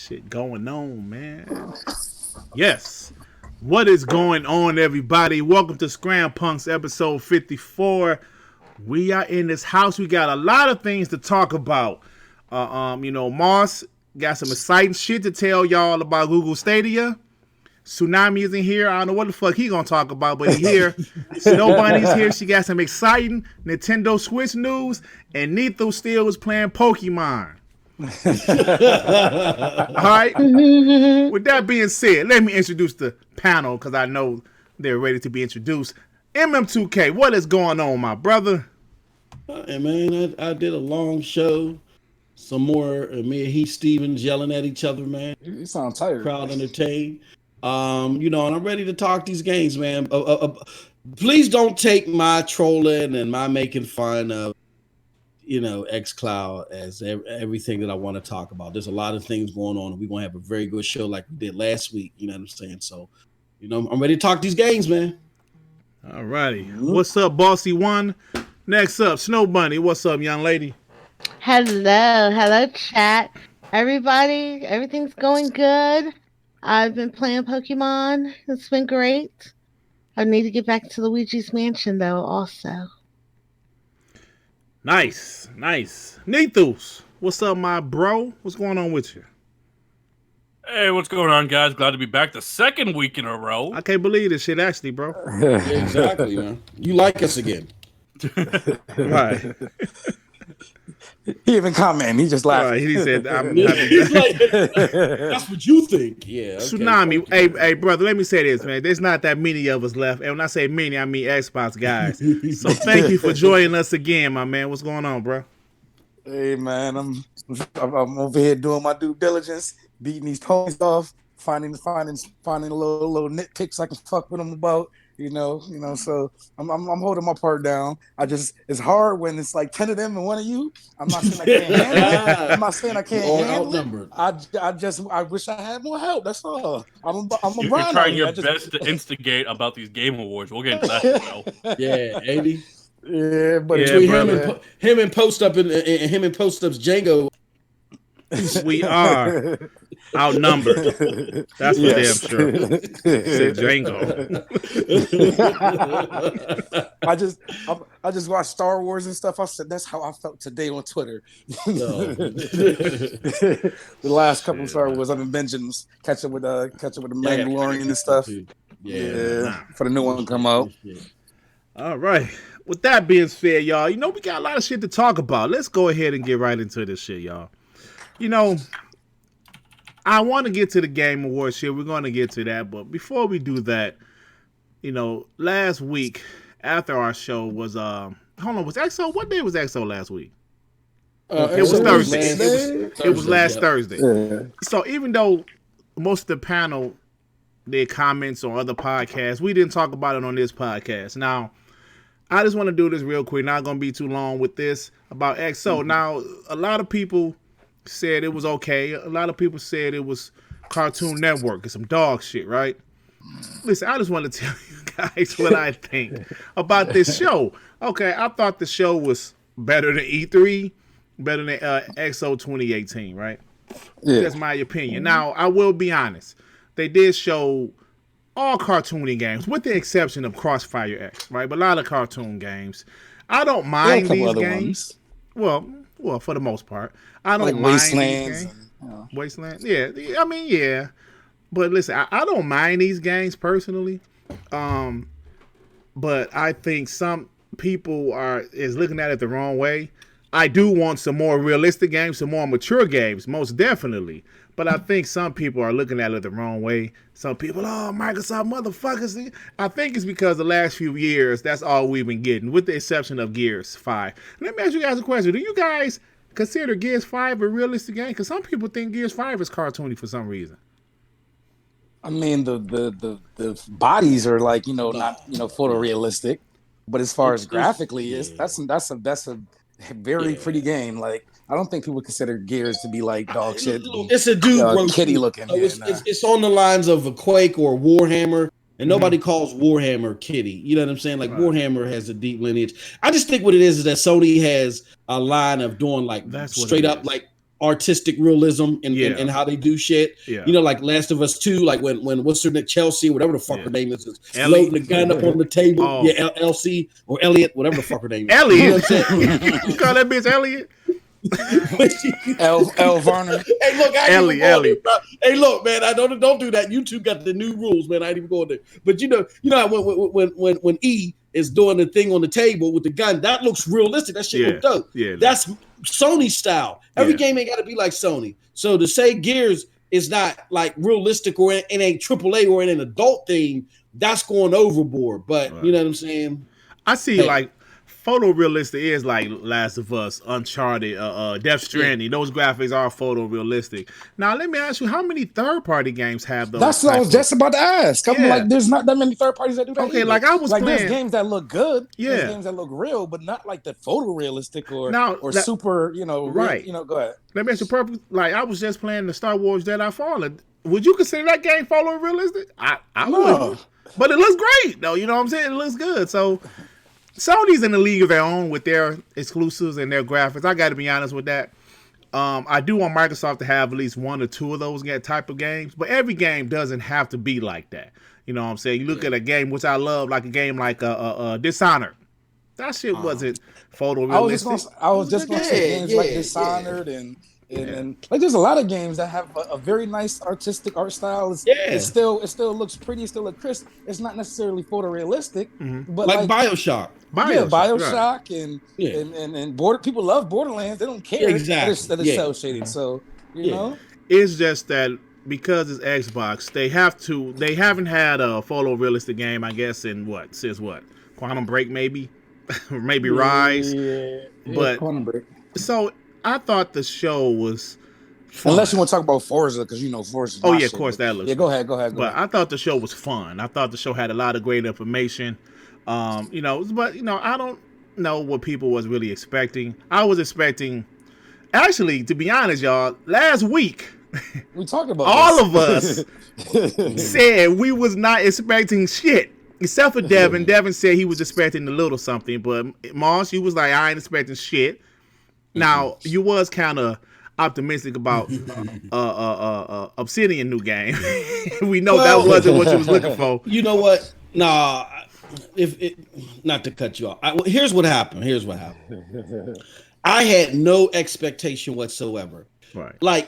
shit going on, man. Yes. What is going on, everybody? Welcome to Scram Punks episode 54. We are in this house. We got a lot of things to talk about. Moss got some exciting shit to tell y'all about Google Stadia. Tsunami isn't here. I don't know what the fuck he gonna talk about, but he here. Snow Bunny's here. She got some exciting Nintendo Switch news, and Neetho still is playing Pokemon. All right. With that being said, let me introduce the panel because I know they're ready to be introduced. MM2K, what is going on, my brother? Hey man, I did a long show. Some more me and Heath Stevens yelling at each other, man. You sound tired. Crowd entertained. And I'm ready to talk these games, man. Please don't take my trolling and my making fun of, xCloud as everything that I want to talk about. There's a lot of things going on, and we're gonna have a very good show like we did last week. You know what I'm saying? So, I'm ready to talk these games, man. All righty. What's up, Bossy One? Next up, Snow Bunny. What's up, young lady? Hello, chat. Everybody, everything's going good. I've been playing Pokemon. It's been great. I need to get back to Luigi's Mansion, though, also. Nice. Neethus, what's up, my bro? What's going on with you? Hey, what's going on, guys? Glad to be back the second week in a row. I can't believe this shit, actually, bro. Yeah, exactly, man. You like us again. Right. He even commented. He just laughed. Right. He said, I'm He's like, that's what you think. Yeah. Okay. Tsunami. Hey, brother, let me say this, man. There's not that many of us left. And when I say many, I mean Xbox guys. So thank you for joining us again, my man. What's going on, bro? Hey, man. I'm over here doing my due diligence, beating these ponies off, finding little nitpicks I can fuck with them about. So I'm holding my part down. It's hard when it's like 10 of them and one of you. I'm not saying I can't handle it. I'm not saying I can't handle it. I wish I had more help. That's all. I'm You're trying your best to instigate about these game awards. We'll get into that, though. Yeah, 80. Yeah, but between him and Post Up and him and Post Up's Django. We are outnumbered. That's for damn sure. Said Django. I just watched Star Wars and stuff. I said that's how I felt today on Twitter. The last couple of Star Wars I've been binging, catch up with the Mandalorian and stuff. Yeah, for the new one to come out. All right. With that being said, y'all, we got a lot of shit to talk about. Let's go ahead and get right into this shit, y'all. I want to get to the Game Awards shit. We're going to get to that. But before we do that, last week after our show was, was EXO? What day was EXO last week? It was Thursday. It was last Thursday. Yeah. So even though most of the panel did comments on other podcasts, we didn't talk about it on this podcast. Now, I just want to do this real quick. Not going to be too long with this about EXO. Mm-hmm. Now, a lot of people said it was okay. A lot of people said it was Cartoon Network and some dog shit, right? Listen, I just want to tell you guys what I think about this show. Okay, I thought the show was better than E3, better than EXO 2018, right? Yeah. That's my opinion. Now, I will be honest. They did show all cartoony games, with the exception of Crossfire X, right? But a lot of cartoon games. I don't mind these games. Well, for the most part. I don't mind Wastelands. Wasteland? Yeah. I mean, yeah. But listen, I don't mind these games personally. But I think some people is looking at it the wrong way. I do want some more realistic games, some more mature games, most definitely. But I think some people are looking at it the wrong way. Some people, Microsoft motherfuckers. I think it's because the last few years, that's all we've been getting, with the exception of Gears 5. Let me ask you guys a question. Do you guys consider Gears 5 a realistic game? Because some people think Gears 5 is cartoony for some reason. I mean, the bodies are like, not, photorealistic. But as far as graphically, that's a very pretty game. Like, I don't think people consider Gears to be like dog shit. It's a dude kitty looking. It's on the lines of a Quake or a Warhammer, and nobody calls Warhammer kitty. You know what I'm saying? Like, right. Warhammer has a deep lineage. I just think what it is that Sony has a line of doing like straight up like artistic realism and how they do shit. Yeah. You know, like Last of Us 2, like when what's her name, Chelsea, whatever the fuck her name is Ellie. loading the gun up on the table. Oh. Yeah, Elsie or Elliot, whatever the fuck her name is. Elliot. You know what I'm saying? You call that bitch Elliot? L. Varner. Hey, look, Ellie. Hey, look, man, I don't do that. YouTube got the new rules, man. I ain't even going there. But you know how when E is doing the thing on the table with the gun, that looks realistic. That shit look dope. Yeah, that's Sony style. Every game ain't got to be like Sony. So to say Gears is not like realistic or it ain't AAA or in an adult thing, that's going overboard. But you know what I'm saying? I see like photorealistic is like Last of Us, Uncharted, Death Stranding. Yeah. Those graphics are photorealistic. Now, let me ask you, how many third-party games have those? That's what I was just about to ask. Yeah. Like, there's not that many third parties that do that. Okay, either. like I was like, playing. There's games that look good. Yeah. There's games that look real, but not like the photorealistic or super. You know, right? You know, go ahead. Let me ask you, purpose. Like I was just playing the Star Wars Jedi Fallen. Would you consider that game photorealistic? I would, but it looks great though. You know what I'm saying? It looks good. So. Sony's in the league of their own with their exclusives and their graphics. I got to be honest with that. I do want Microsoft to have at least one or two of those type of games, but every game doesn't have to be like that. You know what I'm saying? You look at a game, which I love, like a game like Dishonored. That shit wasn't photorealistic. I was just going to say games like Dishonored and like there's a lot of games that have a very nice artistic art style. It still looks pretty, it still looks crisp. It's not necessarily photorealistic, but like BioShock. BioShock and people love Borderlands. They don't care that it's cell shaded. So you know, it's just that because it's Xbox, they haven't had a photorealistic game, I guess, since Quantum Break maybe, or maybe Rise, but Quantum Break. So I thought the show was fun. Unless you want to talk about Forza, because you know Forza. Oh yeah, of course that looks. Yeah, go ahead. But I thought the show was fun. I thought the show had a lot of great information. I don't know what people was really expecting. I was expecting, actually, to be honest, y'all, last week we talked about all of us said we was not expecting shit. Except for Devin. Devin said he was expecting a little something, but Moss, you was like, I ain't expecting shit. Now, you was kind of optimistic about Obsidian new game. We know that wasn't what you was looking for. You know what? Nah, not to cut you off. Here's what happened. I had no expectation whatsoever. Right. Like,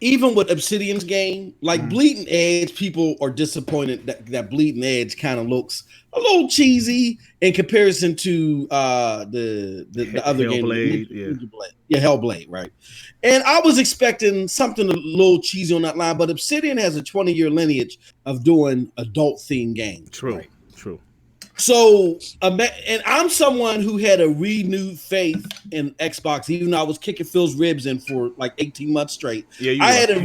even with Obsidian's game, like Bleeding Edge, people are disappointed that Bleeding Edge kind of looks a little cheesy in comparison to the other Hellblade, game. Hellblade, right? And I was expecting something a little cheesy on that line, but Obsidian has a 20-year lineage of doing adult-themed games. True, right? True. So, and I'm someone who had a renewed faith in Xbox, even though I was kicking Phil's ribs in for like 18 months straight. Yeah, I had a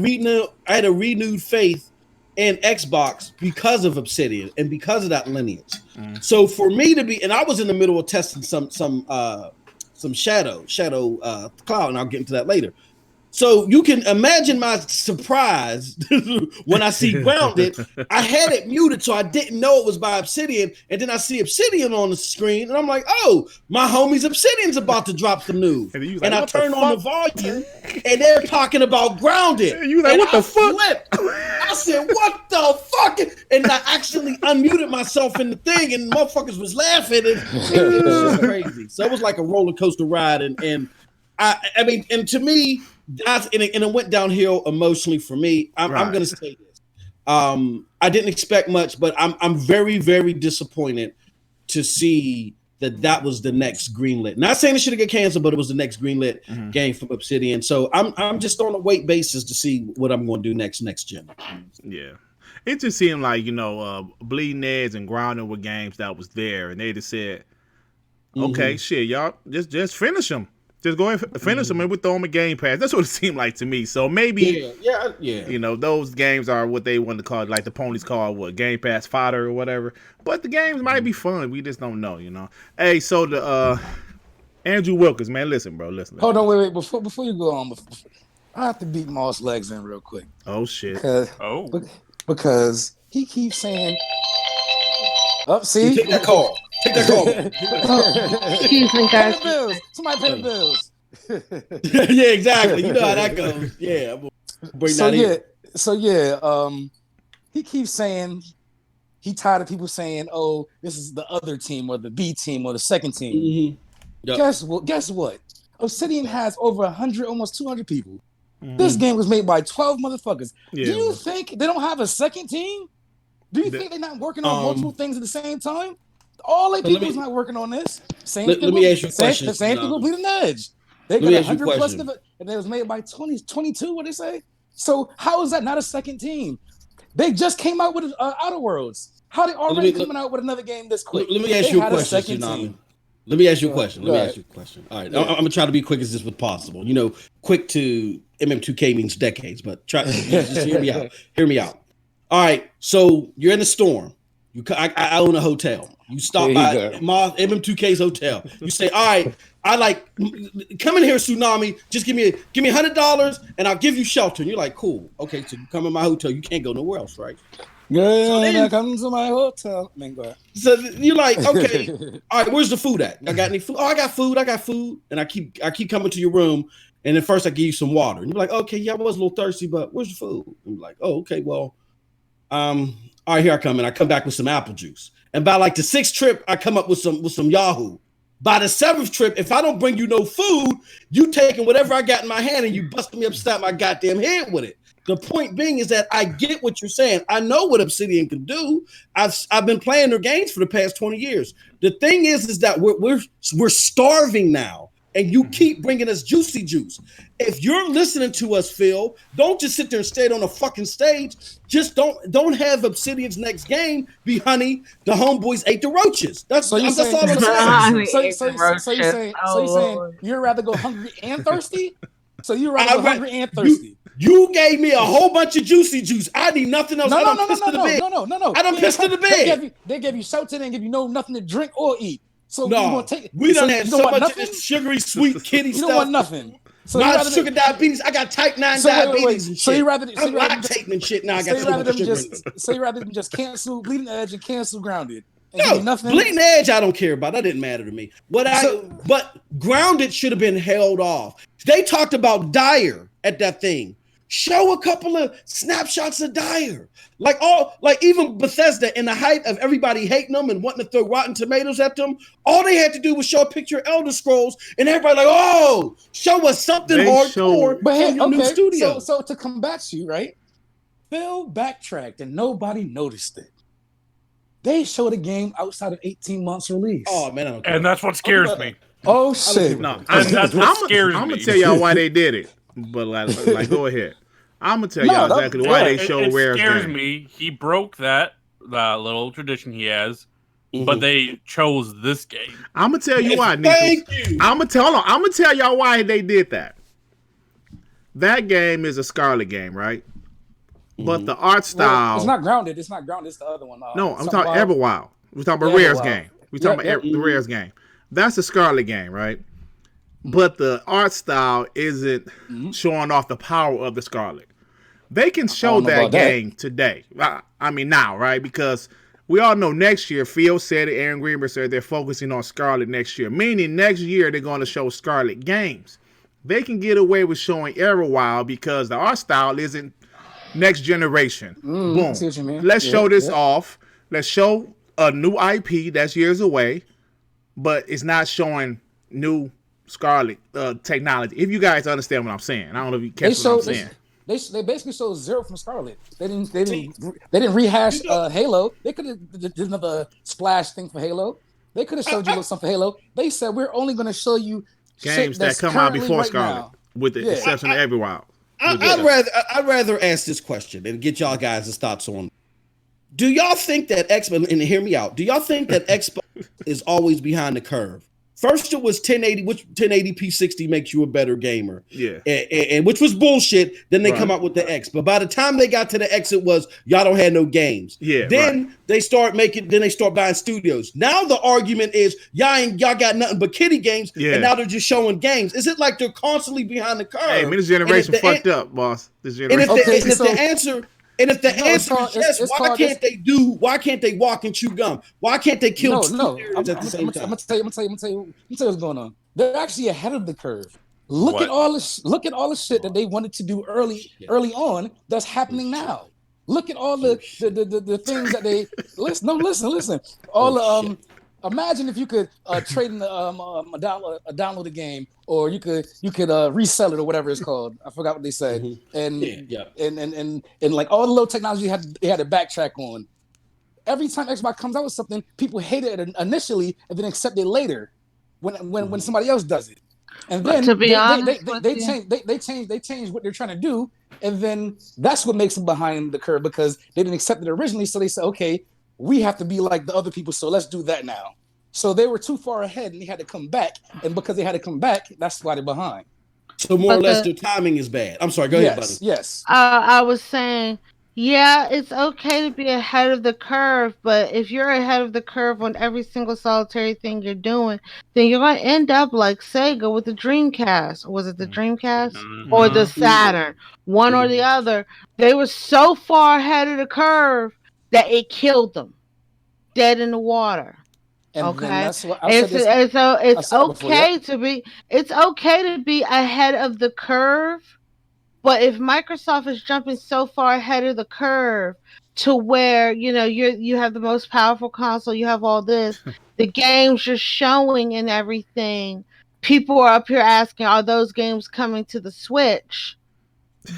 renewed faith in Xbox because of Obsidian and because of that lineage. So for me to be, and I was in the middle of testing some Shadow Cloud, and I'll get into that later. So you can imagine my surprise when I see Grounded. I had it muted, so I didn't know it was by Obsidian. And then I see Obsidian on the screen, and I'm like, oh, my homie's Obsidian's about to drop some news. And I turn on the volume, and they're talking about Grounded. And you like, what the fuck? I said, what the fuck? And I actually unmuted myself in the thing, and motherfuckers was laughing. And it was just crazy. So it was like a roller coaster ride. And I mean, and to me, it went downhill emotionally for me. I'm going to say this. I didn't expect much, but I'm very, very disappointed to see that was the next greenlit. Not saying it should have get canceled, but it was the next greenlit game from Obsidian. So I'm just on a wait basis to see what I'm going to do next gen. Yeah. It just seemed like, Bleeding Edge and Grounded were games that was there, and they just said, okay, shit, y'all, just finish them. Just go ahead and finish them and we throw them a Game Pass. That's what it seemed like to me. So maybe, those games are what they want to call it, like the ponies call Game Pass fodder or whatever. But the games might be fun. We just don't know, Hey, so the Andrew Wilkins, man, listen, bro, listen. Hold on, wait. Before you go on, I have to beat Moss' legs in real quick. Oh shit. Because he keeps saying, see? Take that call. Excuse me, guys. Somebody pay the bills. Yeah, exactly. You know how that goes. Yeah. Bring So that yeah, in. so yeah. He keeps saying he tired of people saying, "Oh, this is the other team or the B team or the second team." Mm-hmm. Yep. Guess what? Obsidian has over 100, almost 200 people. Mhm. This game was made by 12 motherfuckers. Yeah, Do it you was. think they don't have a second team? Do you The- think they're not working on multiple things at the same time? All they So let people is me- not working on this. Same let thing me with ask you a question, same thing with Tsunami. Bleeding Edge. They Let got me ask you a 100 plus question. and it was made by 22, what they say? So how is that not a second team? They just came out with Outer Worlds. How they already coming out with another game this quick? Let me ask They you a had question, second Tsunami. team. Let me ask you a Go question. ahead. Let me ask you a question. All right, Yeah. I'm gonna try to be quick as this was possible. You know, quick to MM2K means decades, but try just hear me out. Hear me out. All right, so you're in a storm. I own a hotel. You stop There you by MM2K's hotel. You say, "All right, I like come in here, Tsunami. Just give me $100 and I'll give you shelter." And you're like, "Cool, okay." So you come in my hotel. You can't go nowhere else, right? Yeah, So then- come to my hotel. Man, go ahead. So you're like, okay, all right, where's the food at? I got any food? Oh, I got food. And I keep coming to your room, and then first I give you some water. And you're like, okay, yeah, I was a little thirsty, but where's the food? And you're like, oh, okay, well, all right, here I come, and I come back with some apple juice. And by like the 6th trip, I come up with some Yahoo. By the 7th trip, if I don't bring you no food, you taking whatever I got in my hand and you busting me upside my goddamn head with it. The point being is that I get what you're saying. I know what Obsidian can do. I've been playing their games for the past 20 years. The thing is that we're starving now, and you keep bringing us juicy juice. If you're listening to us, Phil, don't just sit there and stay on a fucking stage. Just don't have Obsidian's next game be Honey, the homeboys ate the roaches. That's all I'm saying. So you saying you'd rather go hungry and thirsty? So you'd rather go hungry and thirsty? You gave me a whole bunch of juicy juice. I need nothing else. No. I done pissed in the bed. They gave you shelter. They didn't give you nothing to drink or eat. So no, you want to take? We done had so much nothing? of this sugary sweet kitty stuff. You don't want nothing. So my sugar diabetes. I got type 9 diabetes and shit. So you rather I'm lactating and shit. Now I got so much sugar. So you rather than just cancel Bleeding Edge and cancel Grounded. No, Bleeding Edge I don't care about. That didn't matter to me. But Grounded should have been held off. They talked about Dyer at that thing. Show a couple of snapshots of Dyer. Like even Bethesda, in the height of everybody hating them and wanting to throw Rotten Tomatoes at them, all they had to do was show a picture of Elder Scrolls, and everybody like, oh, show us something hardcore from your new studio. So to combat you, right? Phil backtracked and nobody noticed it. They showed a game outside of 18 months release. Oh man, I don't care. And that's what scares me. Oh shit! No, that's what scares me. I'm gonna tell y'all why they did it, but like go ahead. I'm gonna tell y'all exactly why they show Rare's game. It scares me. He broke that little tradition he has, but they chose this game. I'm gonna tell you why. Thank you. I'm gonna tell y'all why they did that. That game is a Scarlet game, right? But the art style. It's not Grounded. It's not Grounded. It's the other one. No, I'm talking Everwild. We're talking about Rare's game. We're talking about the Rare's game. That's a Scarlet game, right? But the art style isn't showing off the power of the Scarlet. They can show that game today. I mean, now, right? Because we all know next year, Phil said it, Aaron Greenberg said they're focusing on Scarlet next year. Meaning next year, they're going to show Scarlet games. They can get away with showing Everwild because the art style isn't next generation. Boom. Let's show this off. Let's show a new IP that's years away, but it's not showing new Scarlet technology. If you guys understand what I'm saying, I don't know if you catch what I'm saying. They basically showed Zero from Scarlet. They didn't rehash Halo. They could have did another splash thing for Halo. They could have showed you something for Halo. They said we're only going to show you games that come out before Scarlet, with the exception of Everwild. I'd rather ask this question and get y'all guys' thoughts on. Do y'all think that Xbox, and hear me out, do y'all think that Xbox is always behind the curve? First it was 1080, which 1080p 60 makes you a better gamer. Yeah. And which was bullshit. Then they come out with the X. But by the time they got to the X, it was y'all don't have no games. Yeah. Then they start buying studios. Now the argument is y'all got nothing but kiddie games, and now they're just showing games. Is it like they're constantly behind the curve? Hey, man, this generation fucked up, boss. This generation. And if the answer is yes, why can't they walk and chew gum? Why can't they kill I'm gonna tell you what's going on. They're actually ahead of the curve. Look What? at all this. Look at all the shit that they wanted to do early on. That's happening now. Look at all the things that they listen. All the imagine if you could trade in download a game, or you could resell it or whatever it's called. I forgot what they said. And like all the little technology they had to backtrack on. Every time Xbox comes out with something, people hate it initially and then accept it later when somebody else does it. And then to be honest, they change what they're trying to do, and then that's what makes them behind the curve because they didn't accept it originally. So they said, okay, we have to be like the other people, so let's do that now. So they were too far ahead, and they had to come back. And because they had to come back, that's why they're behind. So more or less, their timing is bad. I'm sorry. Go ahead, buddy. Yes. I was saying, yeah, it's okay to be ahead of the curve, but if you're ahead of the curve on every single solitary thing you're doing, then you're going to end up like Sega with the Dreamcast. Was it the Dreamcast or the Saturn? One or the other. They were so far ahead of the curve that it killed them, dead in the water. And okay, that's what so it's okay to be. It's okay to be ahead of the curve. But if Microsoft is jumping so far ahead of the curve to where, you have the most powerful console, you have all this, the games you're showing and everything, people are up here asking, are those games coming to the Switch?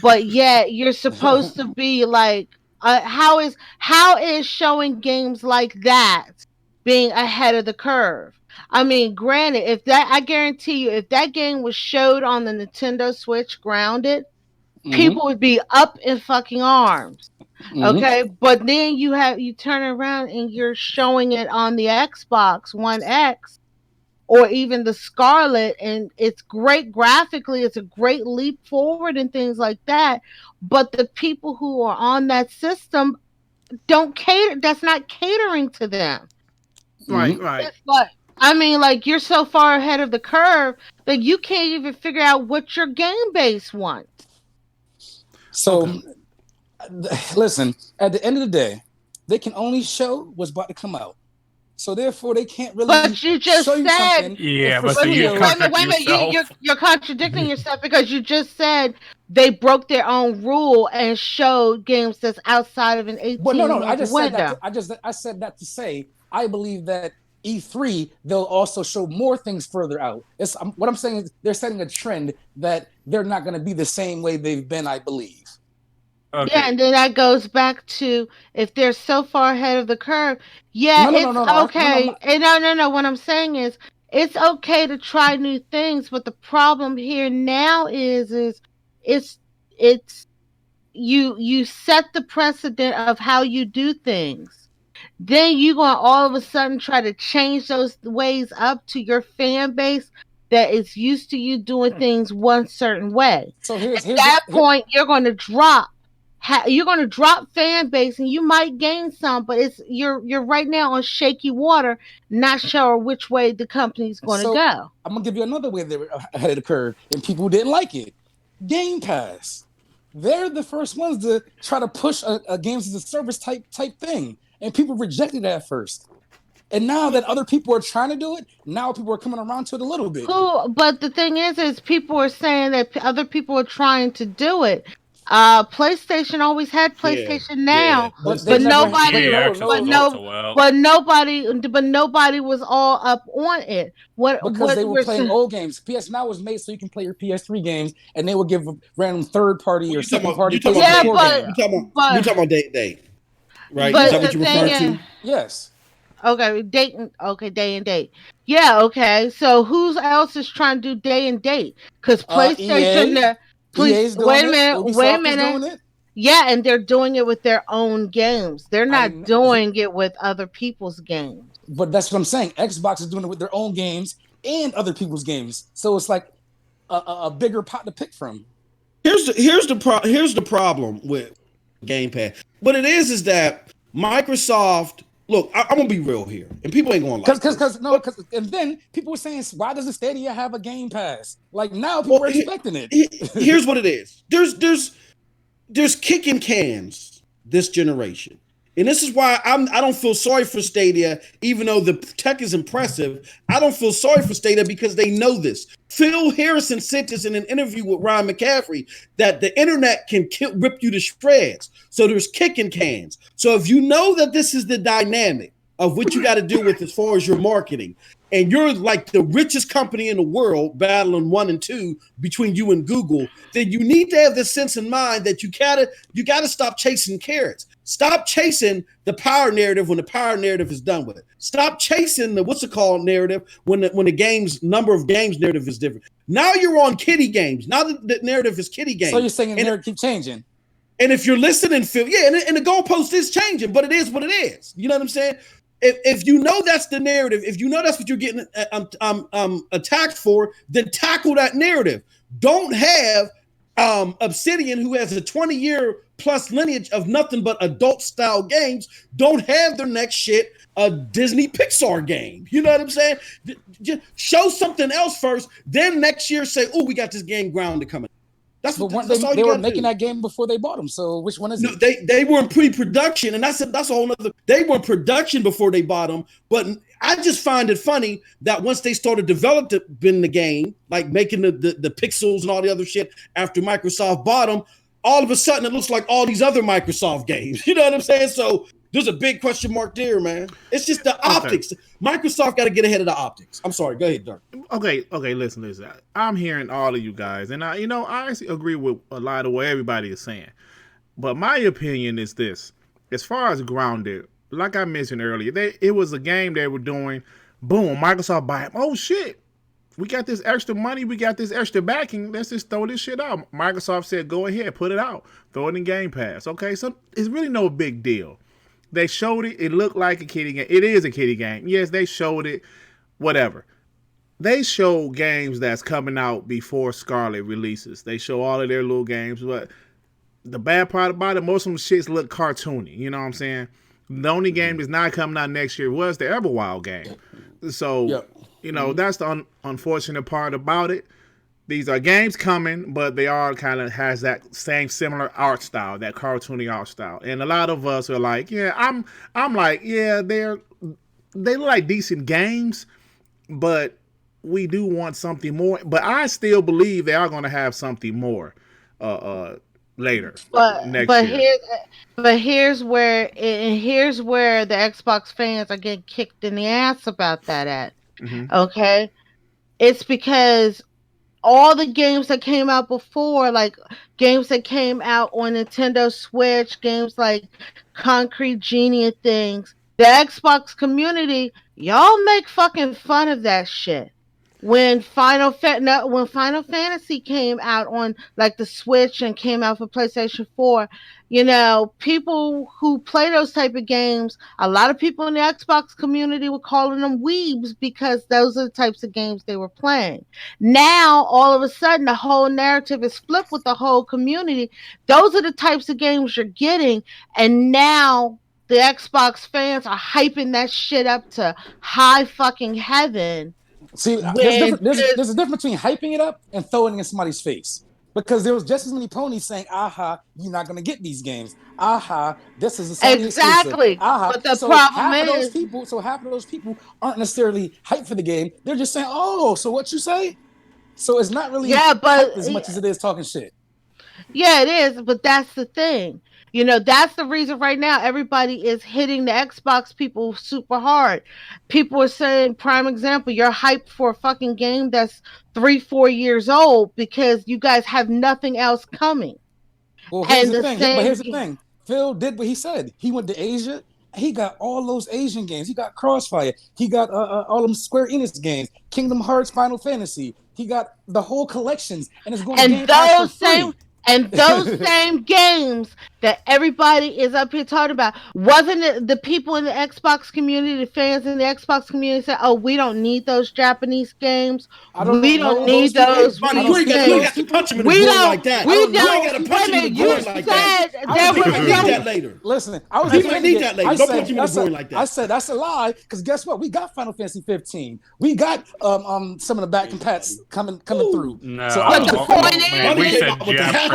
But yet you're supposed to be like, how is showing games like that being ahead of the curve? I mean, granted, I guarantee you, if that game was showed on the Nintendo Switch grounded, people would be up in fucking arms. Okay, but then you turn around and you're showing it on the Xbox One X or even the Scarlet, and it's great graphically, it's a great leap forward and things like that, but the people who are on that system don't cater. That's not catering to them. Right. It's like, I mean, like, you're so far ahead of the curve that you can't even figure out what your game base wants. So, listen, at the end of the day, they can only show what's about to come out. So therefore, they can't really. But you just show you said, something. Yeah, but you're contradicting yourself because you just said they broke their own rule and showed games that's outside of an 18-month window. I said that to say I believe that E3 they'll also show more things further out. What I'm saying is they're setting a trend that they're not going to be the same way they've been, I believe. Okay. Yeah, and then that goes back to if they're so far ahead of the curve. Yeah, okay. No. What I'm saying is it's okay to try new things, but the problem here now is it's you set the precedent of how you do things. Then you're going to all of a sudden try to change those ways up to your fan base that is used to you doing things one certain way. So at that point, you're going to drop. You're going to drop fan base, and you might gain some, but you're right now on shaky water, not sure which way the company's going to go. I'm going to give you another way they were ahead of the curve, and people didn't like it. Game Pass. They're the first ones to try to push a games as a service type thing. And people rejected that at first. And now that other people are trying to do it, now people are coming around to it a little bit. Cool, but the thing is people are saying that other people are trying to do it. PlayStation always had PlayStation Now, but nobody was all up on it. Because they were playing old games. PS Now was made so you can play your PS3 games, and they would give random third party or second party. You're talking about day. Right? But is that what you're referring to? Yes. Okay, day and date. Yeah, okay. So who else is trying to do day and date? Because PlayStation, wait a minute. Yeah, and they're doing it with their own games. They're not doing it with other people's games. But that's what I'm saying. Xbox is doing it with their own games and other people's games. So it's like a bigger pot to pick from. Here's the problem with Game Pass. What it is that Microsoft. Look, I'm gonna be real here, and people ain't gonna like because and then people were saying, why doesn't Stadia have a Game Pass? Like now people are expecting it. Here's what it is. There's kicking cans this generation, And this is why I don't feel sorry for Stadia, even though the tech is impressive. I don't feel sorry for Stadia because they know this. Phil Harrison said this in an interview with Ryan McCaffrey that the internet can rip you to shreds. So there's kicking cans. So if you know that this is the dynamic of what you got to deal with as far as your marketing, and you're like the richest company in the world battling 1 and 2 between you and Google, then you need to have this sense in mind that you gotta stop chasing carrots. Stop chasing the power narrative when the power narrative is done with it. Stop chasing the narrative when the game's number of games narrative is different. Now you're on kiddie games. Now the narrative is kiddie games. So you're saying the narrative keep changing. And if you're listening, Phil, and the goalpost is changing, but it is what it is. You know what I'm saying? If you know that's the narrative, if you know that's what you're getting attacked for, then tackle that narrative. Don't have Obsidian, who has a 20-year plus lineage of nothing but adult style games, don't have their next shit a Disney Pixar game. You know what I'm saying? Just show something else first, then next year say, "Oh, we got this game grounded coming." That's all they were making that game before they bought them. So which one is it? They were in pre-production, and that's a whole nother. They were in production before they bought them. But I just find it funny that once they started developing the game, like making the pixels and all the other shit after Microsoft bought them, all of a sudden it looks like all these other Microsoft games. You know what I'm saying? So there's a big question mark there, man. It's just the optics. Microsoft got to get ahead of the optics. I'm sorry. Go ahead, Dirk. Okay. Listen. I'm hearing all of you guys, and I actually agree with a lot of what everybody is saying. But my opinion is this: as far as grounded, like I mentioned earlier, it was a game they were doing. Boom, Microsoft buy it. Oh shit, we got this extra money. We got this extra backing. Let's just throw this shit out. Microsoft said, go ahead, put it out. Throw it in Game Pass. Okay, so it's really no big deal. They showed it. It looked like a kiddie game. It is a kiddie game. Yes, they showed it. Whatever. They show games that's coming out before Scarlet releases. They show all of their little games. But the bad part about it, most of them shits look cartoony. You know what I'm saying? The only game that's not coming out next year was the Everwild game. So, that's the unfortunate part about it. These are games coming, but they are kind of has that same similar art style, that cartoony art style. And a lot of us are like, I'm like, they look like decent games, but we do want something more. But I still believe they are going to have something more later. Here's where the Xbox fans are getting kicked in the ass about that at. Mm-hmm. Okay, it's because all the games that came out before, like games that came out on Nintendo Switch, games like Concrete Genie and things, the Xbox community, y'all make fucking fun of that shit. When Final Fantasy came out on like the Switch and came out for PlayStation 4, people who play those type of games, a lot of people in the Xbox community were calling them weebs because those are the types of games they were playing. Now, all of a sudden, the whole narrative is flipped with the whole community. Those are the types of games you're getting, and now the Xbox fans are hyping that shit up to high fucking heaven. See, there's a difference between hyping it up and throwing it in somebody's face. Because there was just as many ponies saying, aha, you're not going to get these games. Aha, this is a Sony exactly. Exclusive. Aha. But the problem half of those people aren't necessarily hyped for the game. They're just saying, oh, so what you say? So it's not really hype as much as it is talking shit. Yeah, it is. But that's the thing. That's the reason right now everybody is hitting the Xbox people super hard. People are saying, prime example, you're hyped for a fucking game that's 3-4 years old because you guys have nothing else coming. Well, here's the thing. Phil did what he said. He went to Asia. He got all those Asian games. He got Crossfire. He got all them Square Enix games, Kingdom Hearts, Final Fantasy. He got the whole collections, and it's going to Game Pass for free. And those same games that everybody is up here talking about, wasn't it the people in the Xbox community, the fans in the Xbox community said, oh, we don't need those Japanese games. We don't need those. You ain't got to punch them in the groin like that. We don't. You ain't got to punch them in the groin like that. People need that later. Listen, people need that later. Don't punch them in the groin like that. I said that's a lie, because guess what? We got Final Fantasy 15. We got some of the back compats coming through. No. So but the point is, we said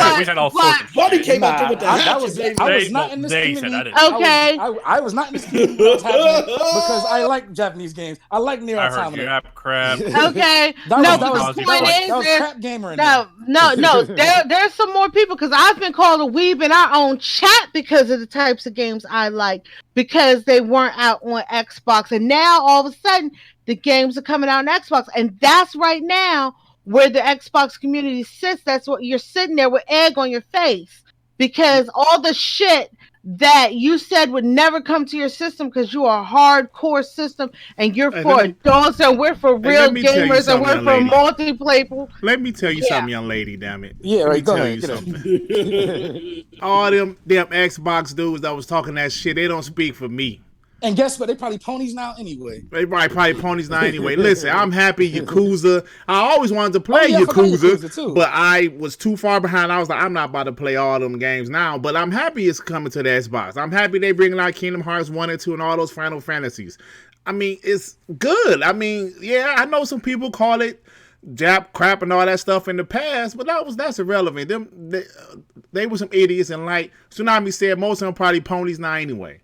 right. We said all sorts of Buddy shit. came out there with the hatchet, I was baby. not in this They community. said I didn't. Okay. I was not in this community when that was happening because I like Japanese games. I like Nier I heard Automata. Jap crap. Okay. That No, was, but that the was, point that was is, crap gamer in there. no. There's some more people because I've been called a weeb in our own chat because of the types of games I like because they weren't out on Xbox, and now all of a sudden the games are coming out on Xbox, and that's right now where the Xbox community sits. That's what you're sitting there with egg on your face because all the shit that you said would never come to your system because you are a hardcore system and you're for adults and we're for real gamers and we're for multiplayer. Let me tell you something, young lady, damn it. Yeah, Let me right, go tell ahead, you something. All them Xbox dudes that was talking that shit, they don't speak for me. And guess what? They probably ponies now anyway. They probably ponies now anyway. Listen, I'm happy Yakuza. I always wanted to play Yakuza, but I was too far behind. I was like, I'm not about to play all them games now. But I'm happy it's coming to the Xbox. I'm happy they bringing out Kingdom Hearts 1 and 2 and all those Final Fantasies. I mean, it's good. I mean, yeah, I know some people call it Jap crap and all that stuff in the past, but that's irrelevant. They were some idiots, and like Tsunami said, most of them probably ponies now anyway.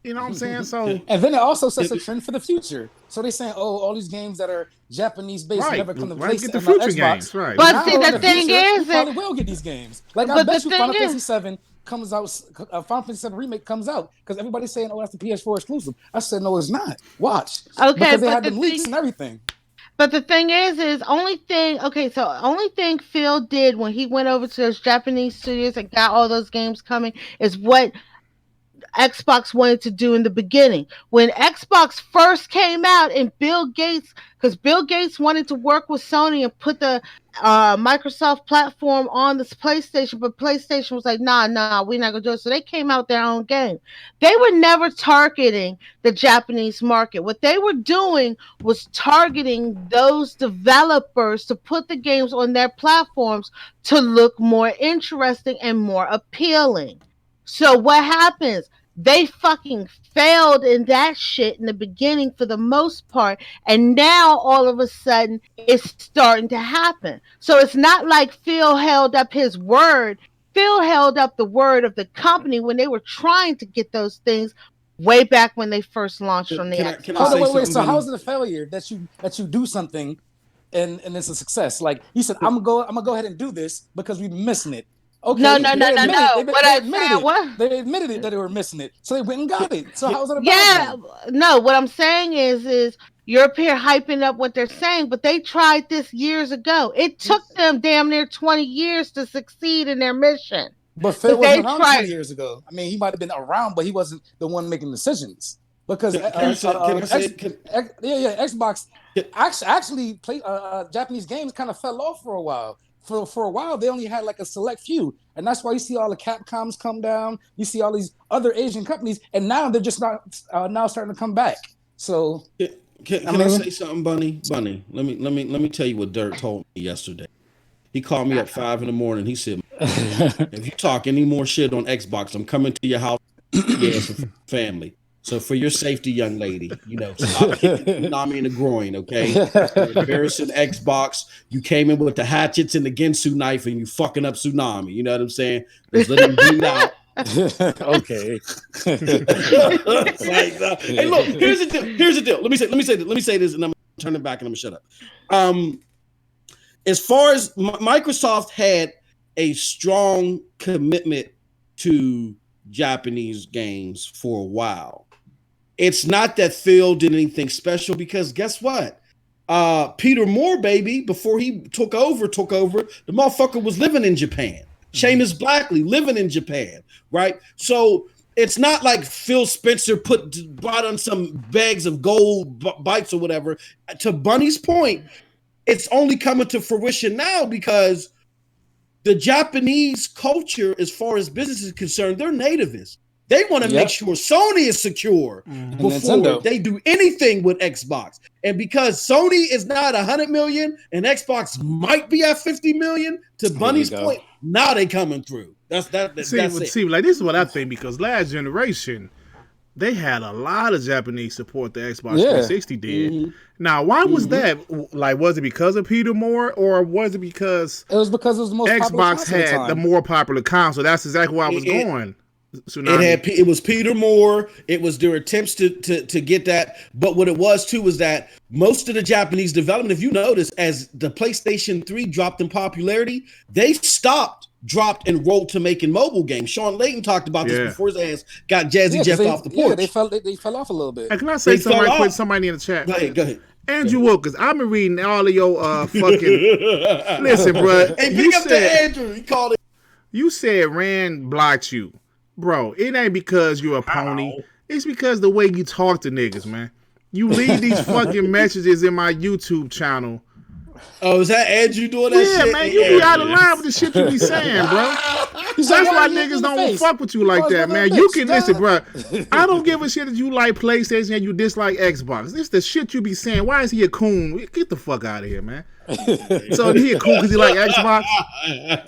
You know what I'm saying? So, and then it also sets a trend for the future. So they're saying, "Oh, all these games that are Japanese based never come to PlayStation, get the future Xbox." Games, right? But now, see, the thing is, we probably will get these games. Like I bet you, Final Fantasy VII comes out. Final Fantasy VII remake comes out because everybody's saying, "Oh, that's the PS4 exclusive." I said, "No, it's not. Watch." Okay, because they had the leaks and everything. But the thing is only thing Phil did when he went over to those Japanese studios and got all those games coming is what Xbox wanted to do in the beginning. When Xbox first came out and Bill Gates wanted to work with Sony and put the Microsoft platform on this PlayStation, but PlayStation was like, nah, we're not gonna do it. So they came out their own game. They were never targeting the Japanese market. What they were doing was targeting those developers to put the games on their platforms to look more interesting and more appealing. So what happens? They fucking failed in that shit in the beginning for the most part, and now all of a sudden it's starting to happen. So it's not like Phil held up his word. Phil held up the word of the company when they were trying to get those things way back when they first launched on the Xbox. Wait. So how's it a failure that you do something and it's a success? Like you said, I'm gonna go ahead and do this because we've been missing it. Okay, no. They admitted it that they were missing it, so they went and got it. So how's it a bad thing? No. What I'm saying is you're up here hyping up what they're saying, but they tried this years ago. It took them damn near 20 years to succeed in their mission. But Phil wasn't around 20 years ago. I mean, he might have been around, but he wasn't the one making decisions. Because Xbox actually play Japanese games kind of fell off for a while. For a while, they only had like a select few, and that's why you see all the Capcoms come down. You see all these other Asian companies, and now they're just not now starting to come back. So, can I say something, Bunny? Let me tell you what Dirk told me yesterday. He called me at 5 a.m. He said, "If you talk any more shit on Xbox, I'm coming to your house. It's a family. So for your safety, young lady, stop kicking Nami in the groin, okay? You're embarrassing Xbox. You came in with the hatchets and the Gensu knife and you fucking up Tsunami. You know what I'm saying? Just let him bleed out." Okay. Hey, look, here's the deal. Let me say this, and I'm gonna turn it back and I'm gonna shut up. As far as Microsoft had a strong commitment to Japanese games for a while. It's not that Phil did anything special because guess what? Peter Moore, baby, before he took over, the motherfucker was living in Japan. Seamus Blackley living in Japan, right? So it's not like Phil Spencer brought on some bags of gold bites or whatever. To Bunny's point, it's only coming to fruition now because the Japanese culture, as far as business is concerned, they're nativists. They want to make sure Sony is secure before they do anything with Xbox. And because Sony is not 100 million and Xbox might be at 50 million, to Bunny's point, now they coming through. That's it. See, like this is what I think, because last generation, they had a lot of Japanese support the Xbox Yeah. 360 did. Mhm. Now, why was that? Like, was it because of Peter Moore, or was it because It was because it was the most popular Xbox console at the had the time. more popular console? That's exactly where I was It- going. It Tsunami. it was Peter Moore. It was their attempts to get that. But what it was too was that most of the Japanese development, if you notice, as the PlayStation 3 dropped in popularity, they stopped, dropped, and rolled to making mobile games. Sean Layton talked about this Yeah. before his ass got Jazzy Yeah, 'cause Jeff off the porch. they fell off a little bit. Hey, can I say They something fell right quick? off. Somebody in the chat. Go ahead. Andrew Wilkins, I've been reading all of your fucking. Listen, bro. Hey, You pick up to said Andrew. He called it. you said Rand blocked you, bro. It ain't because you're a pony. It's because the way you talk to niggas, man. You leave these fucking messages in my YouTube channel. Oh, is that Andrew doing that Yeah, shit? man, you be out of line with the shit you be saying, bro. He's That's like, why "Why you niggas in the don't face? fuck with you like Because that, we're man. the You bitch, can duh." listen, bro. I don't give a shit that you like PlayStation and you dislike Xbox. This the shit you be saying. Why is he a coon? Get the fuck out of here, man. So he a coon because he like Xbox? Get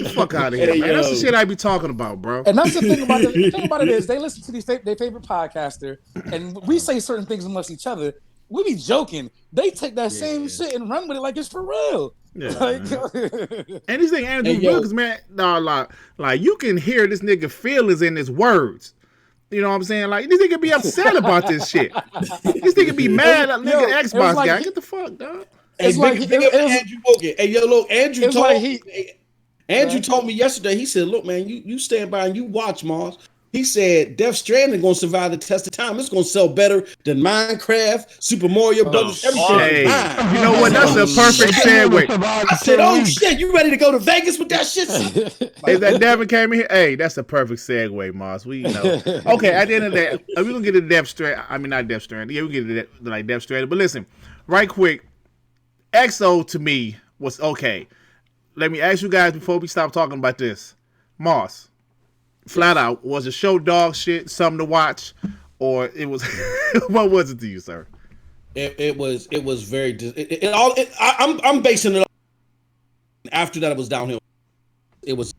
the fuck out of here, Hey, man. That's the yo. shit I be talking about, bro. And that's the thing about it. The thing about it is they listen to their favorite podcaster, and we say certain things amongst each other. We be joking. They take that same shit and run with it like it's for real. Yeah, Like, And this thing Andrew Hey, yo. Wilkins, man, nah, like you can hear this nigga feelings in his words. You know what I'm saying? Like this nigga be upset about this shit. This nigga be mad at Yo, nigga it was Xbox like guy. he- Get the fuck, dog. Hey, It's like big it up to was- Andrew Wilkins. Hey, yo, look, Andrew It's told like me. Told me yesterday. He said, "Look, man, you stand by and you watch, Mars." He said, "Death Stranding gonna survive the test of time. It's gonna sell better than Minecraft, Super Mario Brothers, everything." Hey, combined." you know what? That's a perfect segue. I said, "Oh shit, you ready to go to Vegas with that shit?" If that Devin came in here, hey, that's a perfect segue, Moss. We know. Okay, at the end of the day, we're gonna get to Death Strand. I mean, not Death Strand. Yeah, we get to that, like Death Strand. But listen, right quick, XO to me was okay. Let me ask you guys before we stop talking about this. Moss, flat out, was the show dog shit, something to watch, or it was? What was it to you, sir? It was very. I'm basing it up. After that, it was downhill. It was.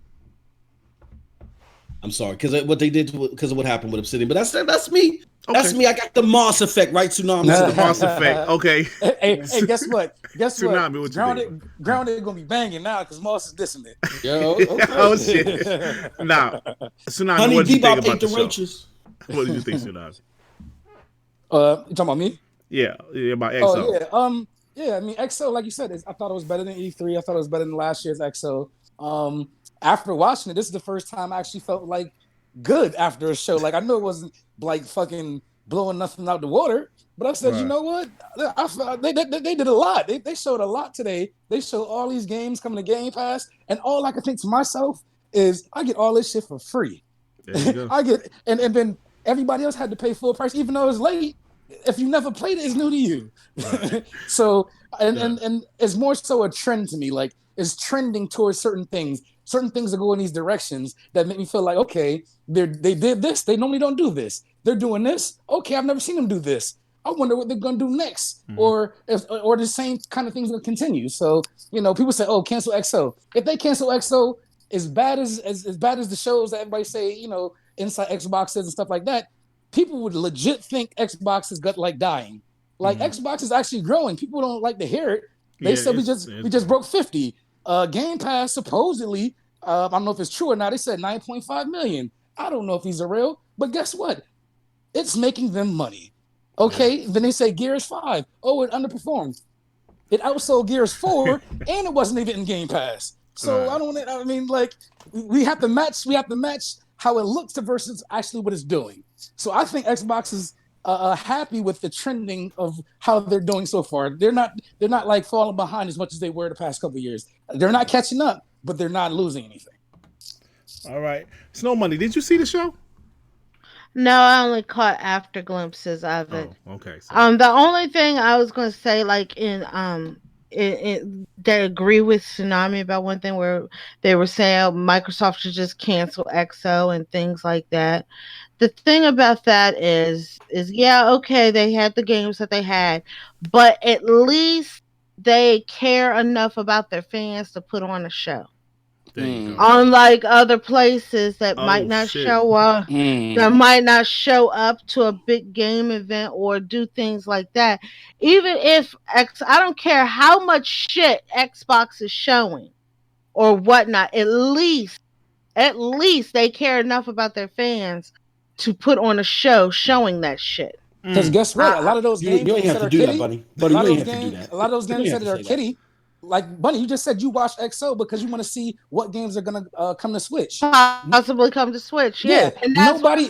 I'm sorry, because what they did, because of what happened with Obsidian. But that's me. That's Okay. me. I got the Moss effect, right? Tsunami. The Moss effect. Okay. hey, guess what? Guess Tsunami, what? what you think? Grounded gonna be banging now because Moss is dissing it. Yo, okay. Oh shit. Now, Tsunami, Honey what did you think Bebop about ate the the show? roaches. What did you think, Tsunami? You talking about me? Yeah, about XO. Oh yeah. Yeah, I mean XO, like you said, I thought it was better than E3. I thought it was better than last year's XO. After watching it, this is the first time I actually felt like good after a show. Like I know it wasn't like fucking blowing nothing out the water, but I said, Right. you know what? They did a lot. They showed a lot today. They showed all these games coming to Game Pass, and all I can think to myself is I get all this shit for free. There you go. I get and then everybody else had to pay full price, even though it's late. If you never played it, it's new to you. Right. So and it's more so a trend to me. Like it's trending towards certain things. Certain things that go in these directions that make me feel like, okay, they did this. They normally don't do this. They're doing this. Okay, I've never seen them do this. I wonder what they're gonna do next, or the same kind of things will continue. So people say, oh, cancel XO. If they cancel XO, as bad as the shows that everybody say, inside Xbox is and stuff like that, people would legit think Xbox is like dying. Like Xbox is actually growing. People don't like to hear it. They said we just broke 50. Game Pass supposedly, I don't know if it's true or not. They said 9.5 million. I don't know if these are real, but guess what? It's making them money. Okay, then they say Gears 5. Oh, it underperformed. It outsold Gears 4, and it wasn't even in Game Pass. So Right. I mean, like we have to match how it looks to versus actually what it's doing. So I think Xbox is happy with the trending of how they're doing so far. They're not like falling behind as much as they were the past couple of years. They're not catching up, but they're not losing anything. All right. Snow Money, did you see the show? No, I only caught after glimpses of it. Oh, okay. So, The only thing I was going to say, like they agree with Tsunami about one thing where they were saying Microsoft should just cancel XO and things like that. The thing about that is yeah, okay, they had the games that they had, but at least they care enough about their fans to put on a show. There you go. Unlike other places that might not shit. show up, that might not show up to a big game event or do things like that. Even if I don't care how much shit Xbox is showing or whatnot, at least they care enough about their fans to put on a show showing that shit. Because guess what? A lot of those games you ain't have to do that, buddy. Buddy, you ain't have to do that. A lot of those games that are kiddie. Like, Bunny, you just said you watch XO because you want to see what games are gonna come to Switch. Possibly come to Switch, yeah. And nobody,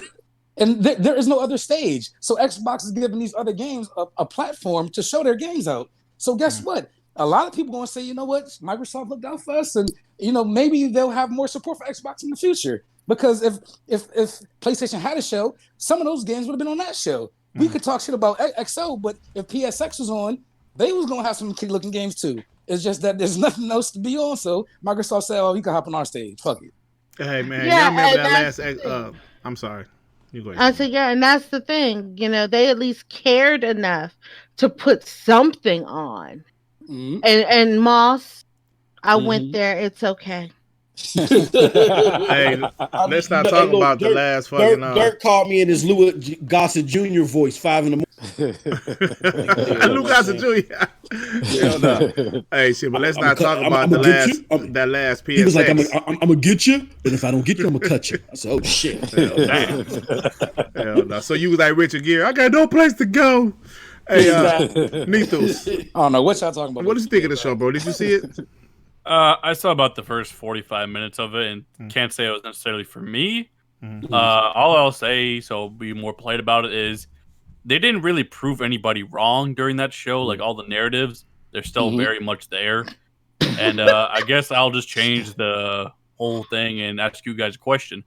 and there is no other stage. So Xbox is giving these other games a platform to show their games out. So guess what? A lot of people gonna say, you know what, Microsoft looked out for us, and maybe they'll have more support for Xbox in the future. Because if PlayStation had a show, some of those games would have been on that show. We could talk shit about XO, but if PSX was on, they was gonna have some kid-looking games too. It's just that there's nothing else to be on, so Microsoft said, "Oh, you can hop on our stage. Fuck it." Hey man, y'all remember that last? I'm sorry. You go ahead. I said, yeah, and that's the thing. They at least cared enough to put something on. And Moss, I went there. It's okay. Hey, let's not talk about the last fucking. Dirk called me in his Louis Gossett Jr. voice 5 in the morning. Lou Gossett Jr. Hey, shit, but let's not talk about that last PSX. He was like, I'm gonna get you, and if I don't get you, I'm gonna cut you. I said, oh shit. Damn. Hell no. So you was like Richard Gere, I got no place to go. Hey, Nethos. I don't know what y'all talking about. What did you think of the show, bro? Did you see it? I saw about the first 45 minutes of it, and can't say it was necessarily for me. All I'll say, so be more polite about it, is they didn't really prove anybody wrong during that show. Like, all the narratives, they're still very much there. And I guess I'll just change the whole thing and ask you guys a question.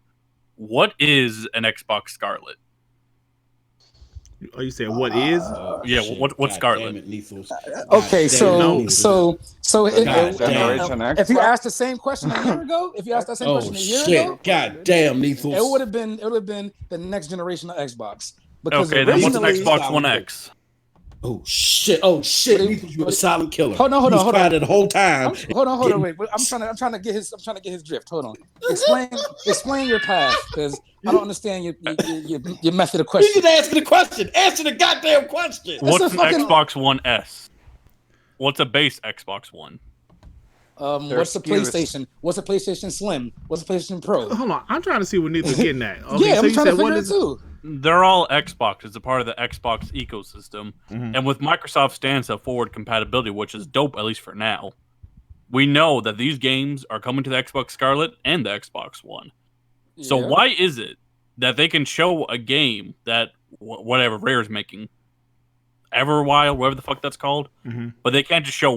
What is an Xbox Scarlet? Oh, you said what is? Yeah, what's Scarlet? Okay, so Generation X. if you asked the same question a year ago, ago, god damn, Nethos. it would have been the next generation of Xbox. Because Okay, then what's an originally- Xbox One X? Oh shit! Nethos, you're a silent killer. Hold on. The whole time. Hold on. Wait. I'm trying to get his drift. Hold on. Explain your path, because I don't understand your method of You question. can answer the question. Answer the goddamn question. What's an fucking- Xbox One S? What's a base Xbox One? What's the PlayStation? What's a PlayStation Slim? What's a PlayStation Pro? Hold on, I'm trying to see what Nethos getting at. Okay, Yeah, so I'm you trying to said what figure it is? too. They're all Xbox. It's a part of the Xbox ecosystem. And with Microsoft stance of forward compatibility, which is dope, at least for now, we know that these games are coming to the Xbox Scarlet and the Xbox One. So why is it that they can show a game that whatever Rare's making, Everwild, whatever the fuck that's called, but they can't just show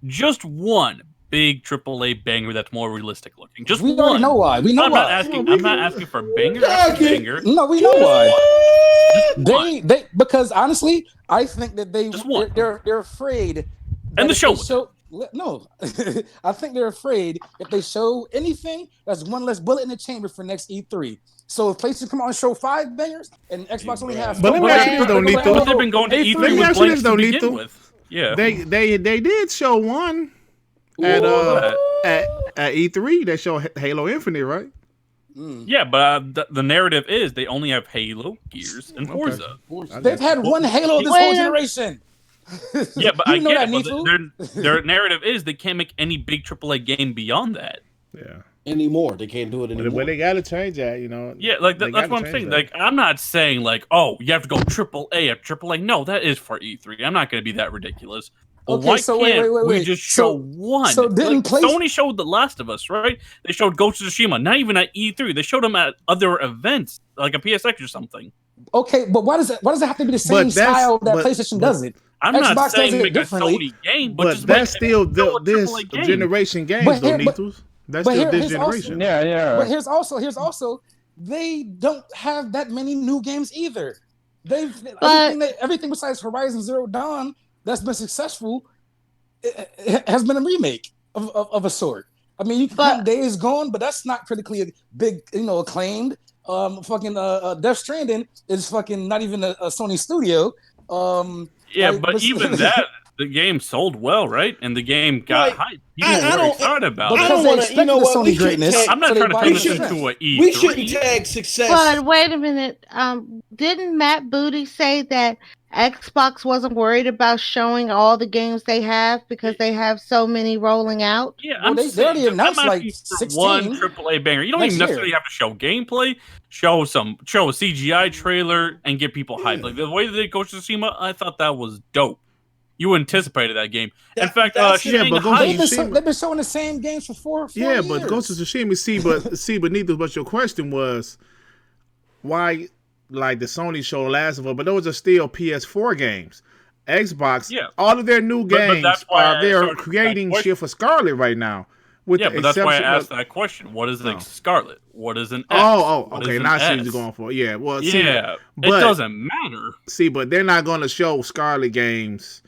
just one big AAA banger that's more realistic looking? Just We one. already know why. We know I'm why. not asking for banger after banger. No, we know why. They because honestly, I think that they're afraid. And the show. No, I think they're afraid if they show anything, that's one less bullet in the chamber for next E3. So if PlayStation come out and show 5 bangers and Xbox only has, But let me ask you this though, Nethos. They've been going to E3 Let me with ask you blanks this though, to begin Nethos. with. Yeah. They did show one at E3. They show Halo Infinite, right? Yeah, but the narrative is they only have Halo, Gears, and Forza. they've had one Halo this whole generation. Yeah, but You I know get that, it. But their narrative is they can't make any big AAA game beyond that. Yeah. Anymore. They can't do it anymore. But they got to change that, you know. Yeah, like They that's gotta what I'm change saying. that. Like, I'm not saying like, oh, you have to go AAA after AAA. No, that is for E3. I'm not going to be that ridiculous. But Okay, why so can't wait. we just show one? So didn't Sony showed The Last of Us, right? They showed Ghost of Tsushima. Not even at E3. They showed them at other events, like a PSX or something. Okay, but why does it have to be the same style that PlayStation does it? I'm Xbox not saying does it make a differently. Sony game, but But just that's make still a this AAA game. generation games, But though, here- but- Nethos. That's but still here- this here's also- generation. Yeah. But here's also they don't have that many new games either. Everything besides Horizon Zero Dawn that's been successful it has been a remake of a sort. I mean, you can count Days Gone, but that's not critically a big, acclaimed. Death Stranding is fucking not even a Sony studio. Yeah, but even that, the game sold well, right? And the game got hyped. People I were don't- excited about I it. don't want to. You know what? Sony We shouldn't greatness. tag, I'm not So trying to they turn buy this it. into a E3. we shouldn't tag success. But wait a minute. Didn't Matt Booty say that Xbox wasn't worried about showing all the games they have because they have so many rolling out? Yeah, Well, they already announced I'm like asking for one 16 AAA banger. You don't next even necessarily year. have to show gameplay. Show a CGI trailer and get people hyped. Like the way that they did Ghost of Tsushima, I thought that was dope. You anticipated that game. In fact, that's- yeah, but Ghost of Shanghai, Tsushima- They've been showing the same games for four Yeah, years. but Ghost of Tsushima, but neither. But your question was why, like the Sony show Last of Us, but those are still PS4 games. Xbox, Yeah. all of their new But games that's why they're so creating that shit for Scarlet right now. With yeah, the but that's why I exception asked of, that question. What is a Scarlet? What is an X? oh, What okay. is an Now I see what S? you're going for. Yeah, well, Yeah, but it doesn't matter. see, but they're not going to show Scarlet games.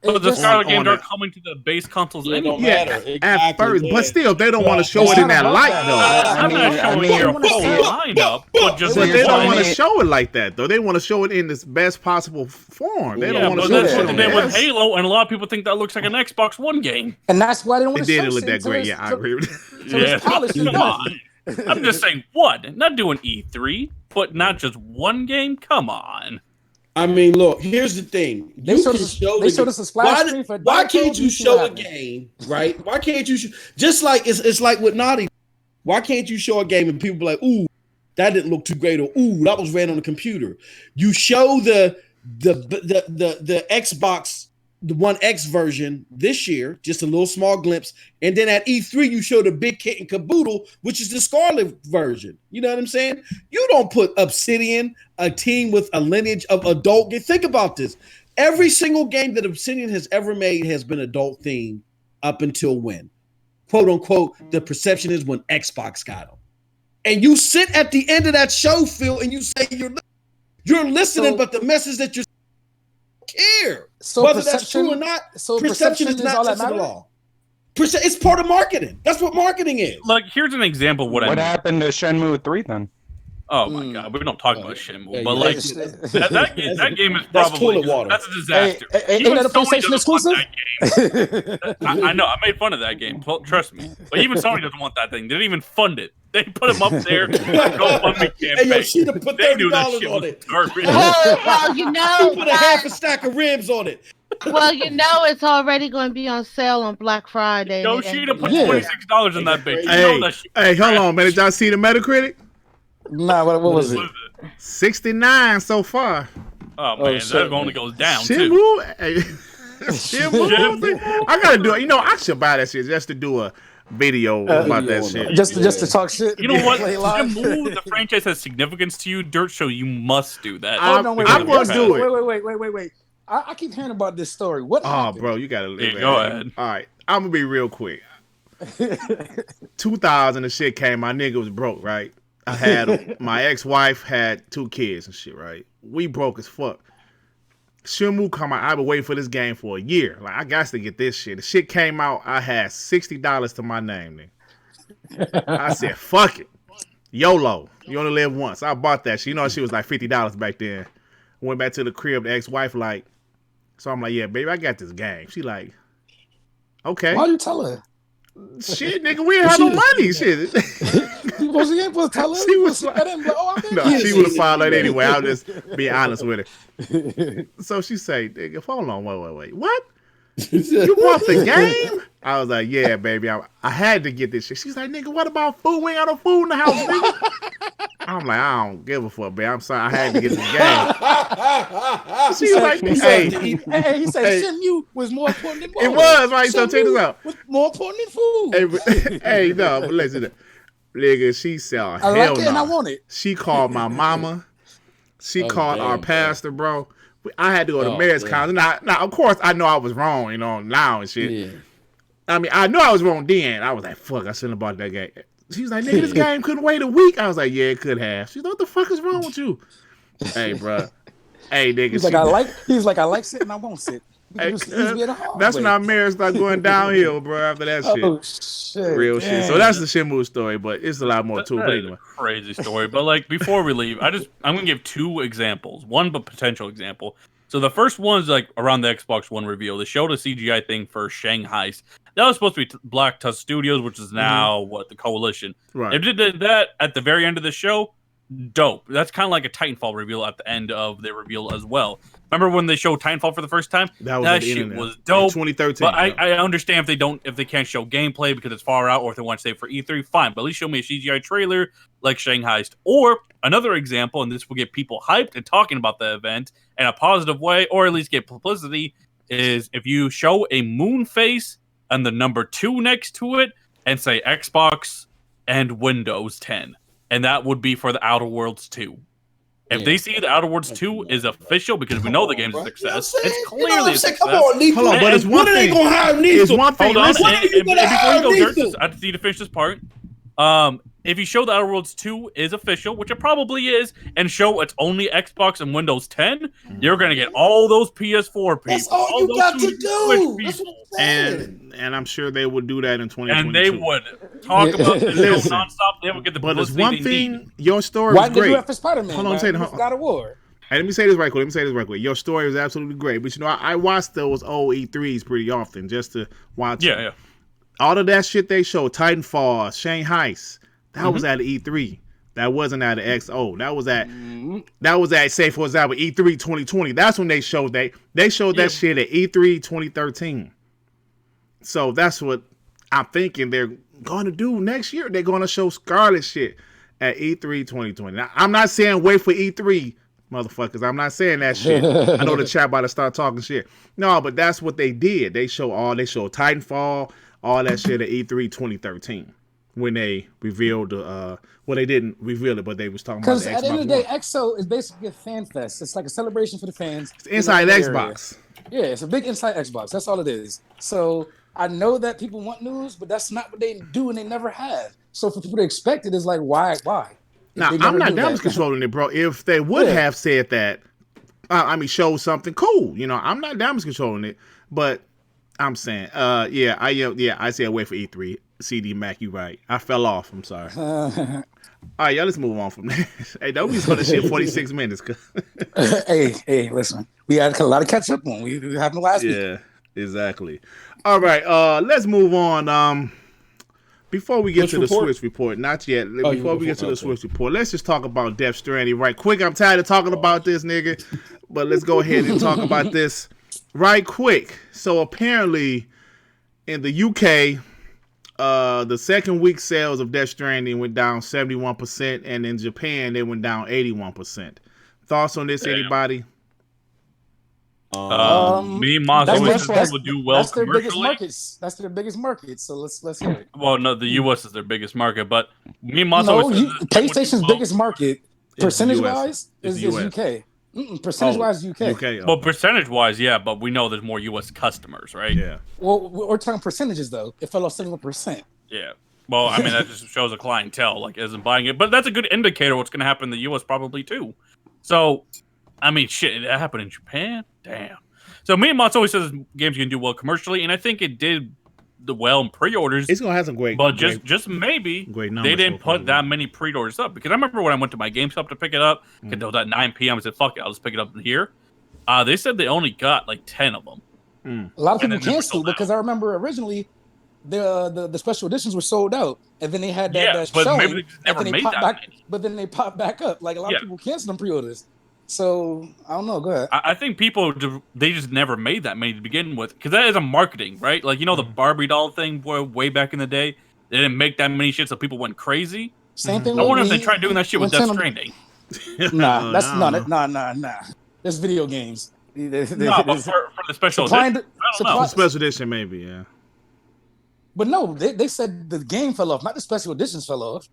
But the just- Scarlet on games the- are coming to the base consoles Yeah, it anyway. don't Yeah, matter. at Exactly, first, yeah. but still, they don't want to show It's it in not that about light, that, though. I'm not showing your whole lineup, but just But Yeah, they don't I want to mean- show it like that, though. They want to show it in this best possible form. They yeah, don't want but to show that's it what on they the did with S. Halo, and a lot of people think that looks like an Xbox One game. And that's why they don't It want to show didn't look that so great. it's- Yeah, I so- agree with that. So it's Yeah, polished and come done. on. I'm just saying one, not doing E3, but not just one game. Come on. I mean, look. Here's the thing. They You showed can us- show they the- showed us a splash why, screen for why Dark can't Souls, you you see show what a happened. game, right? Why can't you? Just like it's like with Naughty. Why can't you show a game and people be like, "Ooh, that didn't look too great," or "Ooh, that was ran on the computer." You show the Xbox, the One X version this year, just a little small glimpse, and then at E3 you show the big kit and caboodle, which is the Scarlet version. You know what I'm saying? You don't put Obsidian, a team with a lineage of adult. Think about this. Every single game that Obsidian has ever made has been adult themed up until when, quote unquote, the perception is when Xbox got them. And you sit at the end of that show, Phil, and you say you're listening, So- but the message that you're care. So Whether that's perception- true or not, so perception is perception is not all that just the matters? law. It's part of marketing. That's what marketing is. Like, here's an example of what I What mean. happened to Shenmue 3 then? Oh my god, we don't talk about Shenmue, Yeah, but yeah, like that's- that game is that's probably toilet water. that's a disaster. Ain't Even that a Sony PlayStation doesn't want exclusive? that game. I know, I made fun of that game. Trust me, but even Sony doesn't want that thing. They didn't even fund it. They put him up there. GoFundMe Hey, yo, campaign. she done put They knew that $30 shit on was it. garbage. Well, you She know, put a half a stack of ribs on it. it's already going to be on sale on Black Friday. Yoshida put Yeah. $26 in that bitch. You Hey, know that shit. hey, hold on, man. Did y'all see the Metacritic? Nah, what was it? What is it? 69 so far. Oh man, shit. that only goes down too. Shenmue, hey, Shenmue. I gotta do it. You know, I should buy that shit just to do a video about that shit. Just to talk shit. You know what? Play live. Shenmue, the franchise has significance to you. Dirt Show, you must do that. I'm- No, I'm gonna do it. Wait. I keep hearing about this story. What Oh, happened? bro, you gotta live Yeah, it. go ahead. All right, I'm gonna be real quick. 2000 and shit came. My nigga was broke, right? I had my ex-wife had 2 kids and shit, right? We broke as fuck. Shenmue come out. I've been waiting for this game for a year. Like, I got to get this shit. The shit came out. I had $60 to my name. Nigga. I said, fuck it. YOLO. You only live once. I bought that shit. You know, she was like $50 back then. Went back to the crib. The ex-wife like, so I'm like, yeah, baby, I got this game. She like, okay. Why'd you tell her? Shit, nigga, we ain't have no money. Shit. You wasn't supposed to tell her. She was like, No, she would have followed it anyway. I'll just be honest with her. So she say, nigga, hold on, wait. What? You bought the game? I was like, yeah, baby. I had to get this shit. She's like, nigga, what about food? We ain't got no food in the house, nigga. I'm like, I don't give a fuck, babe. I'm sorry. I had to get this game. She's like, He said Hey. Shenmue was more important than It was, right? So check this out. Was more important than food. Hey, no, but listen. Nigga, she said, I hell like it and I no. want it. She called my mama. She called our damn, pastor, bro. I had to go to Oh, marriage damn. council. Now, of course, I know I was wrong, you know, now and shit. Yeah. I mean, I know I was wrong then. I was like, fuck, I shouldn't have bought that game. She was like, nigga, this game couldn't wait a week. I was like, yeah, it could have. She's like, what the fuck is wrong with you? Hey, bro. Hey, nigga. He's like, I like sitting, I won't sit. Hey, Just be at home. that's when our marriage started going downhill, bro, after that shit. Oh shit. Real shit. So that's the Shenmue story, but it's a lot more to it. But That is anyway. a crazy story. But like before we leave, I'm gonna give 2 examples. One but potential example. So the first one's like around the Xbox One reveal. They showed a CGI thing for Shanghai. That was supposed to be Black Tusk Studios, which is now the Coalition. Right. They did that at the very end of the show. Dope. That's kind of like a Titanfall reveal at the end of the reveal as well. Remember when they showed Titanfall for the first time? That shit was dope. 2013. But I understand if they can't show gameplay because it's far out, or if they want to save it for E3, fine. But at least show me a CGI trailer like Shanghai. Or another example, and this will get people hyped and talking about the event in a positive way, or at least get publicity, is if you show a moon face and the number 2 next to it and say Xbox and Windows 10. And that would be for the Outer Worlds 2. If they see the Outer Worlds 2 is official, because we know the game's a success, it's clearly a success. Come on, Nico. Hold on, but it's one when thing. Are they gonna hire Nico? It's one thing. Hold on, Listen, and before you go, Dirt, I just need to finish this part. If you show the Outer Worlds 2 is official, which it probably is, and show it's only Xbox and Windows 10, you're going to get all those PS4 people. That's all you got to do. That's what I'm saying. and I'm sure they would do that in 2022. And they would talk about this show nonstop. They would get the But it's publicity one they thing. need. Your story Why was did they great. do that for Spider-Man? Hold on, man? say it. God of War. Hey, let me say this right quick. Your story was absolutely great. But I watched those old E3s pretty often just to watch. Yeah. All of that shit they showed, Titanfall, Shanghai, that was at E3. That wasn't at the XO. That was at, say for example, E3 2020. That's when they showed that shit at E3 2013. So that's what I'm thinking they're going to do next year. They're going to show Scarlet shit at E3 2020. Now, I'm not saying wait for E3, motherfuckers. I'm not saying that shit. I know the chat about to start talking shit. No, but that's what they did. They showed Titanfall, all that shit at E3 2013 when they revealed they didn't reveal it, but they was talking about the Xbox Because at the end of the day, One. XO is basically a fan fest. It's like a celebration for the fans. It's inside Xbox. Yeah, it's a big inside Xbox. That's all it is. So I know that people want news, but that's not what they do, and they never have. So for people to expect it is like, why? Now, I'm not damage controlling it, bro. If they would have said that, show something cool. I'm not damage controlling it, but I'm saying, I said wait for E3. CD Mac, you right. I fell off. I'm sorry. All right, y'all, let's move on from that. Hey, don't be on this shit 46 minutes. hey, listen. We had a lot of catch up on. We happened last week. Yeah, exactly. All right, let's move on. Before we get to the Switch report, not yet. Before we get to the Switch report, let's just talk about Death Stranding right quick. I'm tired of talking about this, nigga. But let's go ahead and talk about this right quick. So apparently, in the UK, the second week sales of Death Stranding went down 71%, and in Japan they went down 81%. Thoughts on this, anybody? Me and Moz always said will do well that's their biggest commercially. markets. That's their biggest market. So let's hear it. Well, no, the US is their biggest market, but me and Moz No, always said that PlayStation's biggest market, percentage wise, is US. UK. Percentage wise, UK. UK. Well, percentage wise, yeah, but we know there's more US customers, right? Yeah. Well, we're talking percentages though. It fell off 71%. Yeah. Well, I mean, that just shows a clientele, like, isn't buying it. But that's a good indicator of what's going to happen in the U.S. probably, too. So, I mean, shit, that happened in Japan? Damn. So, me and Mots always says this game's going to do well commercially, and I think it did well in pre-orders. It's going to have some great... But just maybe they didn't put that many pre-orders up. Because I remember when I went to my GameStop to pick it up, because it was at 9 p.m., I said, fuck it, I'll just pick it up in here. They said they only got, like, 10 of them. A lot of people canceled because I remember originally... The special editions were sold out, and then they had that but showing, maybe they just never made that many. But then they popped back up. Like a lot of people canceled them pre-orders. So I don't know. Go ahead. I think people they just never made that many to begin with, because that is a marketing, right? Like the Barbie doll thing, way back in the day, they didn't make that many shit, so people went crazy. Same thing. I wonder if they tried doing that shit with Death Stranding. Nah, that's nah. There's video games. But for the special edition, special edition, maybe, yeah. But no, they said the game fell off, not the special editions fell off.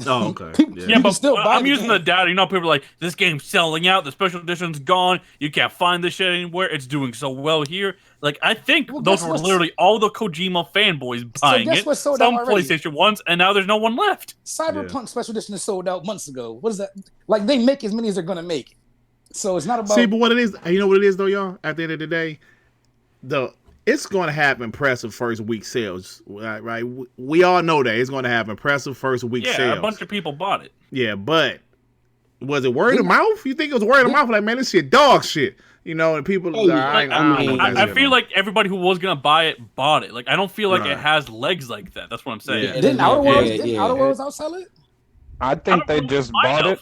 Oh, okay. Yeah, but still I'm using the data. People are like, this game's selling out. The special edition's gone. You can't find this shit anywhere. It's doing so well here. Like, I think those were literally all the Kojima fanboys buying it. Some PlayStation ones, and now there's no one left. Cyberpunk special edition is sold out months ago. What is that? Like, they make as many as they're going to make. So it's not about... See, but what it is, you know what it is, though, y'all? At the end of the day, it's going to have impressive first week sales, right? We all know that it's going to have impressive first week sales. Yeah, a bunch of people bought it. Yeah, but Was it word of mouth? You think it was word of mouth? Like, man, this shit dog shit. You know, and people. Oh, yeah. I don't know. I feel like everybody who was gonna buy it bought it. Like, I don't feel like it has legs like that. That's what I'm saying. Yeah. Didn't Outer Worlds outsell it? I think they just bought it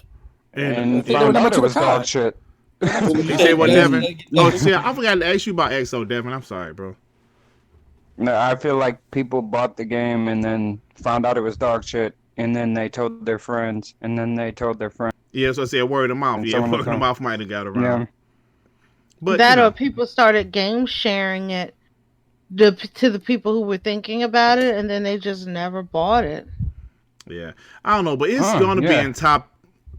and found out it was dog shit. You say what, Devin? Oh, see, I forgot to ask you about XO, Devin. I'm sorry, bro. No, I feel like people bought the game and then found out it was dog shit, and then they told their friends, and then they told their friends. Yeah, so I said word of mouth. Yeah, word of mouth might have got around. Yeah. But that or people started game sharing it to the people who were thinking about it, and then they just never bought it. Yeah, I don't know, but it's going to be in top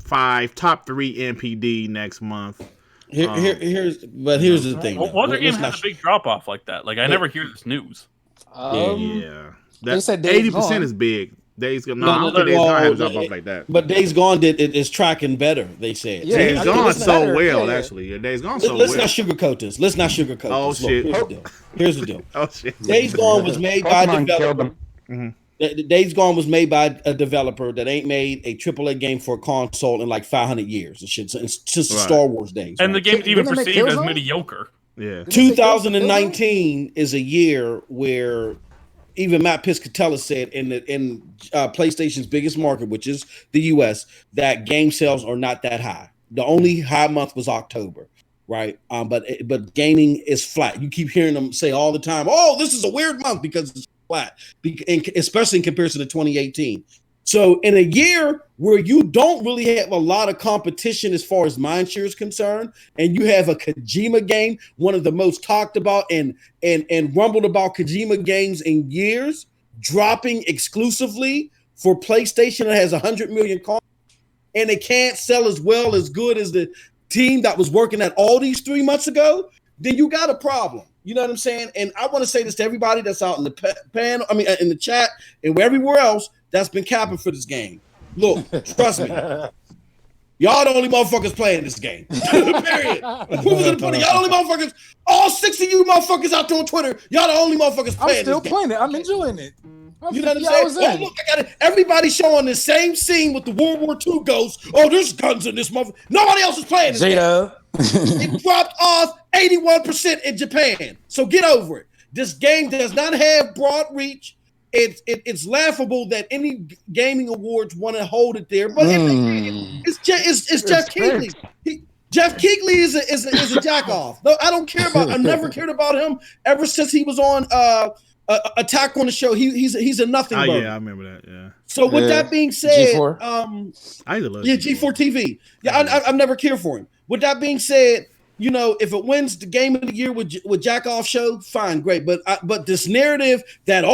5, top 3 NPD next month. Here's the thing. What other game has a big drop off like that? Like, I never hear this news. They said 80% is big. Days Gone. No, I don't think Days Gone has a drop off like that. But Days Gone is tracking better. They said. Yeah, Days Gone so well, actually. Yeah, Days Gone so well. Let's not sugarcoat this. Oh shit! Here's the deal. Oh shit! Days Gone was made by a developer. Days Gone was made by a developer that ain't made a AAA game for a console in like 500 years. Since the Star Wars days. And the game's even perceived as mediocre. Yeah. 2019 is a year where even Matt Piscatella said in PlayStation's biggest market, which is the US, that game sales are not that high. The only high month was October, right? But gaming is flat. You keep hearing them say all the time, "Oh, this is a weird month because it's flat," especially in comparison to 2018. So in a year where you don't really have a lot of competition as far as mindshare is concerned, and you have a Kojima game, one of the most talked about and rumbled about Kojima games in years, dropping exclusively for PlayStation that has 100 million copies, and it can't sell as well as good as the team that was working at Aldi's 3 months ago, then you got a problem. You know what I'm saying? And I want to say this to everybody that's out in the panel, in the chat and everywhere else that's been capping for this game. Look, trust me. Y'all the only motherfuckers playing this game. Period. Y'all the only motherfuckers. All 6 of you motherfuckers out there on Twitter, y'all the only motherfuckers playing. I'm still playing it. I'm enjoying it. You know what I'm saying? Look, I got it. Everybody showing the same scene with the World War II ghosts. Oh, there's guns in this motherfucker. Nobody else is playing this game. It dropped off 81% in Japan. So get over it. This game does not have broad reach. It's laughable that any gaming awards want to hold it there, but it's Jeff Keighley. Jeff Keighley is a jack off. No, I don't care about. I've never cared about him ever since he was on Attack on the Show. He's a nothing. Oh yeah, I remember that. Yeah. So with that being said, G4. I love G4 TV. Yeah, I've never cared for him. With that being said, you know, if it wins the game of the year with Jack Off Show, fine, great. But this narrative that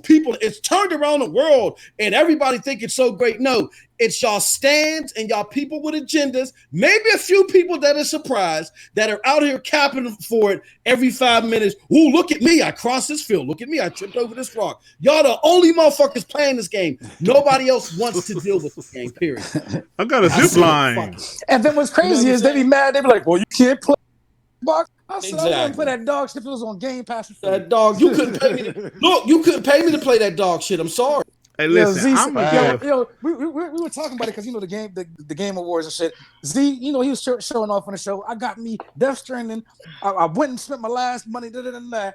people, it's turned around the world and everybody think it's so great. No, it's y'all stands and y'all people with agendas. Maybe a few people that are surprised that are out here capping for it every 5 minutes. Ooh, look at me! I crossed this field. Look at me! I tripped over this rock. Y'all the only motherfuckers playing this game. Nobody else wants to deal with this game. Period. I got a zip line. And then what's crazy is they be mad. They be like, "Well, you can't play." Box. I said I wouldn't play that dog shit if it was on Game Pass. That dog, you couldn't pay me. You couldn't pay me to play that dog shit. I'm sorry. Hey, listen, we were talking about it because the Game Awards and shit. Z, he was showing off on the show. I got me Death Stranding. I went and spent my last money. I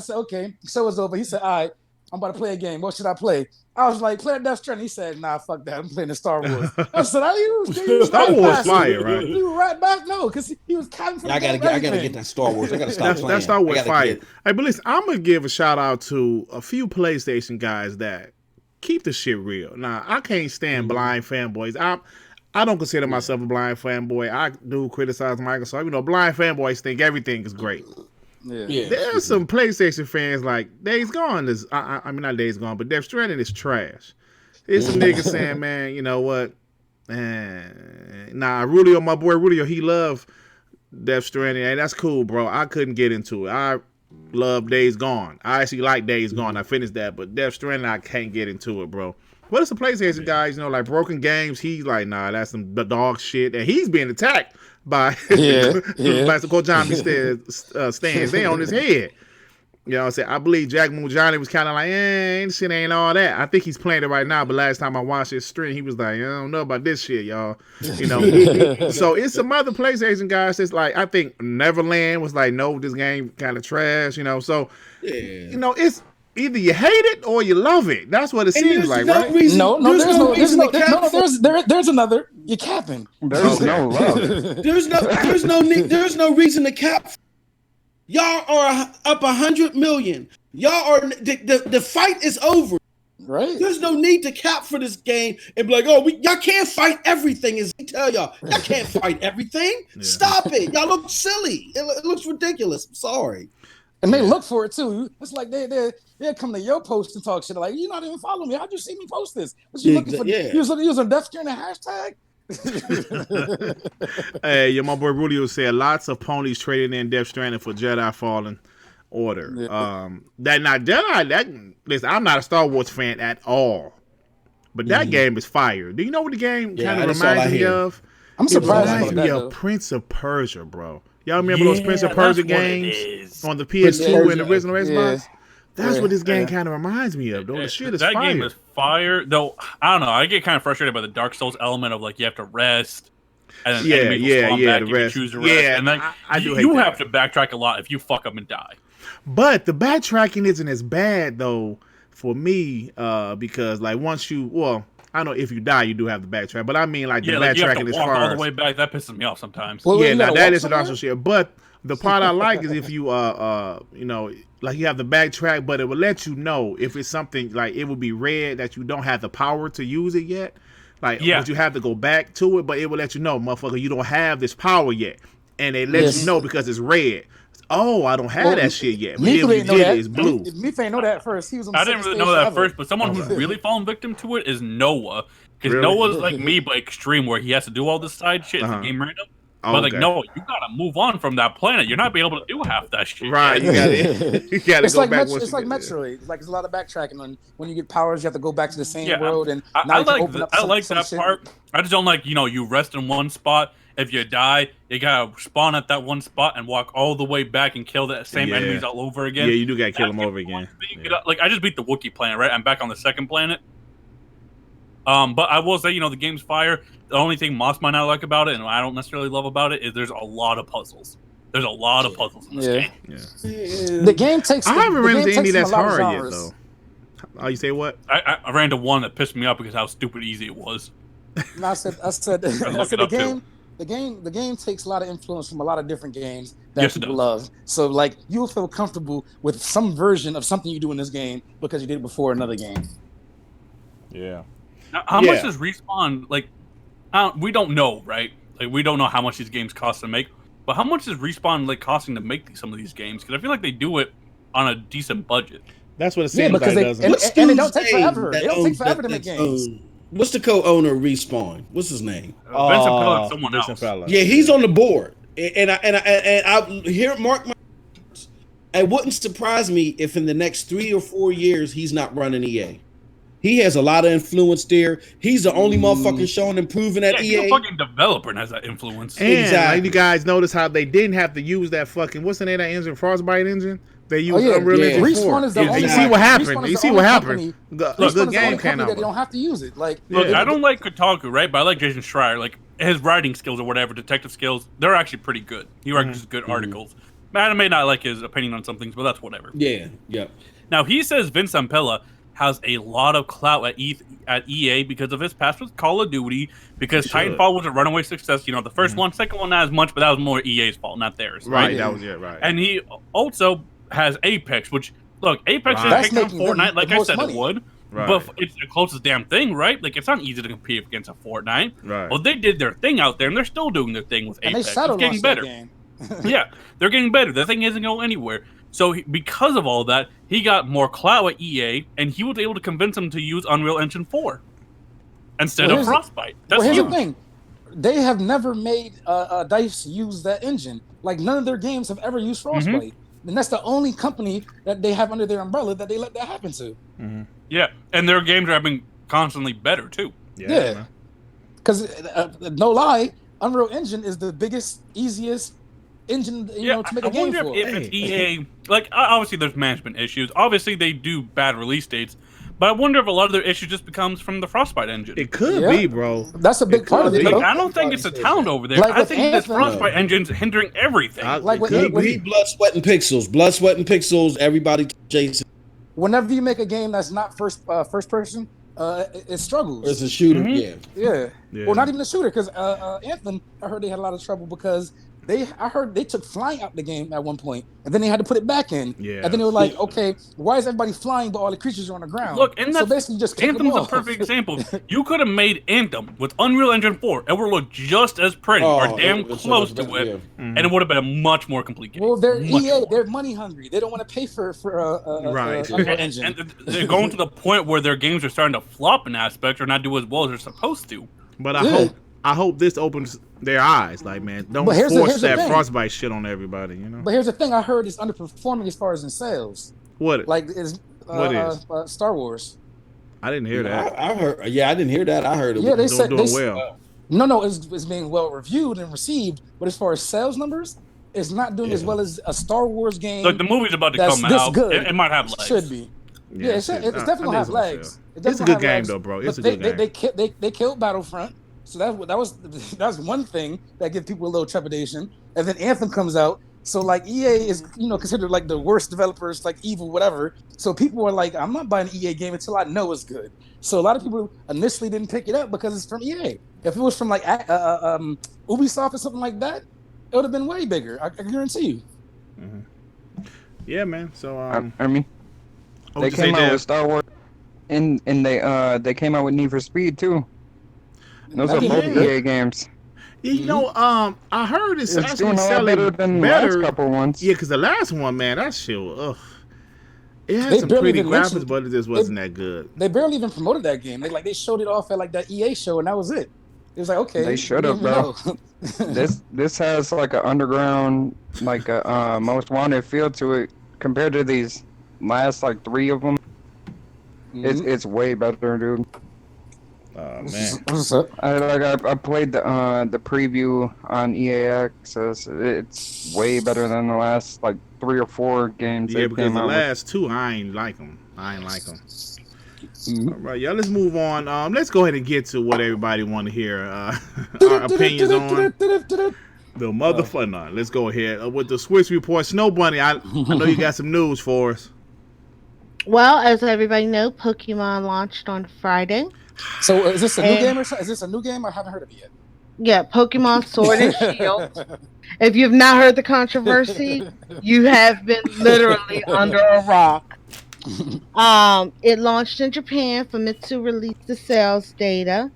said, okay, show is over. He said, all right, I'm about to play a game. What should I play? I was like, play Death Stranding. He said, nah, fuck that. I'm playing the Star Wars. I said, Star Wars fire, right? You were right back? No, because he was counting for I gotta get that Star Wars. I gotta stop playing. That Star Wars fire. Hey, but listen, I'm gonna give a shout out to a few PlayStation guys that keep the shit real. Now, I can't stand blind fanboys. I don't consider myself a blind fanboy. I do criticize Microsoft. Blind fanboys think everything is great. Yeah. There's some PlayStation fans like Days Gone is not Days Gone, but Death Stranding is trash. There's some niggas saying, man, you know what? Rulio, my boy Rulio, he loved Death Stranding. Hey, that's cool, bro. I couldn't get into it. I love Days Gone. I actually like Days Gone. I finished that, but Death Stranding, I can't get into it, bro. What is the PlayStation guys, like Broken Games? He's like, nah, that's some dog shit. And he's being attacked by by some Kojami stands. They on his head. You know what I'm saying? I believe Jack Moon Johnny was kind of like, this shit ain't all that. I think he's playing it right now, but last time I watched his stream, he was like, I don't know about this shit, y'all. You know? So it's some other PlayStation guys that's like, I think Neverland was like, no, this game kind of trash, you know? So, you know, it's either you hate it or you love it. That's what it seems like, right? Reason, no, there's another. You're capping. There's no love. There's no reason to cap. Y'all are up 100 million. Y'all are the fight is over. Right. There's no need to cap for this game and be like, oh, y'all can't fight everything. As we tell y'all can't fight everything. Yeah. Stop it. Y'all look silly. It looks ridiculous. I'm sorry. And they look for it too. It's like they come to your post and talk shit like, you're not even following me. How'd you see me post this? Was you looking for? You was on Death Stranding hashtag. Hey, my boy Rudy said lots of ponies trading in Death Stranding for Jedi Fallen Order. Yeah. Listen, I'm not a Star Wars fan at all, but that game is fire. Do you know what the game kind of reminds me of? I'm surprised. It reminds me of Prince of Persia, bro. Y'all remember those Prince of Persia games on the PS2 and the original Xbox? That's what this game kind of reminds me of, though. The shit is fire. That game is fire, though. I don't know. I get kind of frustrated by the Dark Souls element of like you have to rest, and then the rest. Choose to rest, and then you have to backtrack a lot if you fuck up and die. But the backtracking isn't as bad though for me, because like once I don't know if you die, you do have to backtrack, but I mean like the backtracking is far all the way back. That pisses me off sometimes. Well, now that is an awesome shit. But the part I like is if you like you have the backtrack, but it will let you know if it's something like it will be red that you don't have the power to use it yet. But you have to go back to it, but it will let you know, motherfucker, you don't have this power yet. And they let you know because it's red. Oh, I don't have that shit yet. But if you did, it's blue. Meef ain't know that first. He was on I didn't really know that first, but someone who's really fallen victim to it is Noah. Because Noah's like me, but extreme, where he has to do all this side shit in the game random. But like, no, you gotta move on from that planet. You're not be able to do half that shit. Right? You gotta go back. It's like Metroid. It's like there's a lot of backtracking. On when you get powers, you have to go back to the same road. And I like that part. I just don't like you rest in one spot. If you die, you gotta spawn at that one spot and walk all the way back and kill the same enemies all over again. Yeah, you do gotta kill them over again. Like I just beat the Wookiee planet, right? I'm back on the second planet. But I will say, the game's fire. The only thing Moss might not like about it, and I don't necessarily love about it, is there's a lot of puzzles. There's a lot of puzzles in this game. Yeah. The game takes. I haven't run into any that's hard yet, though. Oh, you say what? I ran to one that pissed me off because how stupid easy it was. No, I said the game takes a lot of influence from a lot of different games that people love. So, like, you'll feel comfortable with some version of something you do in this game because you did it before another game. Yeah. Now, how much does Respawn, like, we don't know, right? Like, we don't know how much these games cost to make, but how much is Respawn, like, costing to make some of these games? Because I feel like they do it on a decent budget. That's what it seems like, doesn't it? And it don't take forever. It don't take forever to make games. What's the co-owner of Respawn? What's his name? Vincent Pella, someone else. Yeah, he's on the board, and I hear Mark. It wouldn't surprise me if in the next 3 or 4 years he's not running EA. He has a lot of influence there. He's the only motherfucker showing and proving at EA. He's a fucking developer and has that influence. And exactly. You guys notice how they didn't have to use that fucking what's the name of that engine? Frostbite engine. They used Unreal Engine 4. You see what happened. You see what happened. The game came out. They don't have to use it. Like, look, I don't like Kotaku, right? But I like Jason Schreier. Like his writing skills or whatever, detective skills, they're actually pretty good. He writes good articles. I may not like his opinion on some things, but that's whatever. Yeah. Now he says Vince Zampella has a lot of clout at EA because of his past with Call of Duty, because Titanfall was a runaway success. The first one, second one, not as much, but that was more EA's fault, not theirs. Right, that was it, right. And he also has Apex, which, look, Apex is taking on Fortnite like I said it would, but it's the closest damn thing, right? Like, it's not easy to compete against a Fortnite. Right. Well, they did their thing out there, and they're still doing their thing with Apex. It's getting better. Yeah, they're getting better. The thing isn't going anywhere. So because of all that, he got more clout at EA, and he was able to convince them to use Unreal Engine 4 instead of Frostbite. Here's the thing. They have never made DICE use that engine. Like, none of their games have ever used Frostbite. And that's the only company that they have under their umbrella that they let that happen to. Yeah, and their games are having constantly better, too. Yeah. Because, no lie, Unreal Engine is the biggest, easiest engine, to make a I game wonder for. if EA, like, obviously there's management issues. Obviously they do bad release dates, but I wonder if a lot of their issue just becomes from the Frostbite engine. It could be, bro. That's a big part of it. Like, though. I don't think it's the talent over there. Like I with think this Anthem- Frostbite engine's hindering everything. Like with- could We be. blood, sweat, and pixels. Blood, sweat, and pixels. Everybody, Jason. Whenever you make a game that's not first person, it struggles. It's a shooter. Mhm. Yeah. Yeah. Well, not even a shooter, because Anthem, I heard they had a lot of trouble because I heard they took flying out the game at one point, and then they had to put it back in. Yeah. And then they were like, okay, why is everybody flying but all the creatures are on the ground? Look, and so that's basically just kick them Anthem's a off. perfect example. You could have made Anthem with Unreal Engine 4. It would look just as pretty, or damn it was so close much to better, it, and it would have been a much more complete game. Well, they're Much EA. more. They're money hungry. They don't want to pay for Right. Unreal Engine. And they're going to the point where their games are starting to flop in aspects or not do as well as they're supposed to. But Yeah. I hope this opens their eyes. Like, man, don't But here's force the that thing. Frostbite shit on everybody. But here's the thing: I heard it's underperforming as far as in sales. What? Like, is What is? Star Wars? I didn't hear that. I heard. Yeah, I didn't hear that. I heard it. Yeah, they was said Doing they, well. No, it's being well reviewed and received. But as far as sales numbers, it's not doing as well as a Star Wars game. Like, the movie's about to that's come this out. good. It might have legs. Should be. Yeah, it's shit. definitely I gonna have think legs. It's a good game, though, bro. It's a good game. They killed Battlefront, so that was one thing that gives people a little trepidation. And then Anthem comes out, so like EA is considered like the worst developers, like evil, whatever. So people are like, I'm not buying an EA game until I know it's good. So a lot of people initially didn't pick it up because it's from EA. If it was from like Ubisoft or something like that, it would have been way bigger. I guarantee you. Yeah, man. So I mean, they came out with Star Wars, and they came out with Need for Speed too. Those are both EA games. You know, I heard it's It's actually doing a lot selling better than the last couple ones. Yeah, because the last one, man, that shit, ugh. It had They some barely pretty even graphics, mentioned- but it just wasn't that good. They barely even promoted that game. They showed it off at like that EA show, and that was it. It was like, okay, They should have, we didn't bro. even know. This has like an underground, like a Most Wanted feel to it compared to these last like 3 of them. It's way better, dude. Oh man, What's up? I played the preview on EA Access. It's way better than the last like 3 or 4 games. yeah, they because came the out with. last 2, I ain't like them. All right, y'all, let's move on. Let's go ahead and get to what everybody want to hear. Our opinions on the motherfucker. No, let's go ahead with the Switch report. Snow Bunny, I know you got some news for us. Well, as everybody knows, Pokemon launched on Friday. So is this a new game or something? Is this a new game? I haven't heard of it yet. Yeah, Pokemon Sword and Shield. If you've not heard the controversy, you have been literally under a rock. It launched in Japan. Famitsu released the sales data.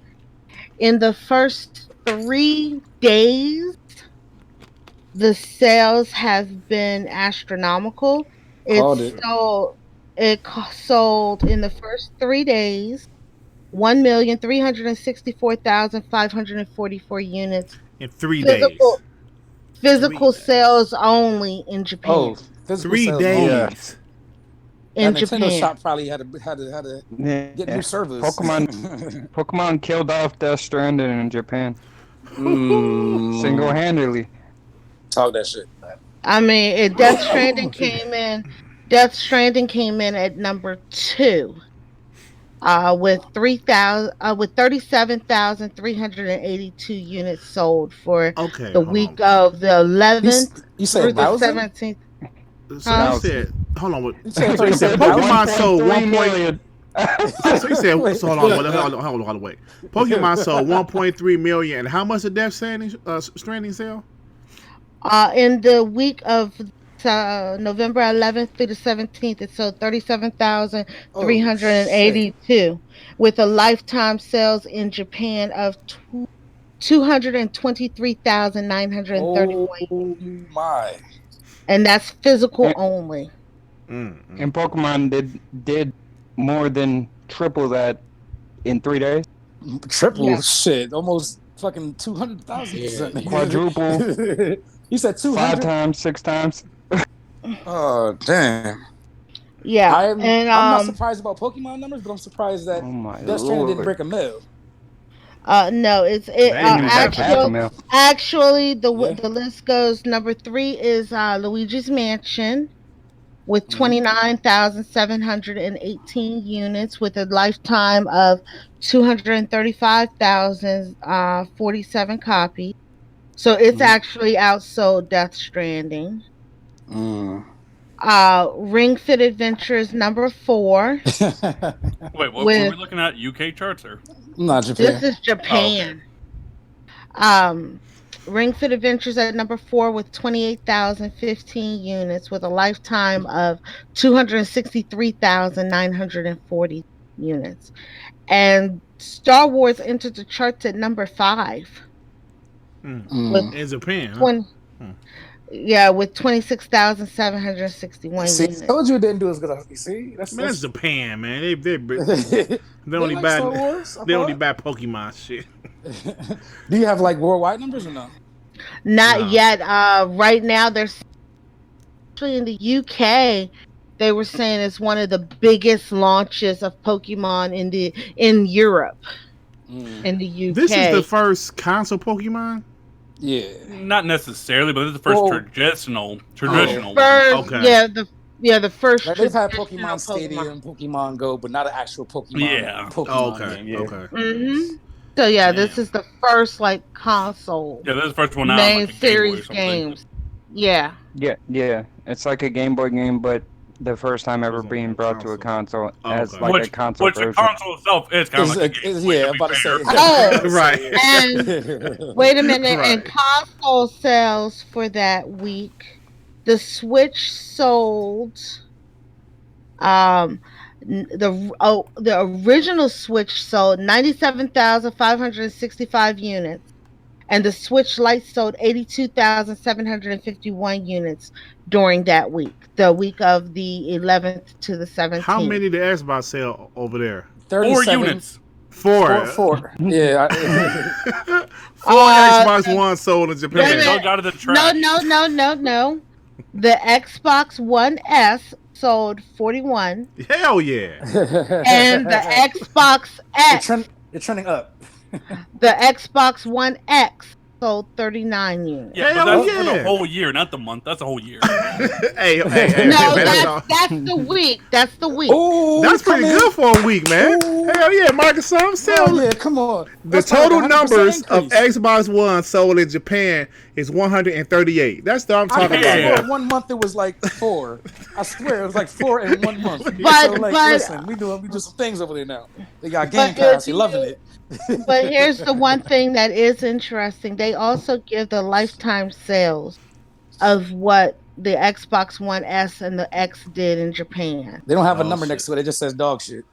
In the first 3 days, the sales have been astronomical. It sold in the first 3 days 1,364,544 units. In 3 days. Physical sales only in Japan. Oh, physical 3 sales days. only. In That Nintendo Japan. shop probably had to get new servers. Pokemon killed off Death Stranding in Japan single-handedly. Talk that shit. I mean, Death Stranding came in. Death Stranding came in at number 2, with 37,382 units sold for the week of the 11th You through said the 1,000? 17th. So Huh? you said, hold on. You said So you said Pokemon sold 1. million. So you said, so hold on, wait. Pokemon sold 1.3 million, and how much did Death Stranding sell? In the week of November 11th through the 17th, it sold 37,382, with a lifetime sales in Japan of 223,931. Oh my! And that's physical only. And Pokemon did more than triple that in 3 days. Triple shit, almost fucking 200,000%. Quadruple. You said 200 5 times, 6 times. Oh damn! Yeah, I'm not surprised about Pokemon numbers, but I'm surprised that Oh my Death Stranding didn't lord. break a mill. No, it's They didn't even have half a mil. actually Yeah. the list goes. Number 3 is Luigi's Mansion with Mhm. 29,718 units with a lifetime of 235,047 copies. So it's Mhm. actually outsold Death Stranding. Mm. Ring Fit Adventure is number 4 Wait, what were we with looking at? UK charts or? Not this Japan. is Oh, okay. Japan. Um, Ring Fit Adventures at number 4 with 28,015 units with a lifetime of 263,940 units. And Star Wars entered the charts at number 5 with Mm. In Japan, huh? 20, yeah, with 26,761 See, units. told you it didn't do as good. You see, Man, that's Japan, man. They they only like buy Star Wars. I they only thought. buy Pokemon shit. Do you have like worldwide numbers or no? Not Nah. yet. Right now, they're actually in the UK. They were saying it's one of the biggest launches of Pokemon in Europe, Mm. in the This is the UK. first console Pokemon. Yeah. Not necessarily, but this is the first Well, traditional The one. first, Okay. the first like they've had traditional Pokemon Stadium, Pokemon Go, but not an actual Pokemon Yeah. Oh, Pokemon okay. game. Yeah. Okay. So yeah, this Damn. is the first like console Yeah, this is the first one out, main like a Game Boy or series something. games. Yeah. Yeah. It's like a Game Boy game, but the first time ever It's on being a brought to a console Oh, as okay. like a Which console the version. console itself is kind of like a Game Boy. Yeah, to I'm be about to say. fair. Oh, Right. and wait a minute. And Right. console sales for that week, the Switch sold the original Switch sold 97,565 units, and the Switch Lite sold 82,751 units during that week, the week of the 11th to the 17th. How many did Xbox sell over there? 4 37, units. Four. Four. Yeah. Four Xbox One sold in Wait a Japan. minute. Dug out of the No, trash. no. The Xbox One S sold 41, Hell yeah. and the Xbox X, You're trending up. the Xbox One X sold 39 units. Yeah, Hell but that's for yeah. the whole year, not the month. That's a whole year. hey, No, man, that's the week. That's the week. Ooh, that's pretty come in. good for a week, man. Ooh. Hell yeah, Microsoft Hell selling. yeah, come on. The That's like total 100% numbers of increase. Xbox One sold in Japan is 138. That's what I'm talking I about. Yeah. swear 1 month it was like 4. I swear it was like 4 in 1 month. But- so like, but- listen, we do some things over there now. They got But Game Pass. if They loving it. But here's the one thing that is interesting. They also give the lifetime sales of what the Xbox One S and the X did in Japan. They don't have a Oh, number shit. next to it. It just says dog shit.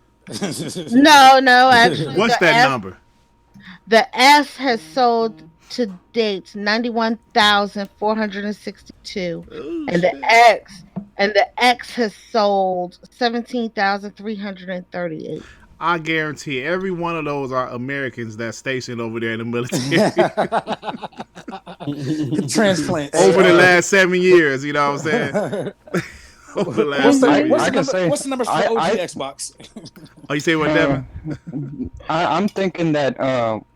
No, actually, What's that number? The S has sold to date 91,462, Oh, and the shit. X has sold 17,338. I guarantee every one of those are Americans that's stationed over there in the military Transplants. over the last 7 years. You know what I'm saying? Over the last 7 years. What's the numbers for OG Xbox? Oh, you say what, Devin? I'm thinking that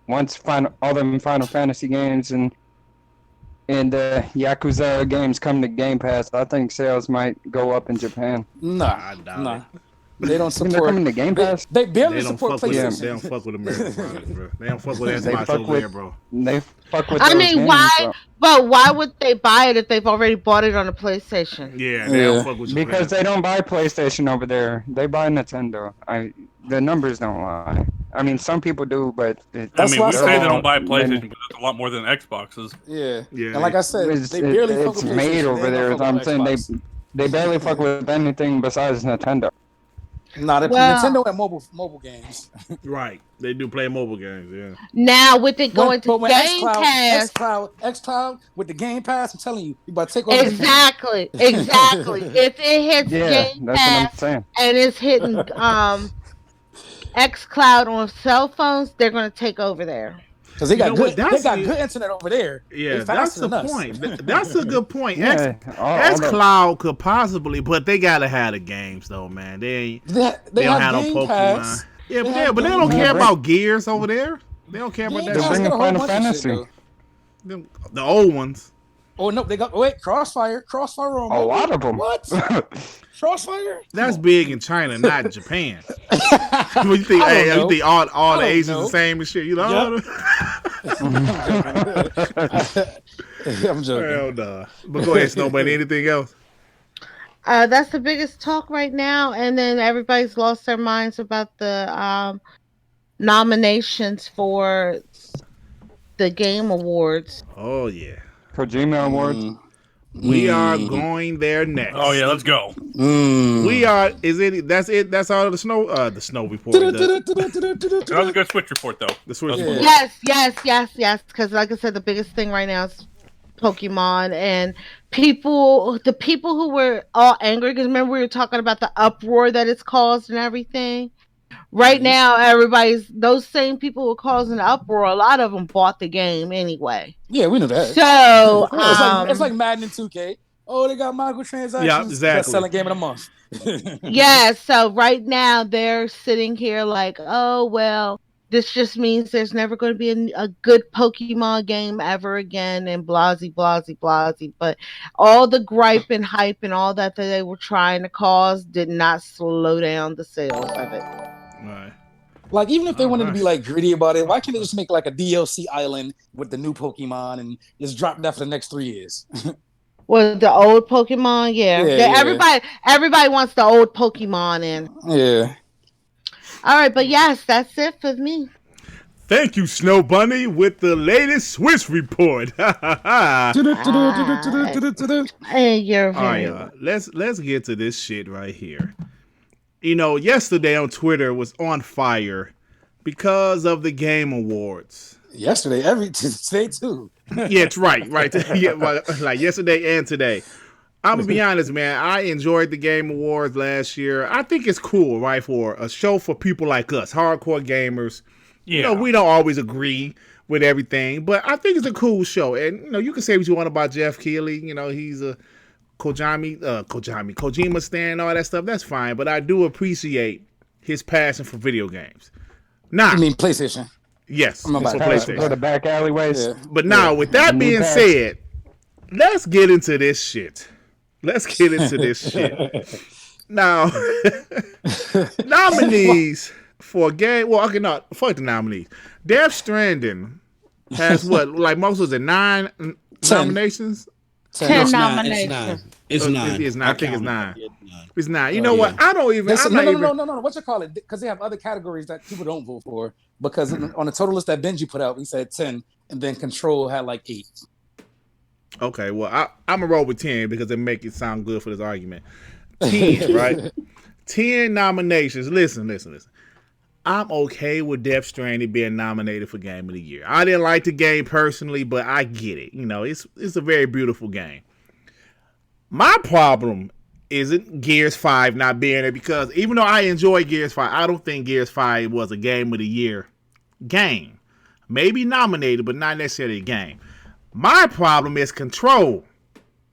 once all them Final Fantasy games and Yakuza games come to Game Pass, I think sales might go up in Japan. Nah. doubt They don't They're support. coming to Game Pass. They barely They don't support fuck with PlayStation. They don't fuck with American products, bro. They don't fuck with They Xbox fuck over with- there, bro. They fuck with. I those mean, games, why? so- But why would they buy it if they've already bought it on a PlayStation? Yeah, they don't fuck with Japan. Because they don't buy PlayStation over there. They buy Nintendo. The numbers don't lie. I mean, some people do, but That's we why I say said- they don't buy PlayStation, but that's a lot more than Xboxes. Yeah. Yeah, And like I said, they barely fuck it's with made PlayStation. over They there. don't So fuck I'm with saying Xbox. they barely fuck with anything besides Nintendo. Nah, they Well- Nintendo and mobile games. right. They do play mobile games. Yeah. Now with it going to when Game Pass, xCloud with the Game Pass, I'm telling you, you about to take over. exactly. If it hits Yeah, Game that's what I'm Pass saying. and it's hitting xCloud on cell phones, they're going to take over there. Because they got You know what? good, they got good internet over there. Yeah, They that's faster the than us. point. That's a good point. Yeah, all the- xCloud could possibly, but they gotta have the games though, man. They They don't have have no Game Pokemon. Pass. Yeah, They have but they Game don't care Pass. about Gears over there. They don't care about Yeah, that They're shit. bringing got a whole Final bunch of shit, Fantasy. though. The old ones. Oh no, they got Crossfire on A mobile? lot of them. What? Crossfire? That's big in China, not Japan. What you think? I don't Hey, you know. think all the I don't Asians know. the same and shit? You know? I'm joking. Hell nah. But go ahead, Snowbunny. Anything else? That's the biggest talk right now, and then everybody's lost their minds about the nominations for the Game Awards. Oh yeah. Kojima Awards. We are going there next. Oh yeah, let's go. We are. Is it? That's it. That's all the snow. The snow report. That was a good Switch report, though. The Switch Yeah. report. Yes. Because, like I said, the biggest thing right now is Pokemon, and the people who were all angry. Because remember, we were talking about the uproar that it's caused and everything. Right now, those same people who are causing the uproar. A lot of them bought the game anyway. Yeah, we know that. So it's like Madden and 2K. Oh, they got microtransactions. Yeah, exactly. Best selling game of the month. yeah. So right now they're sitting here like, oh well, this just means there's never going to be a good Pokemon game ever again, and blasey. But all the gripe and hype and all that they were trying to cause did not slow down the sales of it. Right. Like, even if they wanted to be like gritty about it, why can't they just make like a DLC island with the new Pokemon and just drop that for the next 3 years? Well, the old Pokemon, yeah. Yeah. Everybody wants the old Pokemon in. Yeah. All right, but yes, that's it for me. Thank you, Snow Bunny, with the latest Swiss report. Hey, you're All right, very y'all. Let's get to this shit right here. You know, yesterday on Twitter was on fire because of the Game Awards. Yesterday, today too. Yeah, it's right. Yeah, like yesterday and today. I'm gonna be honest, man. I enjoyed the Game Awards last year. I think it's cool, right, for a show for people like us, hardcore gamers. Yeah. You know, we don't always agree with everything, but I think it's a cool show. And you know, you can say what you want about Jeff Keighley. You know, he's a Kojima stan and all that stuff. That's fine, but I do appreciate his passion for video games. Now, I mean PlayStation. yes, I'm about for to PlayStation. Go to back alleyways. Yeah. But now, with that being said, let's get into this shit. Now, nominees for a game. Well, okay, no, fuck the nominees. Death Stranding has what? Like most was it 9 nominations? 10 nominations. It's Oh, nine. it is 9. I think it's 9. It's 9. You Oh, know yeah. what? I don't even. I'm not even. No. What you call it? Because they have other categories that people don't vote for. Because on the total list that Benji put out, he said 10, and then Control had like 8. Okay, well, I'm gonna roll with 10 because it make it sound good for this argument. 10, right? 10 nominations. Listen. I'm okay with Death Stranding being nominated for Game of the Year. I didn't like the game personally, but I get it. You know, it's a very beautiful game. My problem isn't Gears 5 not being there because even though I enjoy Gears 5, I don't think Gears 5 was a Game of the Year game. Maybe nominated, but not necessarily a game. My problem is Control.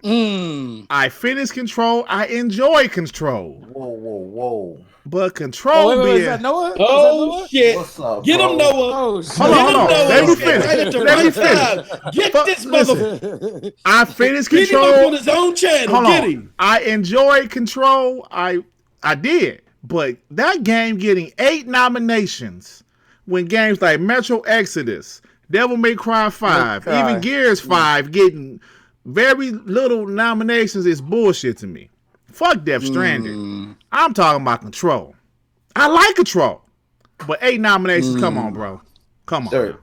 I finished Control. I enjoy Control. Whoa. But Control Wait, being... is that Noah? Oh shit! What's up, Get him, bro? Noah. Oh, shit. Hold on. Let me finish. Right at the Let me right finish. time. Get this Listen. motherfucker. I finished Get him up Control. on his own channel. Hold Get on. him. I enjoyed Control. I did. But that game getting 8 nominations when games like Metro Exodus, Devil May Cry 5, even Gears 5 getting very little nominations is bullshit to me. Fuck Death Stranding. I'm talking about Control. I like Control. But 8 nominations, come on, bro. Come on. Sir,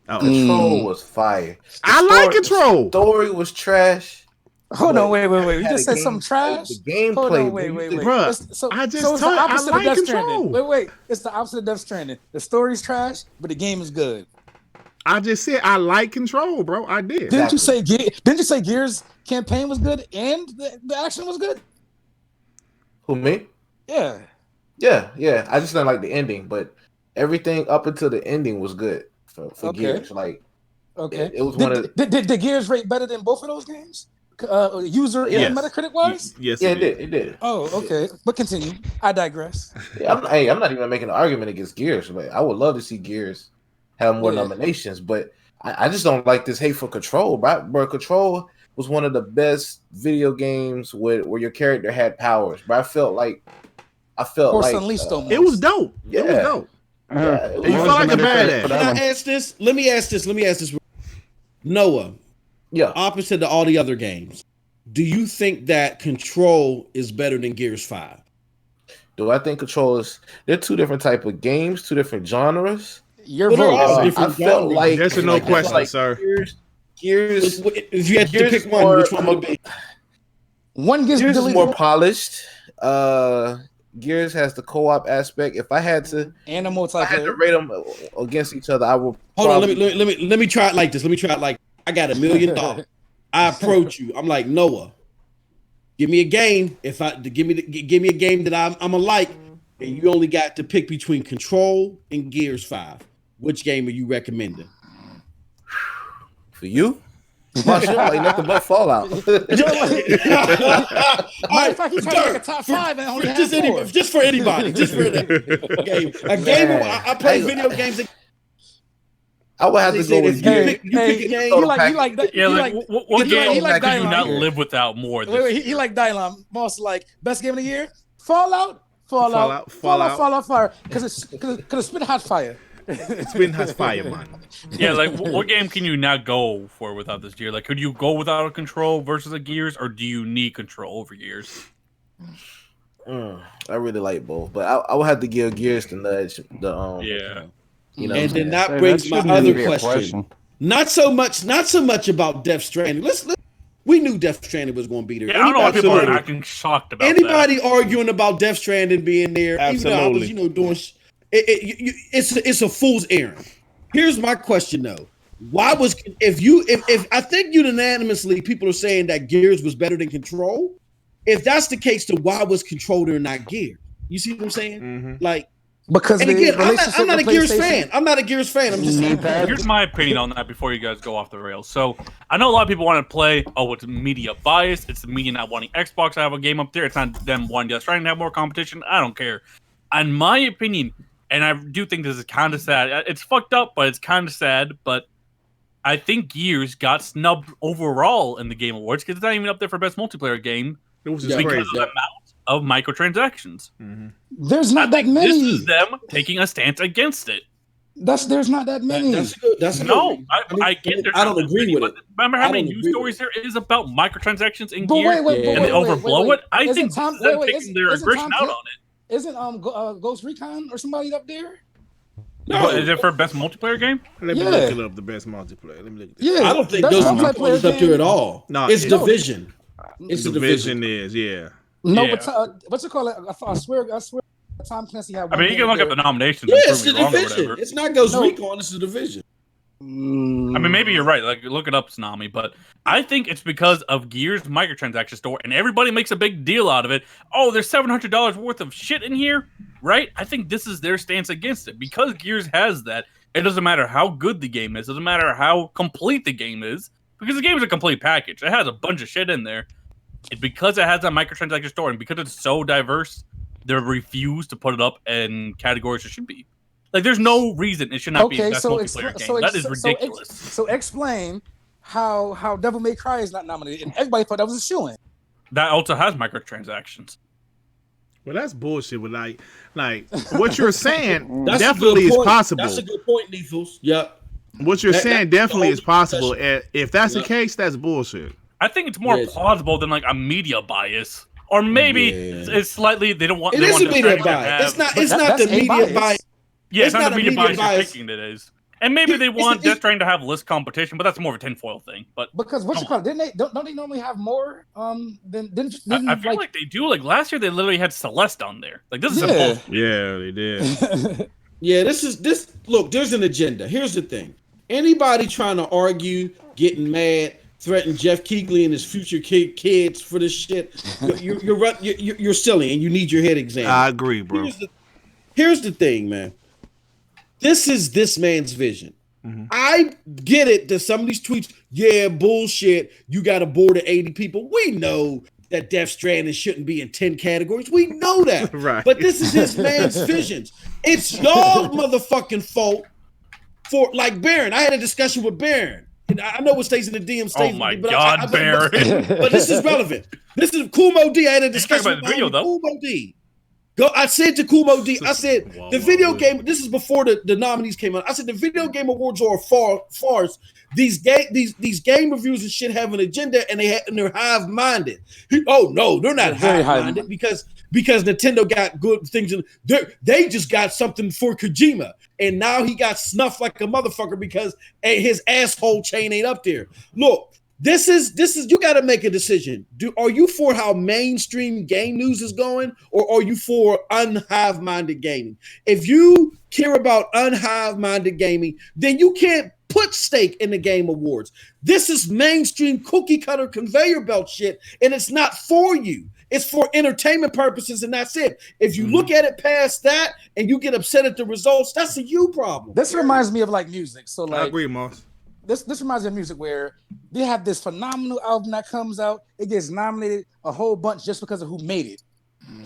Oh. Control was fire. I like Control. The story was trash. Hold on, wait. You Had just a said something trash? The gameplay. Hold on, bro. wait. Bruh, I just it's the told you, I opposite like of Death Control. Stranding. Wait. It's the opposite of Death Stranding. The story's trash, but the game is good. I just said I like Control, bro. I did. Didn't you say Gears campaign was good and the action was good? Who, me? Yeah. Yeah. I just didn't like the ending, but everything up until the ending was good for Okay. Gears. Like, Okay. it was one of the... Did the Gears rate better than both of those games? User Yes. and Metacritic wise? Yes, Yeah, it it did. Oh, okay. But continue. I digress. Yeah, I'm not even making an argument against Gears, but I would love to see Gears have more nominations. But I just don't like this hate for Control, bro. Control was one of the best video games where your character had powers, but I felt like Unleashed almost. It was dope. Yeah. It was dope. Yeah, You felt like a badass. Can I ask this? Let me ask this. Noah. Yeah. Opposite to all the other games, do you think that Control is better than Gears 5? Do I think Control is? They're two different type of games, two different genres. Your Well, vote. different I felt genres. like Yes or no question, sir. Gears. If you had to Gears pick one, more- which one would it be? One gets Gears is deleted. more polished. Gears has the co-op aspect. If I had to, and a if I had to multiplayer. rate them against each other, I would. Hold on, let me try it like this. I got $1 million. I approach you. I'm like, Noah, give me a game. Give me a game that I'm a like, and you only got to pick between Control and Gears 5. Which game are you recommending? For you, my shit like nothing but Fallout. Matter of fact, he's trying to make a top 5 and only just, have 4. just for anybody. Just for a game. A game. I play video games. I would have to go with Hey, Gears. you pick a game. He like that. Yeah, he like like what he game like could you not Dylan. live without more? Wait, he like Dylan. Most like best game of the year. Fallout. Fallout. Fire. Because it's spit hot fire. It's been hot fire, man. Yeah, like what game can you not go for without this Gear? Like, could you go without a Control versus a Gears, or do you need Control over Gears? I really like both, but I would have to give Gears the nudge. Yeah. You know, And then that That brings my shouldn't other be a question. Not so much about Death Stranding. We knew Death Stranding was going to be there. Yeah, I don't know why people are Absolutely. acting shocked about Anybody arguing about Death Stranding being there? Absolutely. Even though I was, doing. It's a fool's errand. Here's my question though: why was if I think unanimously people are saying that Gears was better than Control? If that's the case, then why was Control there and not Gears? You see what I'm saying? Mm-hmm. Like, Because and the again, relationship I'm not a with Gears PlayStation- fan. I'm not a Gears fan. I'm just saying. that. Here's my opinion on that before you guys go off the rails. So I know a lot of people want to play, it's media bias. It's the media not wanting Xbox to have a game up there. It's not them wanting Death Stranding to have more competition. I don't care. In my opinion, and I do think this is kind of sad. It's fucked up, but it's kind of sad. But I think Gears got snubbed overall in the Game Awards because it's not even up there for best multiplayer game It was Yeah, just because crazy. of the amount of microtransactions. Mm-hmm. There's not that many. This is them taking a stance against it. There's not that many. That's good. That's a good No, reason. I get there's I don't not agree many, with but it. remember I how don't many news agree stories there is about microtransactions in But Gear, wait, and they overblow wait. it? I Isn't think Tom- this is them wait, taking isn't- their isn't aggression Tom out Cl- on it. Isn't Ghost Recon or somebody up there? No. Is it for best multiplayer game? Let me Yeah. look it up. The best multiplayer. Let me look at this. Yeah, I don't think that's those multiplayer multiplayer is up there at all. No, it's it's- Division. It's the Division Division. is, yeah. No, Yeah. but what's it called? I swear, Tom Clancy had. I mean, you can look up the nominations Yeah, and it's prove the me wrong or Division. whatever. It's not Ghost No. Recon. It's the Division. I mean, maybe you're right. Like, look it up, Tsunami. But I think it's because of Gears microtransaction store, and everybody makes a big deal out of it. Oh, there's $700 worth of shit in here, right? I think this is their stance against it because Gears has that. It doesn't matter how good the game is. It doesn't matter how complete the game is because the game is a complete package. It has a bunch of shit in there. It's because it has that microtransaction store and because it's so diverse, they refuse to put it up in categories it should be. Like, there's no reason it should not be a best multiplayer game. That is ridiculous. So explain how Devil May Cry is not nominated, and everybody thought that was a shoo-in. That also has microtransactions. Well, that's bullshit. But like what you're saying That's definitely a good is point. possible. That's a good point, Neefles. Yep. What you're That- saying that's definitely the is whole possible. discussion. If that's the Yeah. case, that's bullshit. I think it's more Yes. plausible than like a media bias, or maybe Yeah. it's slightly they don't want. It they is want a the media fact to bias. have- It's not. But It's not that's the a media bias. bias. Yeah, it's it's not not the a media media bias you're bias. thinking it is. And maybe they want it's- just trying to have less competition, but that's more of a tinfoil thing. But Because what you call it? Didn't they? Don't they normally have more? Than I feel like they do. Like last year, they literally had Celeste on there. Like this is Yeah. bullshit. Yeah, they did. Yeah, this. Look, there's an agenda. Here's the thing. Anybody trying to argue, getting mad, threaten Jeff Keighley and his future kids for this shit, you're silly and you need your head examined. I agree, bro. Here's the thing, man. This is this man's vision. Mm-hmm. I get it that some of these tweets, yeah, bullshit. You got a board of 80 people. We know that Death Stranding shouldn't be in 10 categories. We know that. Right. But this is his man's visions. It's y'all motherfucking fault for like Baron. I had a discussion with Baron. And I know what stays in the DM stays. Oh my but God, Baron! But this is relevant. This is Kumo D. I had a discussion about with the video, though. Kumo D. I said to Kumo D, I said the video game. This is before the nominees came out. I said the video game awards are a farce. These game reviews and shit have an agenda, and they're hive minded. Oh no, they're not hive minded because Nintendo got good things in. They just got something for Kojima, and now he got snuffed like a motherfucker because his asshole chain ain't up there. Look. This is you got to make a decision. Are you for how mainstream game news is going, or are you for unhive-minded gaming? If you care about unhive-minded gaming, then you can't put stake in the game awards. This is mainstream cookie cutter conveyor belt shit, and it's not for you. It's for entertainment purposes, and that's it. If you look at it past that and you get upset at the results, that's a you problem. This reminds me of like music. So like, I agree, Moss. This reminds me of music where they have this phenomenal album that comes out. It gets nominated a whole bunch just because of who made it,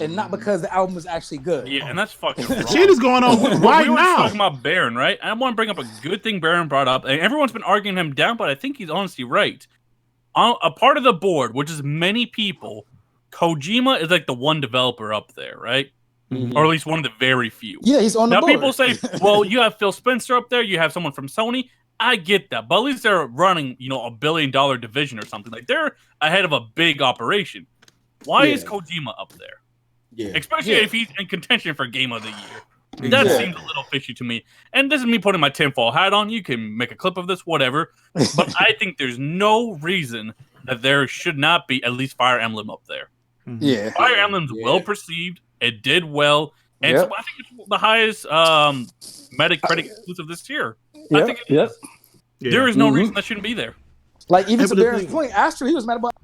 and not because the album is actually good. Yeah, and that's fucking wrong. Shit is going on right we were now. talking about Baron, right? I want to bring up a good thing Baron brought up, and everyone's been arguing him down, but I think he's honestly right. A part of the board, which is many people, Kojima is like the one developer up there, right? Mm-hmm. Or at least one of the very few. Yeah, he's on the board. Now people say, well, you have Phil Spencer up there, you have someone from Sony. I get that, but at least they're running, $1 billion division or something. Like they're ahead of a big operation. Why is Kojima up there? Yeah, especially if he's in contention for Game of the Year. That seems a little fishy to me. And this is me putting my tinfoil hat on. You can make a clip of this, whatever. But I think there's no reason that there should not be at least Fire Emblem up there. Yeah, Fire Emblem's well perceived. It did well, and so I think it's the highest Metacritic exclusive this year. I think it is. There is no reason that shouldn't be there. Like even to Baron's point, Astro, he was mad about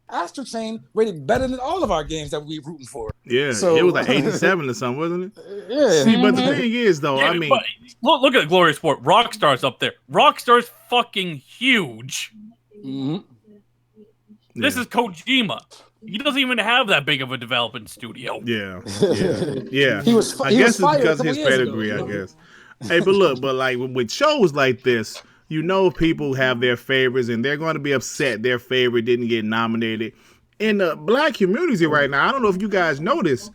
Astro Chain rated better than all of our games that we rooting for. Yeah, so, it was like 87 or something, wasn't it? Yeah. See, but the thing is, though, I mean, look at Glorious Sport. Rockstar's up there. Rockstar's fucking huge. Mm-hmm. This is Kojima. He doesn't even have that big of a development studio. Yeah. I He guess was it's because his pedigree, I guess. Hey, but like with shows like this, people have their favorites, and they're going to be upset their favorite didn't get nominated. In the black community right now, I don't know if you guys noticed,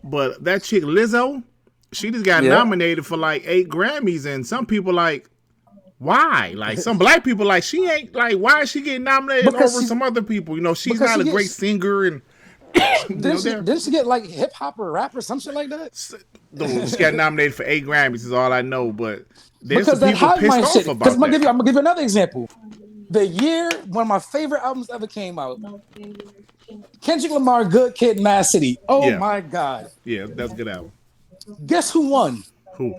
but that chick Lizzo, she just got nominated for like 8 Grammys, and some people like, why? Like some black people like, she ain't like, why is she getting nominated over some other people? She's not a great singer, and didn't she get like hip hop or rap or something like that? She got nominated for 8 Grammys is all I know, but there's some people pissed off about that. I'm gonna give you another example. The year one of my favorite albums ever came out, Kendrick Lamar, Good Kid, Mad City. Oh my God. Yeah, that's a good album. Guess who won? Who?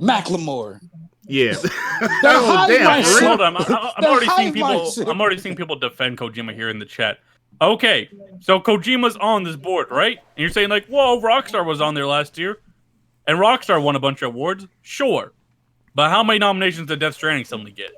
Macklemore. Yeah. Hold on. I'm already seeing people defend Kojima here in the chat. Okay, so Kojima's on this board, right? And you're saying like, whoa, Rockstar was on there last year, and Rockstar won a bunch of awards. Sure, but how many nominations did Death Stranding suddenly get?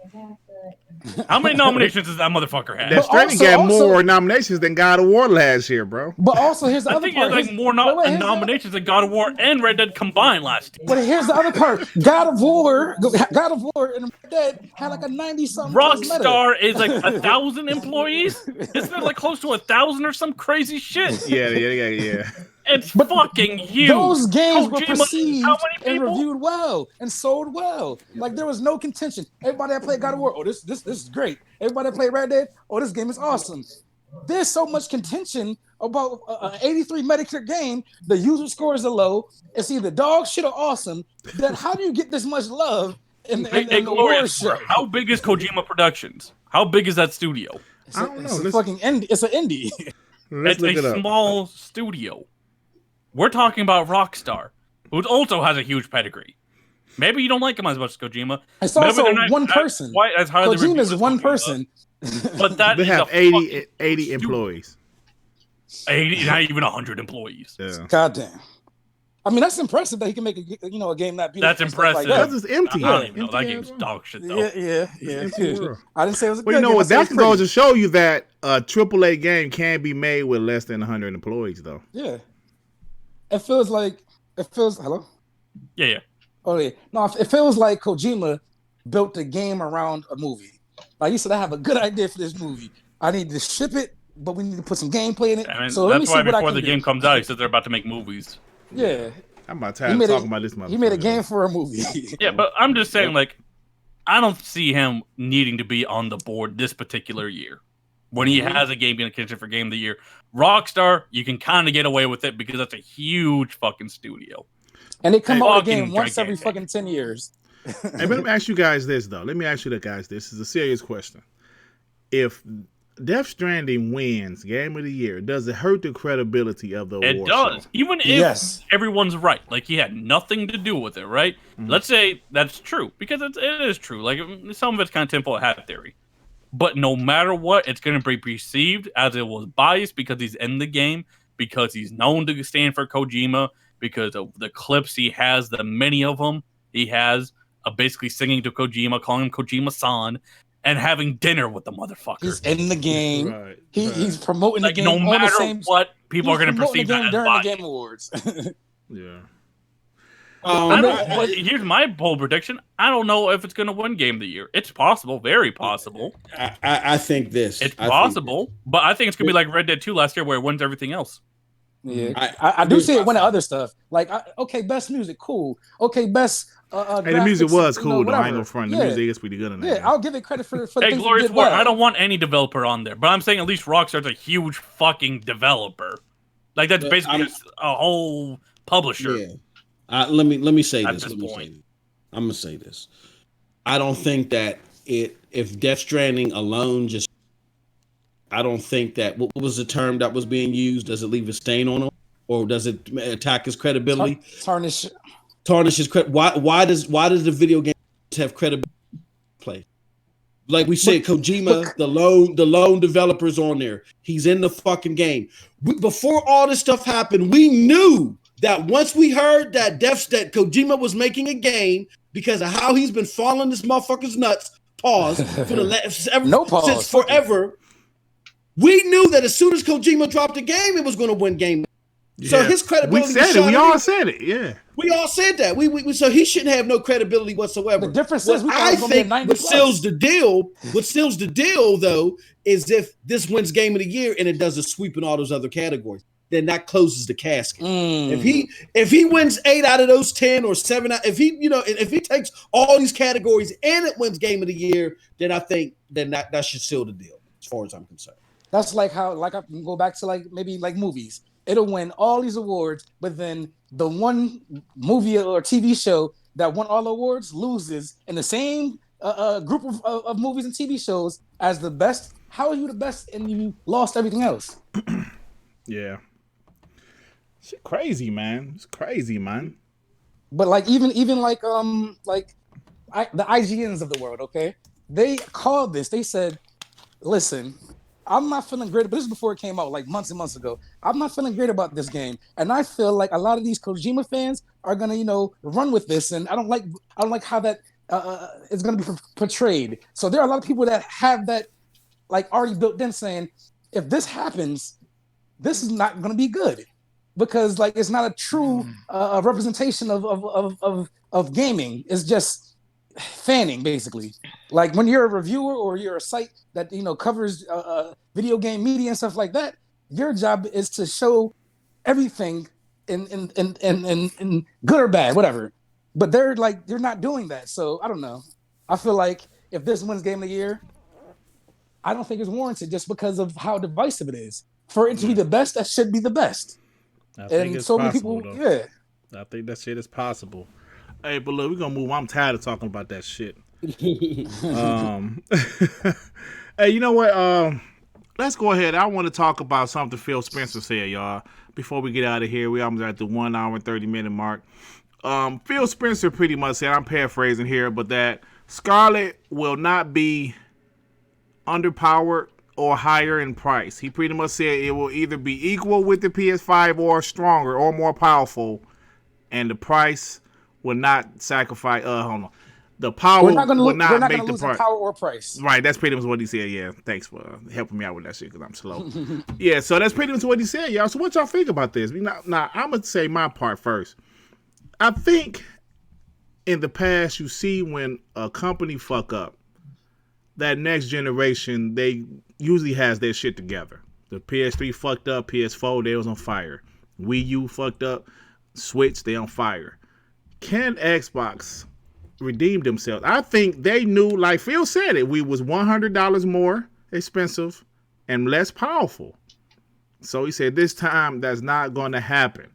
How many nominations does that motherfucker have? Death Stranding got more nominations than God of War last year, bro. But also, here's the other part. I think he had like more nominations than God of War and Red Dead combined last year. But here's the other part. God of War and Red Dead had like a 90-something. Rockstar is like 1,000 employees. Isn't it like close to 1,000 or some crazy shit? Yeah. It's fucking huge. Those games were perceived and reviewed well and sold well. Like there was no contention. Everybody that played God of War, oh, this is great. Everybody that played Red Dead, oh, this game is awesome. There's so much contention about an 83 Metacritic game. The user scores are low. It's either dog shit or awesome. Then how do you get this much love in the award show? How big is Kojima Productions? How big is that studio? I don't know. It's fucking indie. It's an indie. It's a small studio. We're talking about Rockstar, who also has a huge pedigree. Maybe you don't like him as much as Kojima. It's also one person. Kojima is one person. But that they have 80 employees. 80, not even 100 employees. Yeah. Goddamn. I mean, that's impressive that he can make a game that beautiful. That's impressive. Because it's empty. That game's dog shit, though. Yeah. I didn't say it was a good game. You know what? That goes to show you that a AAA game can be made with less than 100 employees, though. Yeah. It feels hello? Yeah. Oh yeah, no. It feels like Kojima built the game around a movie. Like he said, I have a good idea for this movie. I need to ship it, but we need to put some gameplay in it. I mean, So let me that's see why what I before can the do. game comes out, he says they're about to make movies. Yeah, I'm about tired of talking about this motherfucker. He made a game for a movie. Yeah, but I'm just saying, like, I don't see him needing to be on the board this particular year. When he has a game in the kitchen for Game of the Year. Rockstar, you can kind of get away with it because that's a huge fucking studio. And they come out with a Fucking game once every gigantic. fucking 10 years. Hey, let me ask you guys this, though. Let me ask you guys this. This is a serious question. If Death Stranding wins Game of the Year, does it hurt the credibility of the award It does. show? Even if everyone's right. Like, he had nothing to do with it, right? Let's say that's true. Because it is true. Like, some of it's kind of tinfoil hat theory. But no matter what, it's going to be perceived as it was biased because he's in the game, because he's known to stand for Kojima, because of the clips he has, the many of them he has, basically singing to Kojima, calling him Kojima-san, and having dinner with the motherfucker. He's in the game. Right. He's promoting the Like, game. no on matter the same, what, people are going to perceive the game that as during biased. the Game Awards. Yeah. Here's my bold prediction. I don't know if it's going to win Game of the Year. It's possible, very possible. I think this. It's possible, but I think it's going to be like Red Dead 2 last year where it wins everything else. Yeah, I do see it winning other stuff. Like, okay, best music, cool. Okay, best. Hey, the music was cool, though. I ain't gonna front. The Yeah. music is pretty good in that. Yeah, I'll give it credit for the Hey, things Glorious it did War, well. I don't want any developer on there, but I'm saying at least Rockstar's a huge fucking developer. Like, that's basically a whole publisher. Yeah. Let me say At this. this point. I'm gonna say this. I don't think that if Death Stranding alone just. I don't think that what was the term that was being used? Does it leave a stain on him, or does it attack his credibility? Tarnish His credit. Why does the video game have credibility? Play. Like we said, Kojima, the lone developer's on there. He's in the fucking game. Before all this stuff happened, we knew that once we heard that that Kojima was making a game because of how he's been following this motherfucker's nuts. Pause for the last since forever. We knew that as soon as Kojima dropped the game, it was going to win game. Yeah. So his credibility. We said it. We all said it. Yeah. We all said that. We so he shouldn't have no credibility whatsoever. The difference is, I think what seals the deal, though, is if this wins Game of the Year and it does a sweep in all those other categories, then that closes the casket. If he wins 8 out of those 10 or 7, if he takes all these categories and it wins Game of the Year, then I think that should seal the deal as far as I'm concerned. That's like how I can go back to maybe movies. It'll win all these awards, but then the one movie or TV show that won all awards loses in the same group of movies and TV shows as the best. How are you the best and you lost everything else? Yeah. Shit crazy, man. It's crazy, man. But even the IGNs of the world, okay? They called this. They said, listen, I'm not feeling great, but this is before it came out, like months and months ago. I'm not feeling great about this game, and I feel like a lot of these Kojima fans are gonna, run with this, and I don't like how that is gonna be portrayed. So there are a lot of people that have that already built in, saying if this happens, this is not gonna be good because it's not a true representation of gaming. It's just fanning, basically. Like when you're a reviewer or you're a site that covers video game media and stuff like that, your job is to show everything in good or bad, whatever. But they're not doing that. So I don't know. I feel like if this wins Game of the Year, I don't think it's warranted just because of how divisive it is. For it to be the best, that should be the best. I think it's so possible, many people, I think that shit is possible. Hey, but look, we're gonna move on. I'm tired of talking about that shit. Hey, you know what? Let's go ahead. I want to talk about something Phil Spencer said, y'all. Before we get out of here, we almost at the 1 hour and 30-minute mark. Phil Spencer pretty much said, I'm paraphrasing here, but that Scarlet will not be underpowered or higher in price. He pretty much said it will either be equal with the PS5 or stronger or more powerful, and the price will not sacrifice. Hold on. The power will not make the price. Power or price. Right, that's pretty much what he said. Yeah, thanks for helping me out with that shit because I'm slow. Yeah, so that's pretty much what he said, y'all. So what y'all think about this? Now I'm gonna say my part first. I think in the past, you see when a company fuck up, that next generation, they usually has their shit together. The PS3 fucked up, PS4, they was on fire. Wii U fucked up, Switch, they on fire. Can Xbox redeem themselves? I think they knew, like Phil said it, we was $100 more expensive and less powerful. So he said this time that's not going to happen.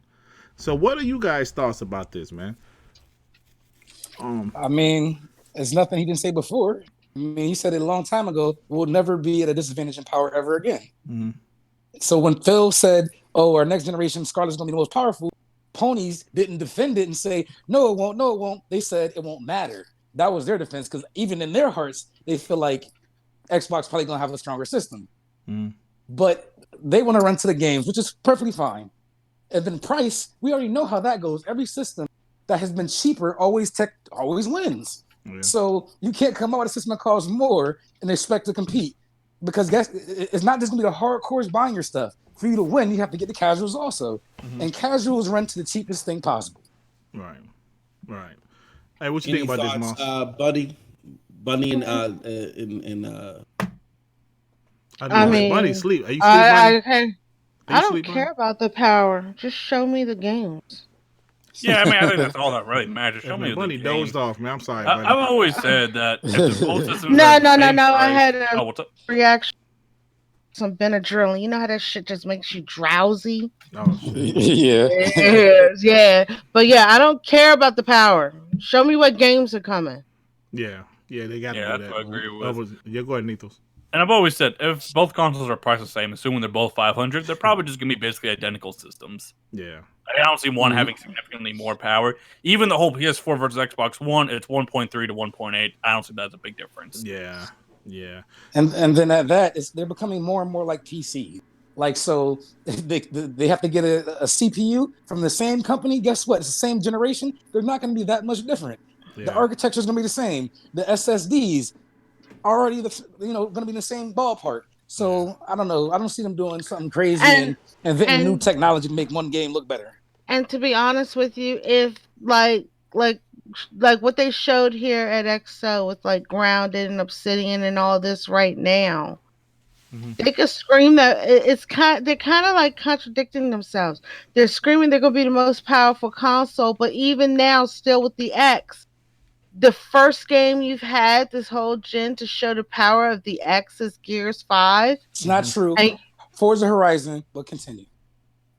So what are you guys' thoughts about this, man? I mean, it's nothing he didn't say before. I mean, he said it a long time ago. We'll never be at a disadvantage in power ever again. Mm-hmm. So when Phil said, "Oh, our next generation Scarlet's going to be the most powerful," ponies didn't defend it and say, "No, it won't. No, it won't." They said it won't matter. That was their defense because even in their hearts, they feel like Xbox probably going to have a stronger system. Mm. But they want to run to the games, which is perfectly fine. And then price, we already know how that goes. Every system that has been cheaper always wins. Yeah. So you can't come out with a system that costs more and expect to compete. Because guess it's not just gonna be the hardcores buying your stuff. For you to win, you have to get the casuals also. Mm-hmm. And casuals run to the cheapest thing possible. Right. Hey, what you Any think about thoughts, this, Mom? Bunny and I mean, Bunny sleep. Are you sleep, I Bunny? don't sleep, care Bunny? about the power. Just show me the games. Yeah, I mean, I think that's all that really matters. Show Yeah, me man, the Bunny game. dozed off, man. I'm sorry, Bunny. I've always said that if the both systems No. are the same I price- had a what's up? reaction. Some Benadryl. You know how that shit just makes you drowsy? Oh, shit. Yeah. Yeah. But yeah, I don't care about the power. Show me what games are coming. Yeah, they got to Yeah, do that's that. what I agree with. Yeah, go ahead, Nithos. And I've always said if both consoles are priced the same, assuming they're both 500, they're probably just gonna be basically identical systems. Yeah. I don't see one having significantly more power. Even the whole PS4 versus Xbox One, it's 1.3 to 1.8. I don't see that as a big difference. Yeah. And then at that, they're becoming more and more like PC. Like, so they have to get a CPU from the same company. Guess what? It's the same generation. They're not going to be that much different. Yeah. The architecture is going to be the same. The SSDs already going to be in the same ballpark. So I don't know. I don't see them doing something crazy and inventing new technology to make one game look better. And to be honest with you, if like what they showed here at XO with like Grounded and Obsidian and all this right now, they could scream that they're kind of like contradicting themselves. They're screaming they're going to be the most powerful console, but even now, still with the X, the first game you've had this whole gen to show the power of the X is Gears 5. It's not true. Forza Horizon, but continue.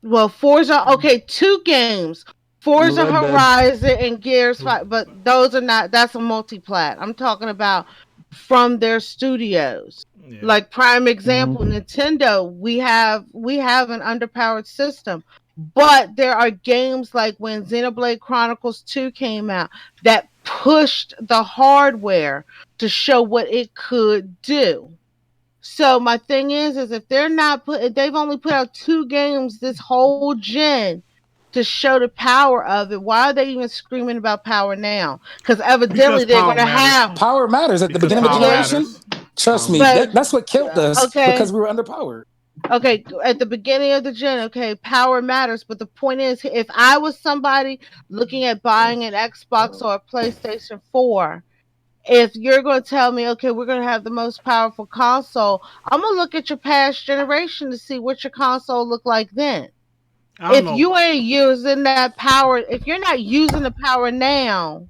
Well, Forza, okay, 2 games. Forza Horizon and Gears 5, but those are not, that's a multi-plat. I'm talking about from their studios. Yeah. Like prime example, Nintendo, we have an underpowered system. But there are games like when Xenoblade Chronicles 2 came out that pushed the hardware to show what it could do. So my thing is if they're not they've only put out 2 games this whole gen to show the power of it. Why are they even screaming about power now? Because evidently they're going to have power matters at the beginning of the generation. Trust me, that's what killed us because we were underpowered. Okay, at the beginning of the gen, okay, power matters. But the point is, if I was somebody looking at buying an Xbox or a PlayStation 4, if you're going to tell me, okay, we're going to have the most powerful console, I'm going to look at your past generation to see what your console looked like then. If you ain't using that power, if you're not using the power now,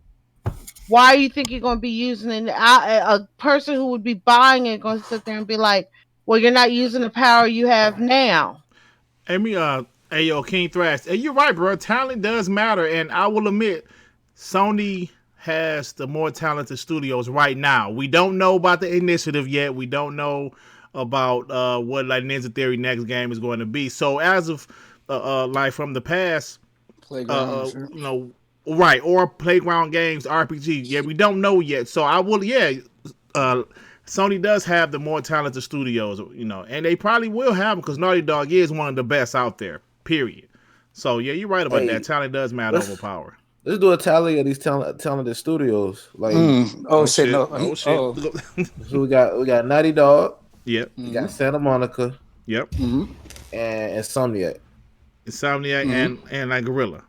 why do you think you're going to be using it? A person who would be buying it going to sit there and be like, well, you're not using the power you have now. Hey, yo, King Thrash. Hey, you're right, bro. Talent does matter. And I will admit, Sony has the more talented studios right now. We don't know about the initiative yet. We don't know about what like Ninja Theory next game is going to be. So as of like from the past, Playground, right, or Playground Games, RPG. Yeah, we don't know yet. So I will, Sony does have the more talented studios, and they probably will have them because Naughty Dog is one of the best out there, period. So, yeah, you're right about that. Talent does matter over power. Let's do a tally of these talented studios. Like, shit. So we got Naughty Dog. Yep. We got Santa Monica. Yep. And Insomniac. And like Gorilla.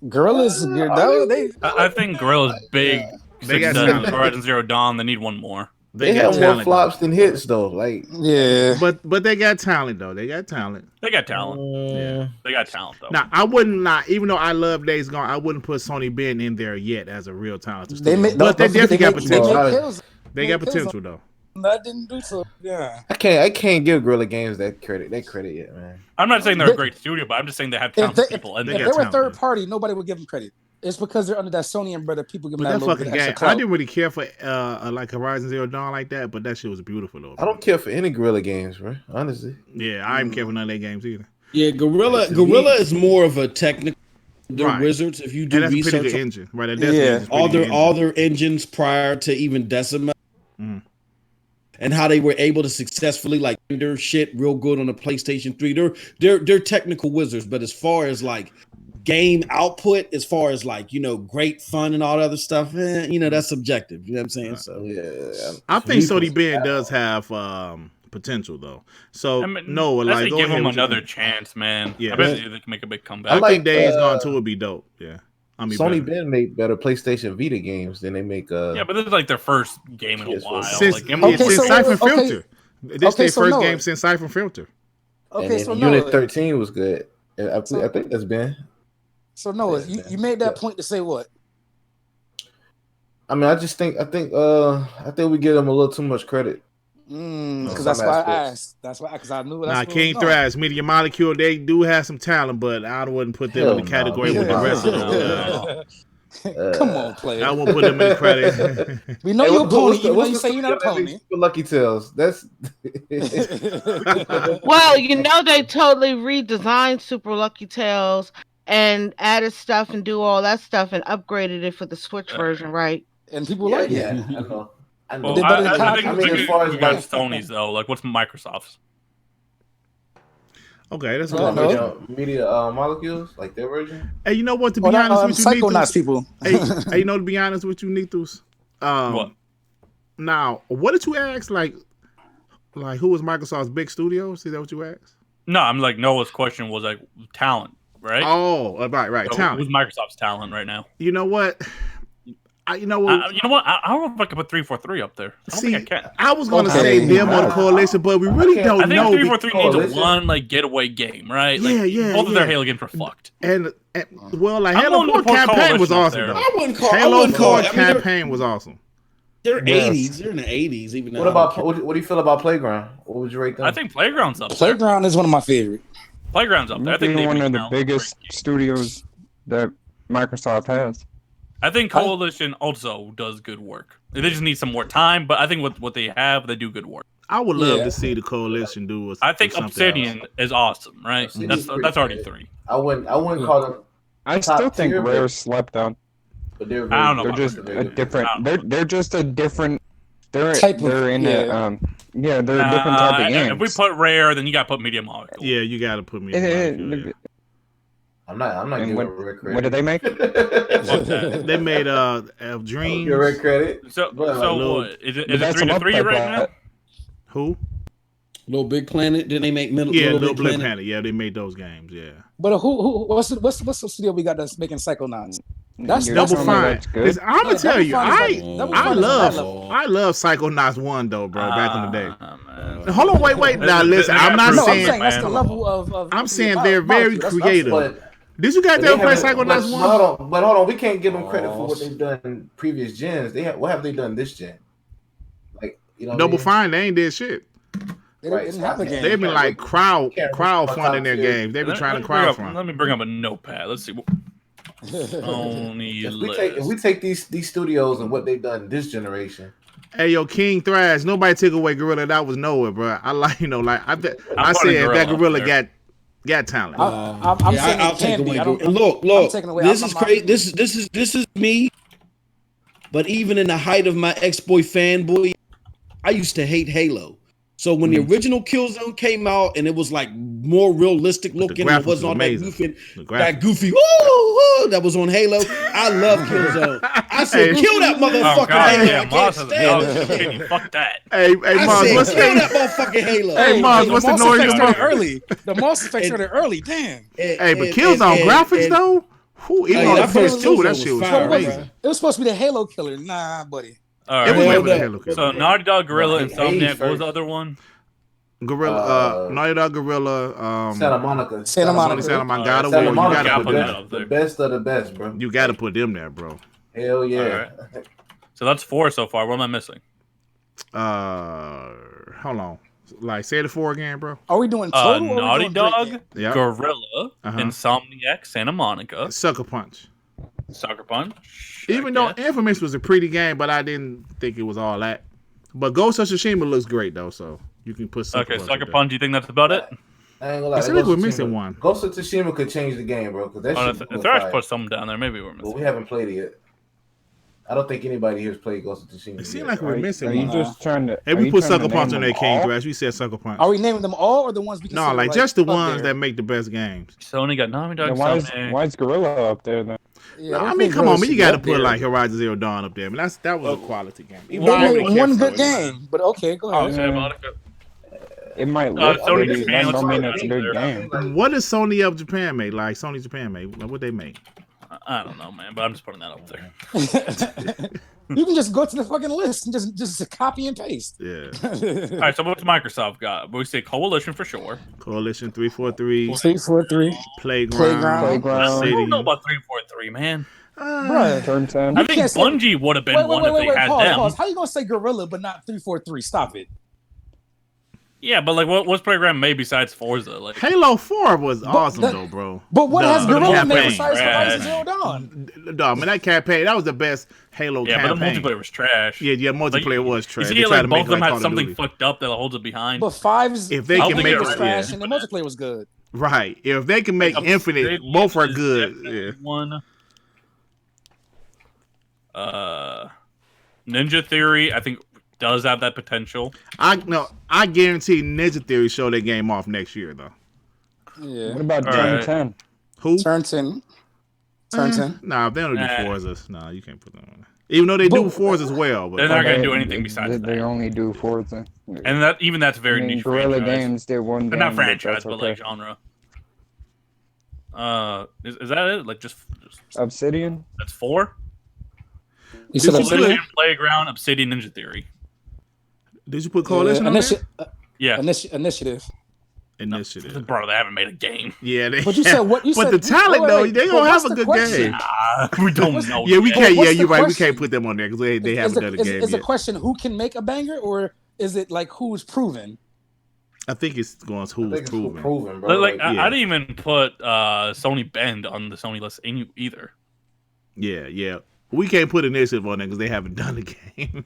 Gorillas, I think Gorilla's big They got success talent. with Horizon Zero Dawn. They need one more. They got have more talent, flops than hits though. Like yeah. but they got talent though. They got talent. They got talent. Yeah. They got talent though. Now I wouldn't even though I love Days Gone, I wouldn't put Sony Bend in there yet as a real talented studio. But they definitely got potential. They got potential though. I didn't do so. Yeah. I can't give Guerrilla Games that credit yet, man. I'm not saying they're a great studio, but I'm just saying they have talented people. If And they were third party, nobody would give them credit. It's because they're under that Sony umbrella. People give them But that that little fucking bit game, extra I clout. didn't really care for like Horizon Zero Dawn like that, but that shit was beautiful though. I don't care for any Guerrilla Games, bro. Honestly. Yeah, I didn't care for none of their games either. Yeah, Gorilla is more of a technical. They're Right. Wizards. If you do And that's a pretty research, good engine, right? That Destiny engine's all pretty good all engine. their engines prior to even Decima, Mhm. and how they were able to successfully like render shit real good on the PlayStation 3. They're technical wizards, but as far as like game output, as far as like great fun and all that other stuff, that's subjective. You know what I'm saying? So Yeah. I think Sony Bend does have potential though. So I mean, no, let's like go give ahead them with your another thing. chance, man. Yeah. I bet they can make a big comeback. I like, think Days Gone 2 would be dope. Yeah, I mean, Sony Bend make better PlayStation Vita games than they make. Yeah, but this is like their first game in a while. since, Like, give them since so Siphon wait, okay. Filter. This Okay, their so first Noah. game since Siphon Filter. And Okay, then so Unit Noah, 13 was good. And I think that's been. so Noah, you made that point to say what? I mean, I think we give them a little too much credit. Because Some that's why I aspects. asked. That's why, because I knew Nah, that's what King was going. Thrash, Media Molecule, they do have some talent, but I wouldn't put them Hell in the no. category with the rest of them. Come on, player. I won't put them in the credit. We know Hey, you're a pony, what's the- even though what's you the say you're not a studio that pony. makes Super Lucky Tales. That's Well, they totally redesigned Super Lucky Tales and added stuff and do all that stuff and upgraded it for the Switch version, right? And people yeah, like it. yeah. I know. Well, They better than I Copy. think I mean, we as far as could get like Sony's though. Like, what's Microsoft's? Okay, that's Oh, good. no. media molecules, like their version. Hey, you know what? To be Oh, honest with you, Psychonauts Nithus, people. hey, you know, to be honest with you, Nithus, What? Now, what did you ask? Like who was Microsoft's big studios? Is that what you asked? No, I'm like Noah's question was like talent, right? Oh, right, So talent. who's Microsoft's talent right now? You know what? You know what? I don't know if I can put 343 up there. I don't See, think I can. I was going to Okay. say them or the coalition, but we really don't I think know. 343 needs Coalition. a one like getaway game, right? Yeah, Like, yeah, both of their yeah. Halo games were fucked. And well, like I'm Halo willing to 4 put campaign was Coalition up awesome there. though. I wouldn't call. Halo 4 they're campaign was awesome. they're Yes. 80s. They're in the 80s. Even What though about what do you feel about Playground? What would you rate them? I think Playground's up there. Playground is one of my favorite. Playground's up there. I think Maybe they one make of the now biggest great games. studios that Microsoft has. I think Coalition also does good work. They just need some more time, but I think with what they have, they do good work. I would love Yeah. to see the coalition do. I think something Obsidian else. is awesome, right? Obsidian's That's already pretty 3. I wouldn't call them, I still think tier, Rare but- slept on. but they're I don't know They're about just that. very a good. different. I don't know. They're just a different. They're Type of- they're in yeah. a yeah. They're a different type of games. If we put Rare, then you got to put Media Molecule. Yeah, you got to put me. Eh, in the I'm not and giving what, a red credit. what did they make? Fuck that. They made Dreams. Give a red credit. So Lil- what? Is But it that's 3 to some 3 upside, right now? but- Who? Little Big Planet. Didn't they make Yeah, Little Little Big Big Planet? Planet. Yeah, they made those games. Yeah. But what's the studio we got that's making Psychonauts? That's You're Double telling me Fine. that's good? I'm gonna Yeah, tell Double you, Fine is Double I Fine is love high level. Psychonauts 1 though, bro. Back in the day. Man. Hold on, wait. Now listen, I'm not No, I'm saying. saying that's the man. level of I'm saying they're very Molecule. That's creative. But Did you guys they ever play haven't- Psychonauts but 1? hold on, we can't give them credit for what they've done previous gens. What have they done this gen? Like Double Fine, they ain't did shit. They Right, didn't have a game. They've been like crowd Can't funding their top tier. games. They've been Let- trying let to me bring up- crowdfund. Let me bring up a notepad. Let's see. Sony If we take these studios and what they've done this generation, Hey yo, King Thrash. Nobody took away Gorilla. That was Noah, bro. I like I putting said that Gorilla Gorilla up there. got talent. I'm saying I'll it take can be. away. I don't- Look. I'm taking away- This I'm- is I'm- crazy. This is me. But even in the height of my ex-boy fanboy, I used to hate Halo. So when the original Killzone came out and it was like more realistic looking, and graphics it wasn't all was that amazing. goofy, The that graphics. goofy, ooh, that was on Halo. I love Killzone. I said, Hey. kill that Oh motherfucking god, Halo. yeah, I can't Moss has stand a it. opinion. Fuck that. Hey, I Mars, said, what's kill that? that motherfucking Halo. Hey, Mars, what's the Moss noise Effect you started making? early. The Moss Effect started early. Damn. Hey, but Killzone graphics though. Even Hey, on the that first PS2, Killzone that was shit was fire, crazy. bro. It was supposed to be the Halo killer. Nah, buddy. All It was right. made Hell with the no. Halo Killer. So Naughty Dog, Gorilla, Well, Insomniac. Hayes What was the first. other one? Gorilla, Naughty Dog, Gorilla, Santa Monica. Santa Monica. Santa Monica. Santa You Monica, gotta put that them. up there. the best of the best, bro. You gotta put them there, bro. Hell yeah. So that's 4 so far. What am I missing? Hold on. Like, say the 4 again, bro. Are we doing total? or are we Naughty doing great Dog, game? Yeah. Gorilla, Uh-huh. Insomniac, Santa Monica, Sucker Punch. Sucker Punch. Even though Infamous was a pretty game, but I didn't think it was all that. But Ghost of Tsushima looks great though, so you can put Sucker Punch. Sucker up Punch. Do you think that's about it? I ain't gonna lie. I that feel like Ghost we're of missing Tsushima- one. Ghost of Tsushima could change the game, bro. Because that shit. If Thrash put something down there, maybe we're But missing. we haven't played it yet. I don't think anybody here has played Ghost of Tsushima. It seems yet. like we're Are missing you one. just trying to? Hey, are we you put trying to Sucker Punch name on there, them King all? Thrash. We said Sucker Punch. Are we naming them all, or the ones we No, consider, like just the up ones there? that make the best games. Sony got Naughty Dog, Then why Insomniac. is Gorilla up there then? Yeah, No, don't I mean, think come Gorilla on, man. You should got to be put up there. like Horizon Zero Dawn up there. Man, that was a quality game. Even They though I made really one kept good Sony. game, but okay, go Oh, ahead. Santa Monica. It might look Sony pretty. Japan That looks don't mean like it's a that good there. game. What does Sony of Japan make? Like Sony Japan make? What they make? I don't know, man, but I'm just putting that up there. You can just go to the fucking list and just copy and paste. Yeah, All right, so what's Microsoft got? We say Coalition for sure. Coalition 343, 343. Playground, I City. don't know about 343, man. Bruh. Turn 10. I think can't say- Bungie would have been one if they had them. Pause. How you gonna say Gorilla but not 343? Stop it. Yeah, but like, what's Playground made besides Forza? Like, Halo 4 was awesome that- though, bro. But what No, has the Gorilla made campaign. besides Horizon Trash. Zero Dawn? No, man, that campaign, that was the best Halo yeah, but the campaign. multiplayer was trash. Yeah, multiplayer was You trash. see, They it, tried like to both make of them it like had Call of something Duty. fucked up that holds it behind. But Five's If they can multiplayer make was it- trash yeah. and the multiplayer was good. Right. If they can make Infinite, Obsidian both are is good. definitely Yeah. One. Ninja Theory, I think, does have that potential. I guarantee Ninja Theory show their game off next year though. Yeah. What about All Turn right. 10? Who? Turn 10. Turn 10. Nah, if they don't do Nah. Forzas, nah, you can't put them on there. Even though they do Forzas as well, but They're not They- gonna do anything besides they that. only do Forza. And that's very I mean, niche Gorilla franchise. Games did one They're game. not but franchise, that's but okay. like genre. Is that it? Like just Obsidian? that's 4. You said Did you Obsidian? put- Playground, Obsidian, Ninja Theory. did you put Coalition on there? Yeah, Initiative. Initiative. bro, they haven't made a game. Yeah, they, But you said what? You but said the talent wait, though, wait, they but gonna what's have a the good question? game. We don't What's- know. Yeah, we yet. can't. what's Yeah, the you're right. We question? can't put them on there because they Is haven't the- done a game Is the yet. question who can make a banger, or is it like who's proven? I think it's going to who's proven. proven, bro. Like, I yeah. didn't even put Sony Bend on the Sony list either. Yeah. We can't put Initiative on there because they haven't done the game.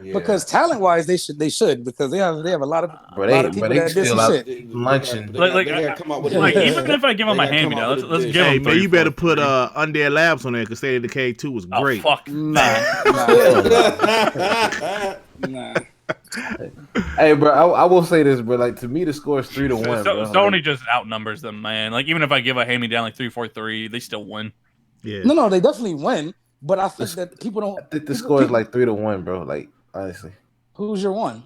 yeah. Because talent wise, they should because they have a lot of Bro, lot of people they that did still some out shit. munching. Like, They gotta come up with a Like dish. even if I give them a They gotta hand me come down, up with let's a give dish. Hey them man, 3, you better 4, put 3. Undead Labs on there because State of Decay 2 was Oh great. fuck. Nah. Hey, bro, I will say this, bro. Like to me, the score is 3-1. bro. Sony Like, just outnumbers them, man. Like even if I give a hand me down like 3-4-3, they still win. Yeah. No, they definitely win. But I think that people don't. I think the people- score is people- like 3-1, bro. Like honestly, Who's your one?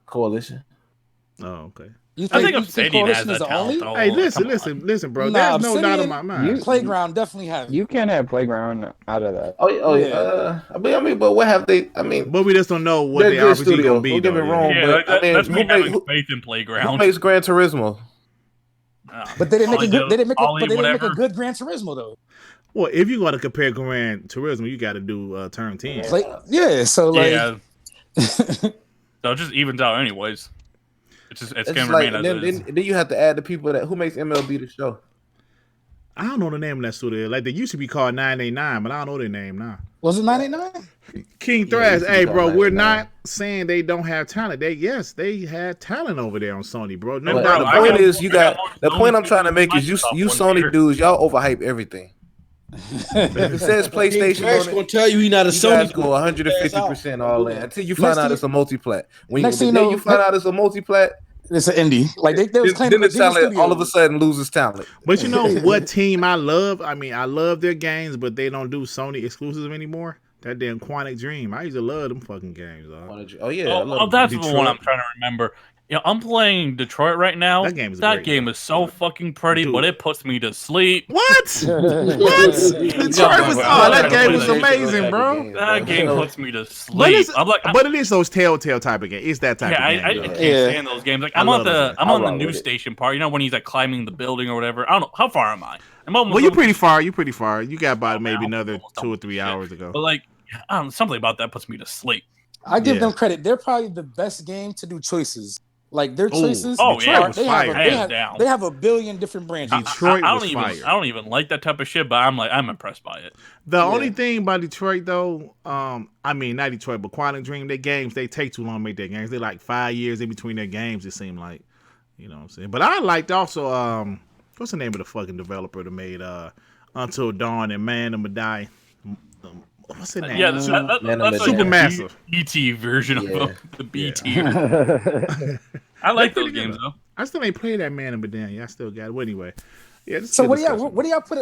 Coalition. Oh, okay. You I think you Obsidian has Coalition is that the only? talent. Hey, Come listen, bro. Nah, There's no doubt in Obsidian- my mind. Playground definitely have. You can't have Playground out of that. Oh Yeah. yeah. I mean, but what have they? I mean, But we just don't know what they're the good RPG studio. gonna be. Don't get me though, wrong. Yeah, but, I mean, that's me who having make- faith in Who Playground. makes Gran Turismo? But they didn't make a good. They didn't make a, Ollie, but they didn't make a whatever. good Gran Turismo though. Well, if you're going to compare Gran Turismo, you got to do Turn 10. Like, yeah, so like, Yeah. So it just evens out anyways. It's It's gonna like remain as is. then you have to add the people that who makes MLB the show. I don't know the name of that studio. Like they used to be called 989, but I don't know their name now. was it 989? King Yeah, Thrash, used to be hey called bro, we're 989. not saying they don't have talent. They had talent over there on Sony, bro. No But doubt bro, the about point it. is, you got the Sony point I'm trying to make people is you Microsoft one Sony year. dudes, y'all overhype everything. If it says PlayStation Trash on gonna it, tell you he not a you guys Sony. go 150% all in until you find Next out thing- it's a multi-plat. When next the thing day you know- you find out it's a multi-plat, It's an indie. Like they was then claiming the Virginia talent all of a Studios. sudden loses talent. But you know what team I love? I mean, I love their games, but they don't do Sony exclusives anymore. That damn Quantic Dream. I used to love them fucking games, dog. Oh yeah, I love Oh, that's the Detroit. one I'm trying to remember. I'm playing Detroit right now. That game is That great, game is so fucking pretty, Dude. but it puts me to sleep. What? Detroit was. Oh, that game was amazing, bro. That game puts me to But sleep. but it is those telltale type of game. It's that type Yeah, of game. I though. can't stand those games. Like I'm on the I news with it. station part. You know when he's like climbing the building or whatever. I don't know how far am I. I'm almost. Well, you're pretty far. You got about maybe man, another almost 2 or 3 shit. hours ago. But like, I don't know, something about that puts me to sleep. I give Yeah. them credit. They're probably the best game to do choices. Like their choices. Oh, yeah, are- was they fire. have, a, they, Hands have, down. they have a billion different branches. Detroit I was don't even. fire. I don't even like that type of shit. But I'm impressed by it. The only thing about Detroit, though, I mean, not Detroit, but Quantum Dream, their games, they take too long to make their games. They're like 5 years in between their games, it seemed like. You know what I'm saying? But I liked also, what's the name of the fucking developer that made Until Dawn and Man of Die? What's his name? Yeah, Man that's of like Medan. the Supermassive. BT version Yeah. of the B tier. I like They're those pretty games good. though. I still ain't played that Man of Medan. Yeah, I still got it. Well, anyway. Yeah, this is So good what do y'all discussion.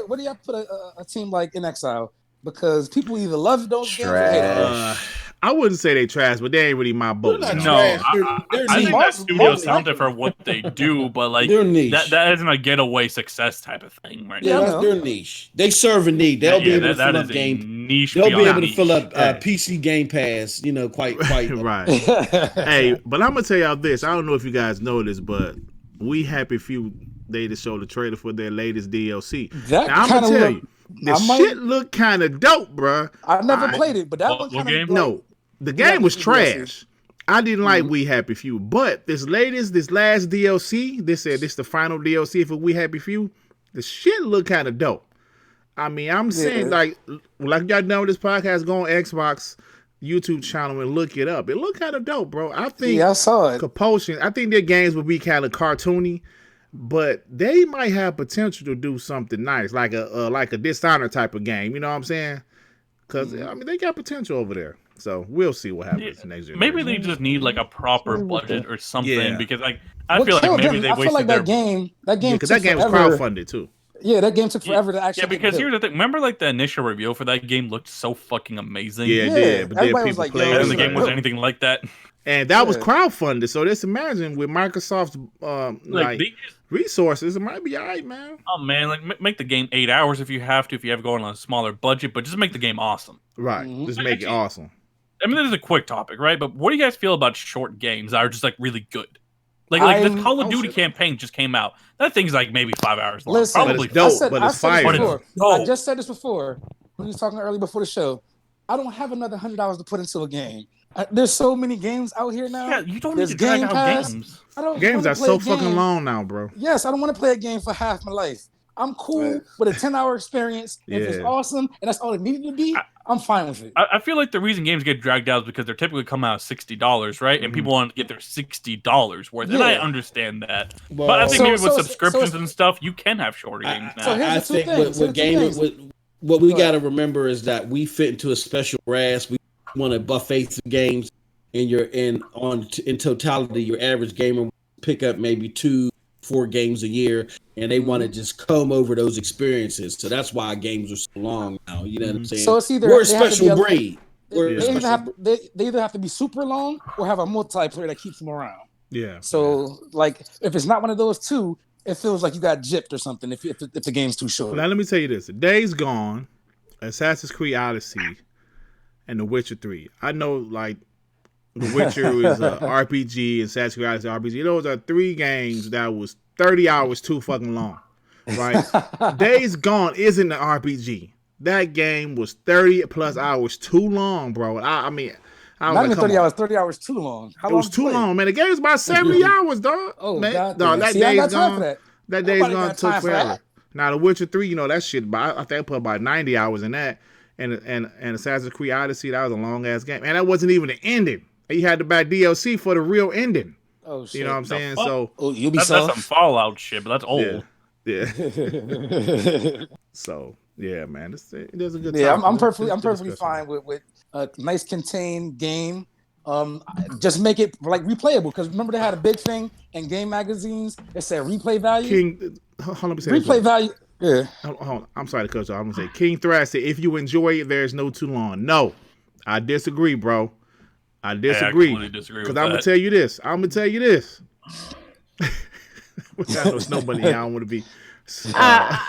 what do y'all put a team like In Exile? Because people either love those games or hate them. Trash. I wouldn't say they trash, but they ain't really my boat. They're not you know? No, trash. They're I niche. think that studio's Marvel's talented for what they do, but like They're niche. that isn't a getaway success type of thing right Yeah, now. I that's know. their niche. They serve a need. They'll be able to that fill is up a game. niche. They'll be beyond able to niche. fill up Hey. PC Game Pass. Quite. Right. Hey, but I'm gonna tell y'all this. I don't know if you guys know this, but We Happy Few they just showed the trailer for their latest DLC. That Now I'm kind gonna of tell you, the shit look kind of dope, bruh. I never played it, but that What one kind game? of No, the We game Happy was Few DLC. trash. I didn't like We Happy Few, but this last DLC, they said this the final DLC for We Happy Few. The shit look kind of dope. I mean, I'm saying like y'all done with this podcast, go on Xbox YouTube channel and look it up. It look kind of dope, bro. I think Yeah, I saw it. Compulsion. I think their games will be kind of cartoony, but they might have potential to do something nice, like a Dishonor type of game. You know what I'm saying? Because I mean, they got potential over there. So we'll see what happens next year. Maybe they just need like a proper budget or something Yeah. because like I What feel like killed maybe them- they I feel wasted like their that game because that took game was forever. crowdfunded too. Yeah, that game took forever to actually. Yeah, because get here's built. the thing. Remember, like the initial reveal for that game looked so fucking amazing. Yeah, it Yeah, did. But then everybody was people like, played yo, And it. then the this game is was dope. anything like that. And that was Yeah. crowdfunded. So just imagine with Microsoft's Like, they just, resources, it might be all right, man. oh man, like make the game 8 hours if you have to, if you have going on a smaller budget, but just make the game awesome. Right. Mhm. Just make it awesome. I mean, this is a quick topic, right? But what do you guys feel about short games that are just like really good? Like the Call of Duty campaign just came out. That thing's like maybe 5 hours long. Listen, Probably it's dope, I said, but I it's said fire. this before. But it's I dope. just said this before when we was talking earlier before the show. I don't have another $100 to put into a game. There's so many games out here now. Yeah, you don't need There's to drag Game out Pass. games. I don't Games wanna are play so a fucking game. long now, bro. Yes, I don't want to play a game for half my life. I'm cool Right. with a 10-hour experience. If it's Yeah. awesome and that's all it needed to be, I'm fine with it. I feel like the reason games get dragged out is because they're typically come out at $60, right? And people want to get their $60 worth. And I Yeah. understand that. Well, But I think So- maybe with so- subscriptions so- and stuff, you can have shorter games now. so here's I the two think things. what Here's the two gaming, things. what we Go got ahead. to remember is that we fit into a special grasp. We want to buffet through games, and in totality, your average gamer will pick up maybe 2-4 games a year, and they want to just comb over those experiences. So that's why games are so long now. You know what I'm saying? So it's either we're a they have to be special a- breed. We're a They special either have to be super long or have a multiplayer that keeps them around. Yeah. So like if it's not one of those two, it feels like you got gypped or something if the game's too short. Now let me tell you this: Days Gone, Assassin's Creed Odyssey, and The Witcher 3. I know, like, The Witcher is a RPG, and Assassin's Creed Odyssey RPG. Those are 3 games that was 30 hours too fucking long, right? Days Gone isn't an RPG. That game was 30 plus hours too long, bro. I mean, I was Not like, even come 30 on. hours. 30 hours too long. How It was long too did you play? long, man. The game was about 70 hours, dog. Oh, man. God. Dog, that See, I Days got time Gone. for that. That Days Nobody Gone got took time for forever. that. Now, The Witcher 3, you know, that shit, I think I put about 90 hours in that. And Assassin's Creed Odyssey, that was a long-ass game. And that wasn't even the ending. You had to buy DLC for the real ending. Oh shit. You know what I'm saying? fuck? So, Oh, That's some Fallout shit, but that's old. yeah. So, yeah, man. It's a good time. Yeah, I'm It's perfectly good fine discussion. with a nice contained game. Just make it like replayable because remember they had a big thing in game magazines. It said replay value. King, hold on, let me say this. Replay value. Yeah. Hold on. I'm sorry to cut you off. I'm going to say, King Thrash said, if you enjoy it, there's no too long. No, I disagree, bro. I disagree. completely disagree Because with I'm going that. to tell you this. We got no snow bunny. I don't want to be. I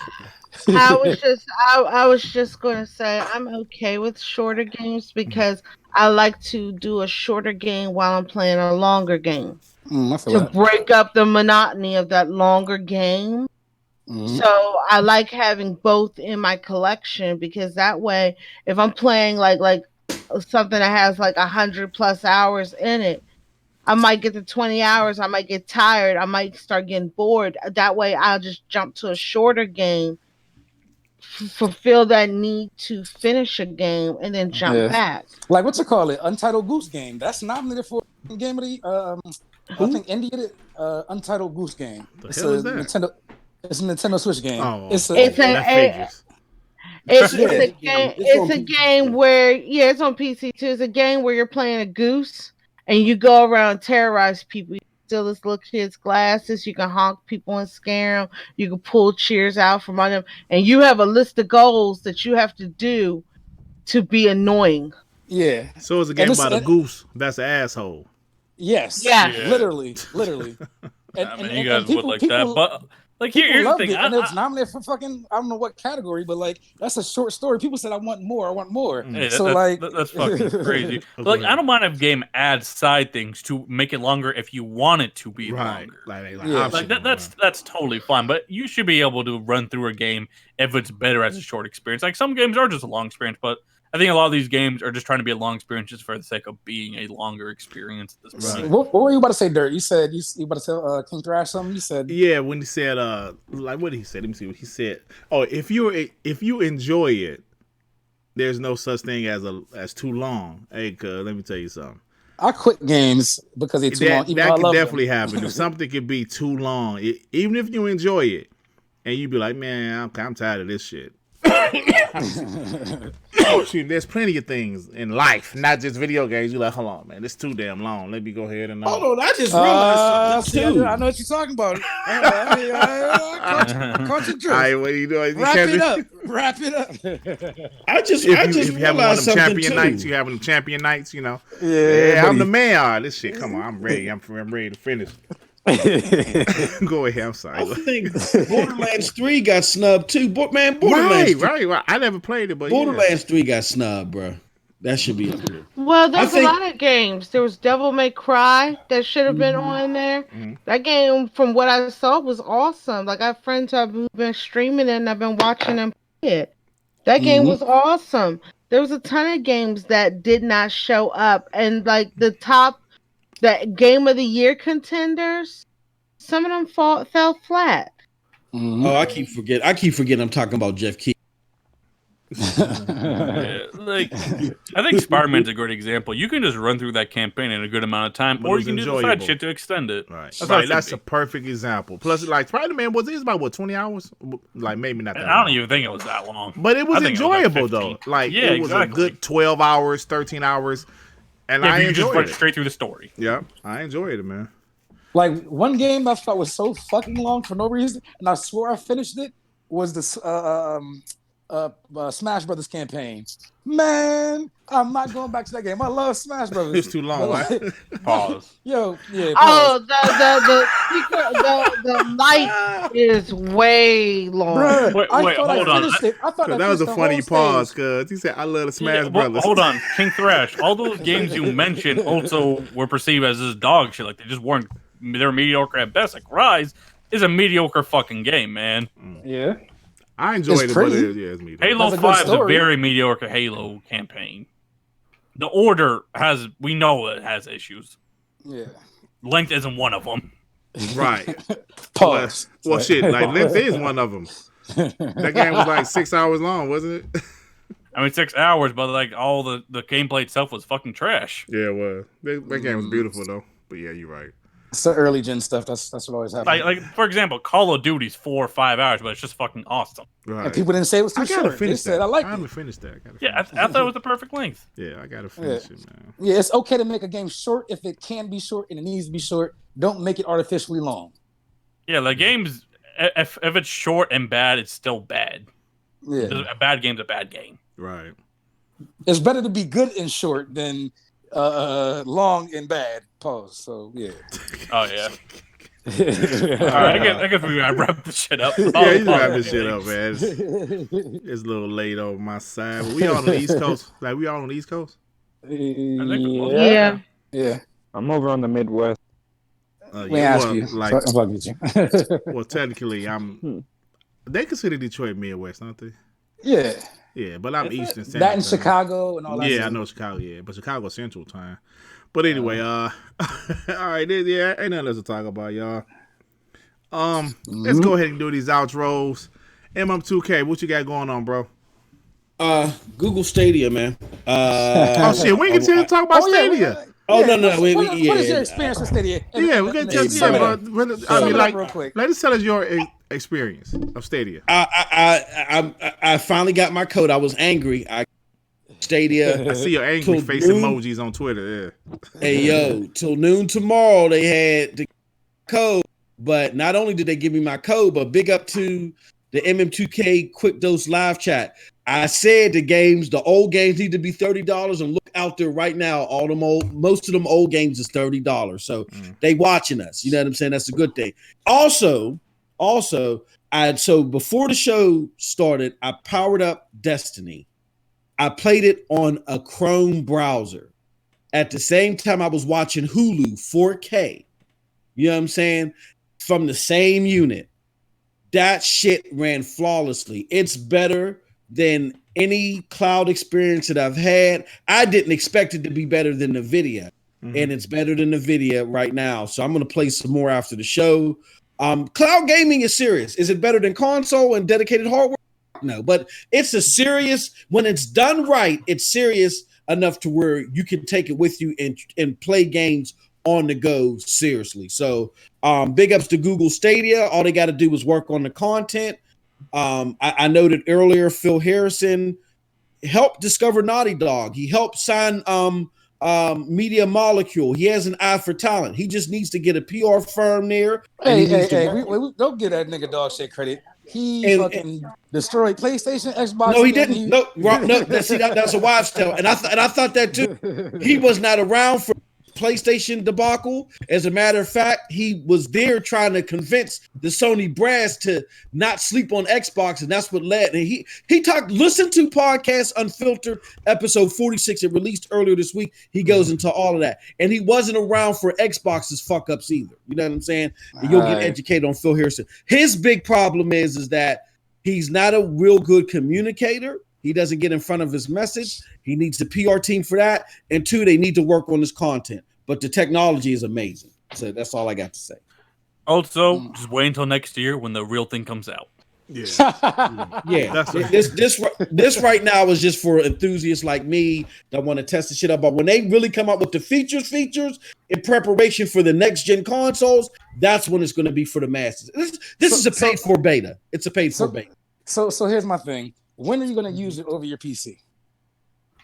was just gonna say I'm okay with shorter games because I like to do a shorter game while I'm playing a longer game I feel to that. break up the monotony of that longer game. So I like having both in my collection because that way, if I'm playing like something that has like 100+ hours in it, I might get to 20 hours, I might get tired, I might start getting bored. That way, I'll just jump to a shorter game, fulfill that need to finish a game, and then jump Yeah. back. Like what you call it? Untitled Goose Game. That's nominated for Game of the I think India did Untitled Goose Game. The It's hell a is that? Nintendo. It's a Nintendo Switch game. Oh, It's a It's that figures. it's Yeah, a game. it's It's on a PC. game where it's on PC too. It's a game where you're playing a goose and you go around and terrorize people. You steal this little kid's glasses. You can honk people and scare them. You can pull cheers out from on them, and you have a list of goals that you have to do to be annoying. yeah. So it's a And game it's about a goose that's an asshole. yes, Yes. Yeah. literally. I mean, you guys would like that, but like People here's the loved thing. it, and it's nominated for fucking I don't know what category, but like that's a short story. People said I want more. Hey, So that's fucking crazy. But, like, I don't mind if a game adds side things to make it longer if you want it to be longer. Yeah. Like that's totally fine. But you should be able to run through a game if it's better as a short experience. Like some games are just a long experience, but I think a lot of these games are just trying to be a long experience just for the sake of being a longer experience at this point. What were you about to say, Dirt? You said you about to tell King Thrash something. You said when he said like what did he say? Let me see what he said. Oh, if you enjoy it, there's no such thing as too long. Hey, cuz, let me tell you something. I quit games because they're too long. That can definitely happen. If something could be too long, even if you enjoy it, and you be like, man, I'm tired of this shit. There's plenty of things in life, not just video games. You're like, hold on, man, this too damn long. Let me go ahead and Hold on, I just realized something too. I know what you're talking about. Caught you, all right, what are you doing? Wrap it up. I just if you have one of realized them something champion too. nights, you having them champion nights, you know. Yeah, I'm the man. All right, this shit. Come on, I'm ready. I'm ready to finish. Go ahead. I'm sorry. I think Borderlands 3 got snubbed too. Borderlands Right. I never played it, but Borderlands 3 got snubbed, bro. That should be up here. Well, there's a lot of games. There was Devil May Cry that should have been on there. That game, from what I saw, was awesome. Like I have friends who've been streaming it and I've been watching them play it. That game was awesome. There was a ton of games that did not show up, and like the game of the year contenders, some of them fell flat. Oh, I keep forgetting I'm talking about Jeff Keighley. Like I think Spider-Man's a great example. You can just run through that campaign in a good amount of time, or you can do the side shit to extend it. Right. That's a perfect example. Plus, like Spider-Man was about 20 hours? Like maybe not that I don't even think it was that long. But it was enjoyable it was like though. Like it was a good 12 hours, 13 hours. And I enjoyed just went it. straight through the story. Yeah, I enjoyed it, man. Like one game I thought was so fucking long for no reason, and I swore I finished it, was the Smash Brothers campaign. Man, I'm not going back to that game. I love Smash Brothers. It's too long, right? Pause. Yo, yeah. Pause. The light is way long. Bruh, Wait, hold on. I thought that was a funny pause, cuz he said, I love the Smash Brothers. Hold on, King Thrash. All those games you mentioned also were perceived as this dog shit. Like they just weren't. They're mediocre at best. Like Rise is a mediocre fucking game, man. Yeah. I enjoyed it, but it's mediocre. Halo 5 is a very mediocre Halo campaign. The Order we know it has issues. Yeah. Length isn't one of them. Right. Pause. Well, shit, like length is one of them. That game was like 6 hours long, wasn't it? I mean, 6 hours, but like all the gameplay itself was fucking trash. Yeah, it was. That game was beautiful though. But yeah, you're right. It's the early gen stuff. That's what always happens. Like for example, Call of Duty's 4 or 5 hours, but it's just fucking awesome. Right. And people didn't say it was too short. They said I like it. I haven't finished that. I thought it was the perfect length. Yeah, I gotta finish it, man. Yeah, it's okay to make a game short if it can be short and it needs to be short. Don't make it artificially long. Yeah, the game's if it's short and bad, it's still bad. Yeah, a bad game's a bad game. Right. It's better to be good and short than long and bad. Pause. So yeah. Oh yeah. All right, I guess we gotta wrap this shit up. Yeah, you wrap this shit up, man. It's a little late on my side, but we all on the East Coast. Like we all on the East Coast. Yeah. Yeah. I'm over on the Midwest. Let me ask you. Like, I'm fucking with you. well, technically, I'm. They consider Detroit Midwest, aren't they? Yeah. Yeah, but I'm Eastern Standard That in Time. Chicago and all that. Yeah, I know Chicago. Yeah, but Chicago Central Time. But anyway, all right, yeah, ain't nothing else to talk about, y'all. Let's go ahead and do these outros. MM2K, what you got going on, bro? Google Stadia, man. Oh shit, we ain't get to talk about Stadia. What is your experience with Stadia? Yeah, we can just I mean, like, real quick. Let us tell us your experience of Stadia. I finally got my code. I was angry. Stadia. I see your angry face emojis on Twitter. Yeah. Hey yo, till noon tomorrow they had the code, but not only did they give me my code, but big up to the MM2K Quick Dose live chat. I said the old games need to be $30, and look out there right now. Most of them old games is $30. So they watching us. You know what I'm saying? That's a good thing. Also, before the show started, I powered up Destiny. I played it on a Chrome browser. At the same time, I was watching Hulu 4K. You know what I'm saying? From the same unit. That shit ran flawlessly. It's better than any cloud experience that I've had. I didn't expect it to be better than NVIDIA. And it's better than NVIDIA right now. So I'm going to play some more after the show. Cloud gaming is serious. Is it better than console and dedicated hardware? No, but it's when it's done right, it's serious enough to where you can take it with you and play games on the go seriously. So big ups to Google Stadia. All they got to do is work on the content. I noted earlier, Phil Harrison helped discover Naughty Dog. He helped sign Media Molecule. He has an eye for talent. He just needs to get a PR firm there. We don't give that nigga dog shit credit. He fucking destroyed PlayStation, Xbox. No, he didn't. No, that's a wives' tale. And I thought that too. He was not around for PlayStation debacle. As a matter of fact, he was there trying to convince the Sony brass to not sleep on Xbox, and that's what led. And he talked. Listen to podcast Unfiltered episode 46. It released earlier this week. He goes into all of that, and he wasn't around for Xbox's fuck ups either. You know what I'm saying? And you'll get educated on Phil Harrison. His big problem is that he's not a real good communicator. He doesn't get in front of his message. He needs the PR team for that. And two, they need to work on his content. But the technology is amazing. So that's all I got to say. Also, just wait until next year when the real thing comes out. Yeah. This right now is just for enthusiasts like me that want to test the shit out. But when they really come out with the features in preparation for the next gen consoles, that's when it's going to be for the masses. This is a paid for beta. It's a paid for beta. So here's my thing. When are you going to use it over your PC?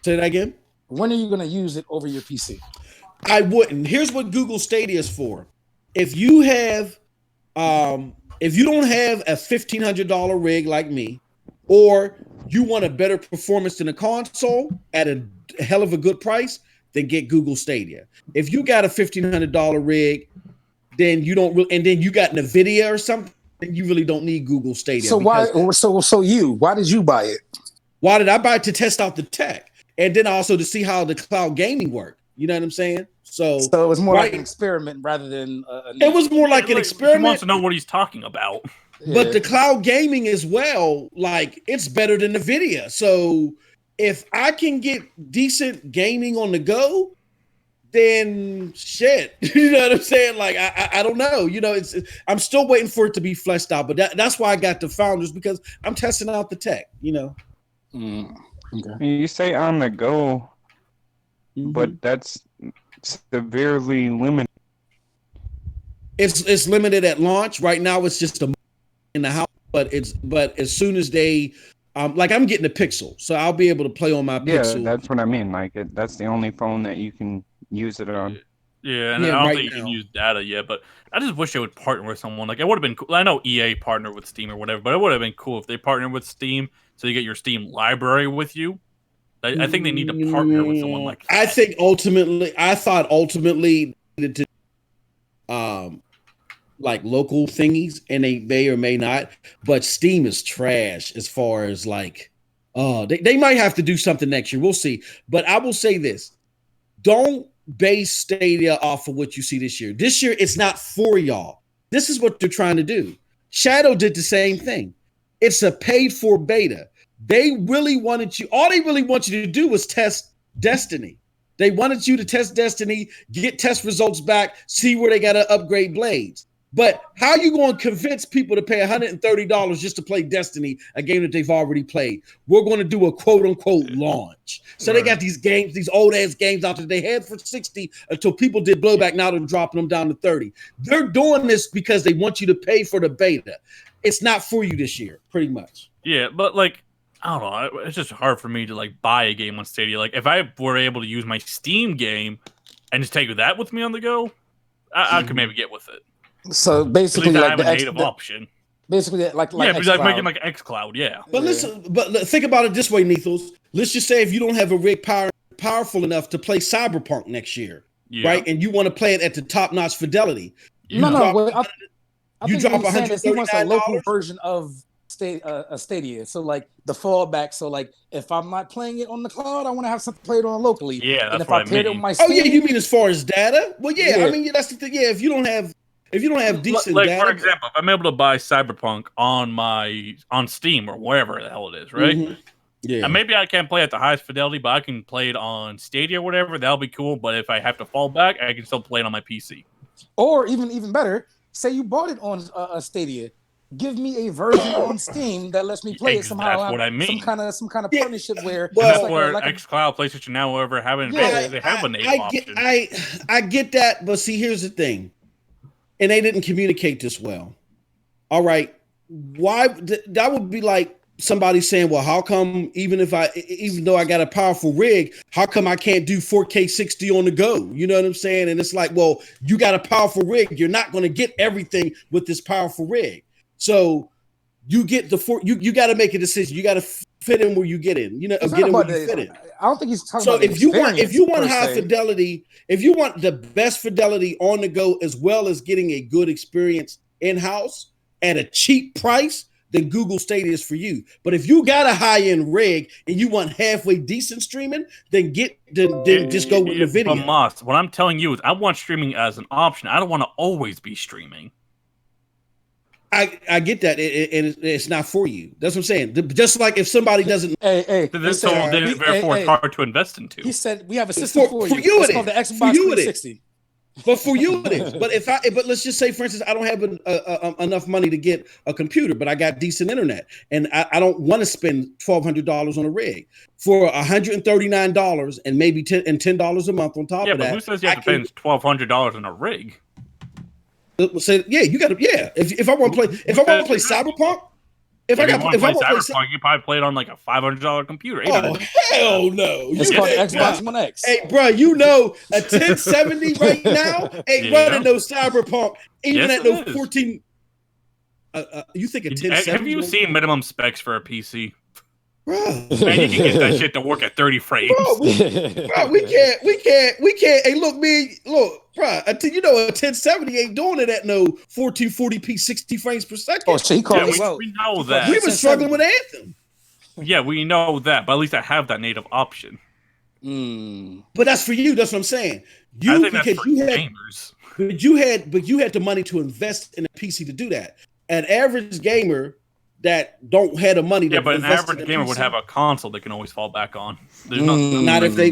Say that again. When are you going to use it over your PC? I wouldn't. Here's what Google Stadia is for. If you have, if you don't have a $1,500 rig like me, or you want a better performance than a console at a hell of a good price, then get Google Stadia. If you got a $1,500 rig, then you don't really, and then you got NVIDIA or something, then you really don't need Google Stadia. So why did you buy it? Why did I buy it? To test out the tech, and then also to see how the cloud gaming worked. You know what I'm saying? So it was more like an experiment rather than it was more like an experiment. He wants to know what he's talking about. But the cloud gaming as well, like it's better than NVIDIA. So if I can get decent gaming on the go, then shit. You know what I'm saying? Like I don't know. You know, I'm still waiting for it to be fleshed out. But that's why I got the founders, because I'm testing out the tech. You know. Okay. You say on the go, but that's severely limited. It's limited at launch. Right now, it's just in the house. But as soon as they, like I'm getting a Pixel, so I'll be able to play on my Pixel. Yeah, that's what I mean. Like that's the only phone that you can use it on. Yeah, and I don't think you can use data yet, but I just wish they would partner with someone. Like it would have been cool. I know EA partnered with Steam or whatever, but it would have been cool if they partnered with Steam, so you get your Steam library with you. I think they need to partner with someone like that. I thought ultimately needed to like local thingies, and they may or may not. But Steam is trash as far as like, they might have to do something next year. We'll see. But I will say this: don't base Stadia off of what you see this year. This year, it's not for y'all. This is what they're trying to do. Shadow did the same thing. It's a paid for beta. They really wanted you. All they really want you to do was test Destiny. They wanted you to test Destiny, get test results back, see where they got to upgrade blades. But how you going to convince people to pay $130 just to play Destiny, a game that they've already played? We're going to do a quote unquote launch. So they got these games, these old ass games out there they had for 60 until people did blowback. Now they're dropping them down to 30. They're doing this because they want you to pay for the beta. It's not for you this year, pretty much. Yeah, but like, I don't know. It's just hard for me to like buy a game on Stadia. Like, if I were able to use my Steam game and just take that with me on the go, I could maybe get with it. So basically, I like have a native option. Basically, like yeah, but like making like xCloud, yeah. But listen, but think about it this way, Nethos. Let's just say if you don't have a rig powerful enough to play Cyberpunk next year, right? And you want to play it at the top-notch fidelity. I think drop $139. He wants a local version of Stadia. So like the fallback. So like if I'm not playing it on the cloud, I want to have something played on locally. Yeah, that's and if what I paired it with my Steam, oh yeah, you mean as far as data? Well, yeah. I mean that's the thing. Yeah, if you don't have decent like data, for example, if I'm able to buy Cyberpunk on Steam or wherever the hell it is, right? Mm-hmm. Yeah, and maybe I can't play at the highest fidelity, but I can play it on Stadia or whatever. That'll be cool. But if I have to fall back, I can still play it on my PC. Or even better, say you bought it on Stadia. Give me a version on Steam that lets me play it somehow. That's what I mean. Some kind of partnership where that's where xCloud, PlayStation Now, whoever have it. They have a native option. I get that, but see, here's the thing, and they didn't communicate this well. All right, why that would be like somebody saying, well, how come even though I got a powerful rig, how come I can't do 4K 60 on the go? You know what I'm saying? And it's like, well, you got a powerful rig. You're not going to get everything with this powerful rig. So you get you got to make a decision. You got to fit in where you get in. You know, get in where you fit in. I don't think he's talking so about. So if you want high fidelity, if you want the best fidelity on the go, as well as getting a good experience in house at a cheap price, then Google Stadia is for you. But if you got a high-end rig and you want halfway decent streaming, then just go with NVIDIA. But Moss, what I'm telling you is I want streaming as an option. I don't want to always be streaming. I get that, and it's not for you. That's what I'm saying. Just like if somebody doesn't, therefore it's hard to invest into. He said we have a system for you. It's called the Xbox 360. But for you it is. But let's just say, for instance, I don't have enough money to get a computer, but I got decent internet, and I don't want to spend $1,200 on a rig for $139 and maybe $10 a month on top of that. Yeah, but who says you have to spend $1,200 on a rig? Say, yeah, you got to. Yeah, if I want to play, Cyberpunk, if I want to play Cyberpunk, you probably play it on like a $500 computer. Oh hell no! It's called Xbox One X. Hey, bro, you know a 1070 right now ain't running no Cyberpunk, even at no 14. You think a 1070? Have you seen minimum specs for a PC? Bro, man, you can get that shit to work at 30 frames. Bro, we can't. Hey, look, bro. You know, a 1070 ain't doing it at no 1440p 60 frames per second. Oh, so he called us out. We know that. We've been struggling with Anthem. Yeah, we know that, but at least I have that native option. But that's for you. That's what I'm saying. I think that's for gamers. But you had the money to invest in a PC to do that. An average gamer that don't have the money. Yeah, but an average gamer would have a console they can always fall back on. Not if they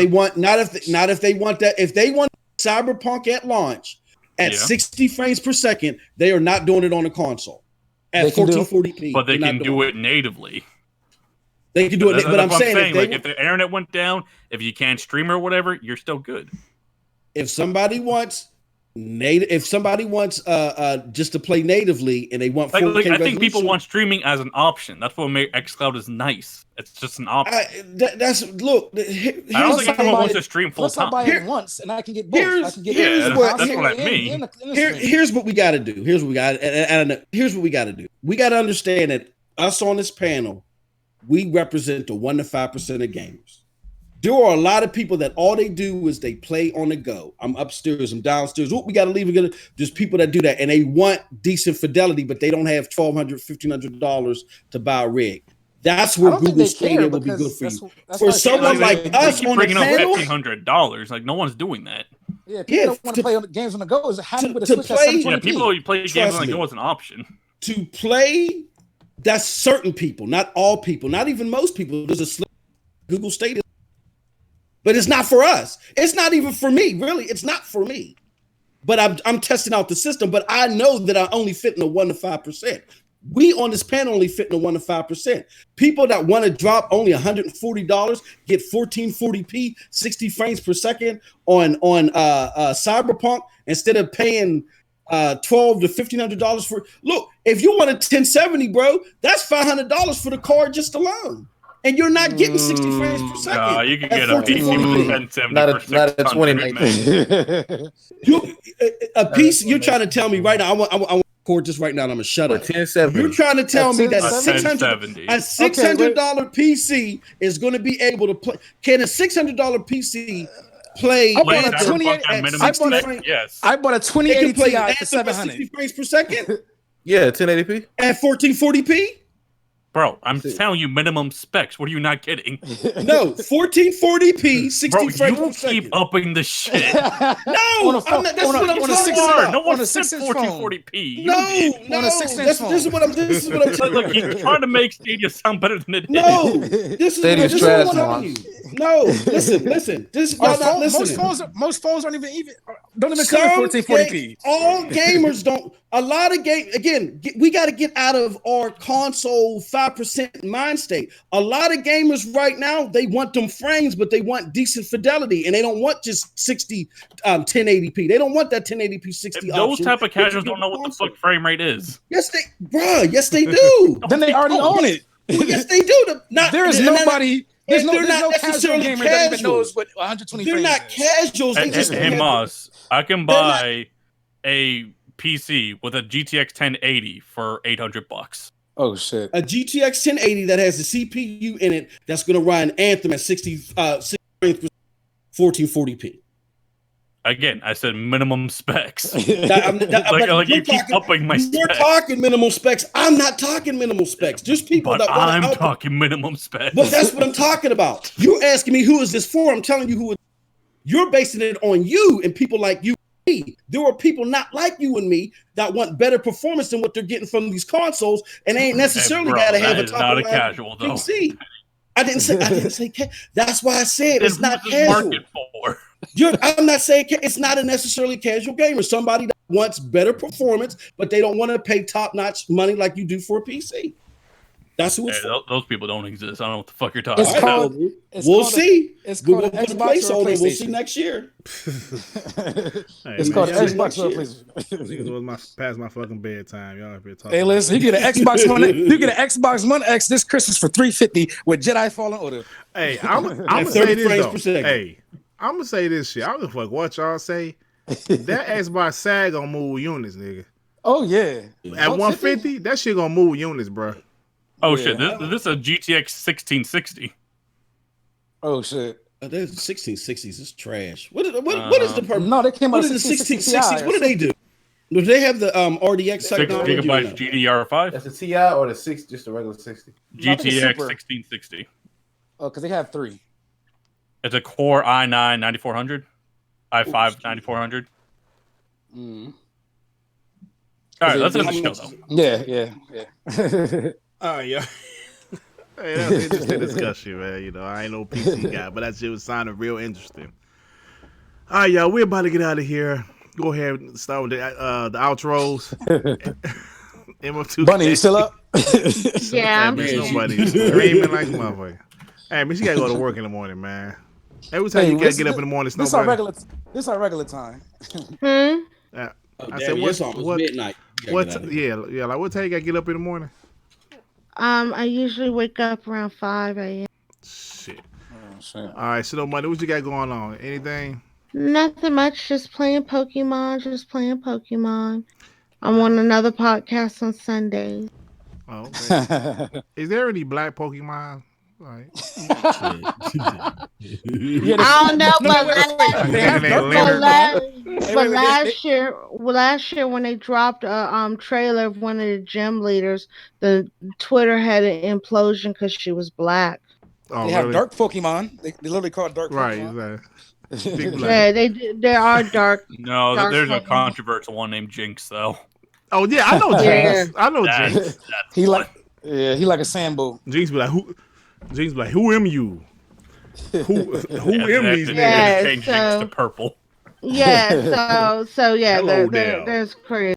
want that. If they want Cyberpunk at launch at 60 frames per second, they are not doing it on a console at 1440p. But they can do it natively. They can do it, but I'm saying if the internet went down, if you can't stream or whatever, you're still good. If somebody wants just to play natively and they want 4K I think people want streaming as an option. That's what makes xCloud is nice. It's just an option. I don't think anyone wants to stream full time. I buy it once and I can get both. That's what I mean. Here's what we got to do. Here's what we got to do. We got to understand that us on this panel, we represent the 1 to 5% of gamers. There are a lot of people that all they do is they play on the go. I'm upstairs, I'm downstairs. We got to leave. There's people that do that, and they want decent fidelity, but they don't have $1,200, $1,500 to buy a rig. That's where Google Stadia will be good for you. For someone like us on the panel, $1,500. Like, no one's doing that. Yeah, people don't want to play on the games on the go. Is happy with a Switch at 720p. Yeah, people play games on the go as an option. To play, that's certain people, not all people, not even most people. There's a slim Google Stadia. But it's not for us. It's not even for me, really. It's not for me. But I'm testing out the system. But I know that I only fit in the 1 to 5%. We on this panel only fit in the 1 to 5%. People that want to drop only $140 get 1440p, 60 frames per second on Cyberpunk instead of paying $1,200 to $1,500 for. Look, if you want a 1070, bro, that's $500 for the card just alone. And you're not getting 60 frames per second. You can get a PC with 1070 not a 2019. A piece. You're trying to tell me right now. I want to record this right now. And I'm gonna shut up. 1070. You're trying to tell me that a $600 PC is going to be able to play. Can a $600 PC play? I bought a 2080. Yes. I bought a 2080 Ti for 700. 60 frames per second. Yeah, 1080p At 1440p. Bro, I'm telling you minimum specs. What are you not getting? No, 1440p, 60 Bro, frames per you second. keep upping the shit. No, that's what I'm talking about. No one said 1440p. No, this is what I'm telling Look, you. he's trying to make Stadia sound better than it is. No, this is what I'm telling you. No, listen. This is y'all not listening. Most phones don't even come in 1440p. All gamers don't. A lot of we got to get out of our console 5% mind state. A lot of gamers right now, they want them frames, but they want decent fidelity, and they don't want just 60 1080p. They don't want that 1080p 60. Those type of casuals don't know what the fuck frame rate is. Yes, they do. Then they already own it. Well, yes, they do. There's nobody. There's no casual gamer that even knows what 120 They're frames not casuals. They just hey Moss, I can buy a PC with a GTX 1080 for $800. Oh shit! A GTX 1080 that has the CPU in it that's going to run Anthem at 60 frames per 1440p. Again, I said minimum specs. You keep upping my specs. You're talking minimal specs. I'm not talking minimal specs. There's people but that I'm talking minimum specs. But that's what I'm talking about. You're asking me who is this for? I'm telling you who. You're basing it on you and people like you. There are people not like you and me that want better performance than what they're getting from these consoles, and they ain't necessarily got to have a top not of a casual though. PC. I didn't say. That's why I said it's not casual. I'm not saying it's not a necessarily casual gamer. Somebody that wants better performance, but they don't want to pay top-notch money like you do for a PC. That's who it's for. Those people don't exist. I don't know what the fuck you're talking about. We'll see. We'll put a placeholder. We'll see next year. It's called Xbox or PlayStation. Past my fucking bedtime. Y'all be talking. Hey, listen, you get an Xbox One. You get an Xbox One X this Christmas for $350 with Jedi Fallen Order. Hey, I'm gonna say this though. Hey, I'm gonna say this shit. I don't give a fuck what y'all say. That Xbox SAG gonna move units, nigga. Oh yeah. At 150, that shit gonna move units, bro. Oh shit! This is a GTX 1660. Oh shit! There's 1660s. It's trash. What is the purpose? No, they came out with the 1660s. What do they do? Do they have the RDX 6 gigabytes GDDR5? That's a Ti or the 6, just a regular 60. GTX 1660. Oh, because they have 3. It's a Core i9 9400, i5 9400. All right, let's end the show though. Yeah. Oh yeah. Hey, that's interesting discussion, man. You know, I ain't no PC guy, but that shit was sounding real interesting. All right, y'all, we're about to get out of here. Go ahead and start with the outros. Bunny, you still up? Yeah. Nobody's screaming like a motherfucker. Hey, man, she gotta go to work in the morning, man. Every time you gotta get up in the morning, this our regular time. Yeah. I said, what's midnight? Like what time you gotta get up in the morning? I usually wake up around 5 a.m. Shit. All right, so no money. What you got going on? Anything? Nothing much. Just playing Pokemon. I'm on another podcast on Sundays. Oh, okay. Is there any black Pokemon? All right. Yeah, I don't know, but They have They Dark Leonard. last year when they dropped a trailer of one of the gym leaders, the Twitter had an implosion because she was black. Oh, They have really? dark Pokemon. They literally call it dark Right. Pokemon. Big black. Yeah, there are dark. No, Dark there's a Pokemon. controversial one named Jinx though. Oh yeah, I know Yeah. Jinx. I know Jinx. That's He one. like, yeah, he like a Sambo. Jinx be like, who? Jinx be like, who am you? Who Yeah, am they these had to Yeah, niggas? change Jinx to so- purple. Yeah, so yeah, Hello there. there's crazy.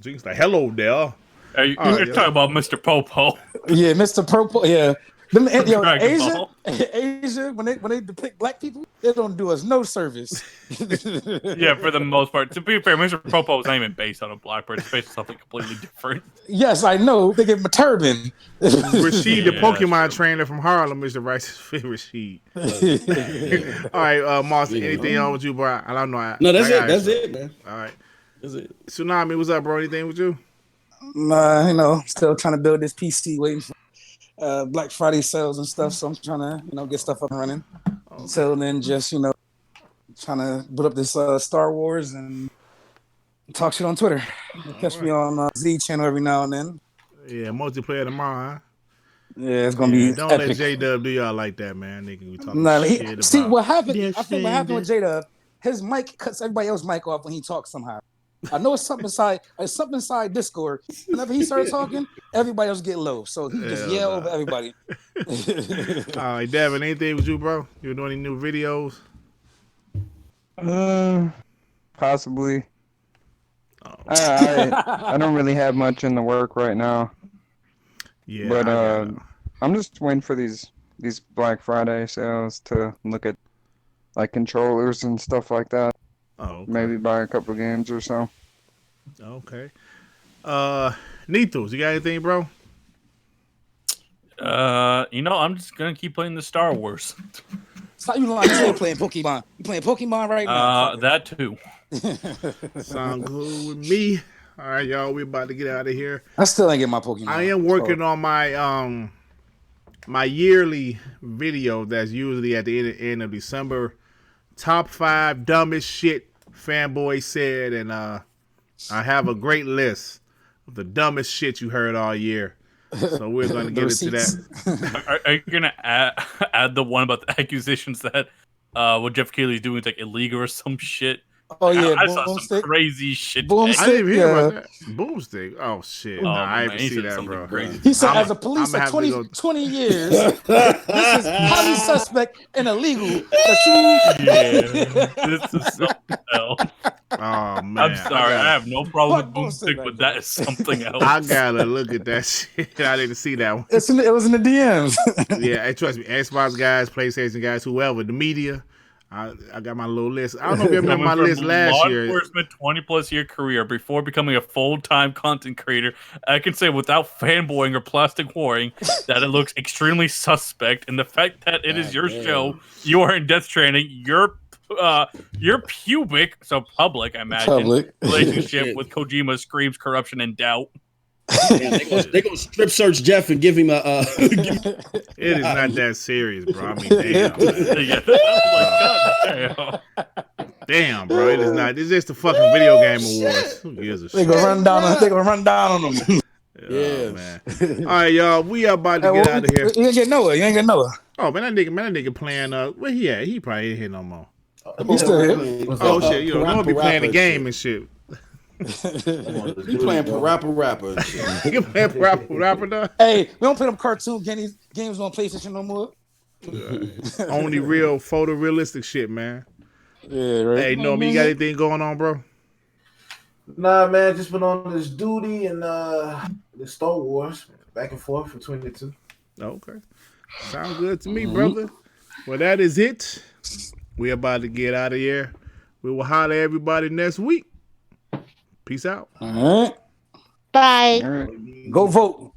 Jinx like, hello there. Hey, you're All right, talking about Mr. Popo. Yeah, Mr. Purple. Yeah, them, yo, Dragon Asia, Ball. Asia. When they depict black people, they don't do us no service. Yeah, for the most part. To be fair, Mr. Popo is not even based on a black person. It's based on something completely different. Yes, I know. They give him a turban. Rashid, the Yeah, Pokemon that's true. trainer from Harlem, is the righteous fit Rashid. All right, Moss, anything on with you, bro? I don't know. No, that's I it. got That's you. it, man. All right. That's it. Tsunami, what's up, bro? Anything with you? Nah, still trying to build this PC, waiting for Black Friday sales and stuff. So I'm trying to, get stuff up and running. Until then, just trying to put up this Star Wars and talk shit on Twitter. Catch me on Z channel every now and then. Yeah, multiplayer tomorrow, huh? Yeah, it's gonna be Don't epic. let J-Dub do y'all like that, man. Nigga, we talking Nah, shit about. see what happened. Yes, I think what happened with J-Dub, his mic cuts everybody else's mic off when he talks somehow. I know it's something inside Discord. Whenever he started talking, everybody else get low. So he just yell over everybody. All right, Devin, anything with you, bro? You doing any new videos? Possibly. Oh. I don't really have much in the work right now, Yeah, but I got- I'm just waiting for these Black Friday sales to look at like controllers and stuff like that. oh, okay. Maybe buy a couple games or so. Okay. Nithos, you got anything, bro? I'm just gonna keep playing the Star Wars. Stop you lying. You still playing Pokemon. You playing Pokemon right now. That too. Sound good with me. All right, y'all, we about to get out of here. I still ain't get my Pokemon. I am working on my my yearly video that's usually at the end of December. Top 5 dumbest shit fanboy said, and I have a great list of the dumbest shit you heard all year. So we're going to get into that. Are you gonna add the one about the accusations that what Jeff Keighley's doing is like illegal or some shit? Oh yeah, I saw some Boomstick. crazy shit. Boomstick. I didn't even hear Yeah. about that. Boomstick. Oh shit! Oh, Nah, I man, haven't he seen said that, something bro. crazy. He said, I'ma- as a police I'ma of have to 20, go- 20 years, this is highly suspect and illegal that you. Yeah, this is something else. Oh man, I'm sorry, I have no problem with Fuck Boomstick Boomstick, right but now. that is something else. I gotta look at that shit. I didn't see that one. It was in the DMs. Yeah, hey, trust me, Xbox guys, PlayStation guys, whoever, the media. I got my little list. I don't know if you remember Coming my from list last law year. enforcement 20+ year career before becoming a full-time content creator, I can say without fanboying or plastic whoring that it looks extremely suspect. And the fact that it is your show, you are in Death Stranding, your pubic, so public, I imagine, Public. relationship with Kojima screams corruption and doubt. Yeah, they gonna strip search Jeff and give him a. It is not that serious, bro. I mean, damn, man. Yeah, I'm like, God damn. Damn, bro. It is not. It's just the fucking video game awards. Who gives a They shit? gonna run down. They gonna run down on them. Oh, man. All right, y'all. We are about to get out of here. You ain't get Noah. You ain't get Noah. Oh man, that nigga playing. Where he at? He probably ain't here no more. He's still here. Oh shit, you know, Noah be playing the Parappa game and shit. He playing rapper and shit. You playing rapper now? Hey, we don't play them cartoon games on PlayStation no more. Only real photorealistic shit, man. Yeah, right. Hey, Noah, you got anything going on, bro? Nah, man, just been on this duty and the Star Wars back and forth between the two. Okay. Sound good to me, brother. Well, that is it. We about to get out of here. We will holler at everybody next week. Peace out. All right. Bye. All right. Go vote.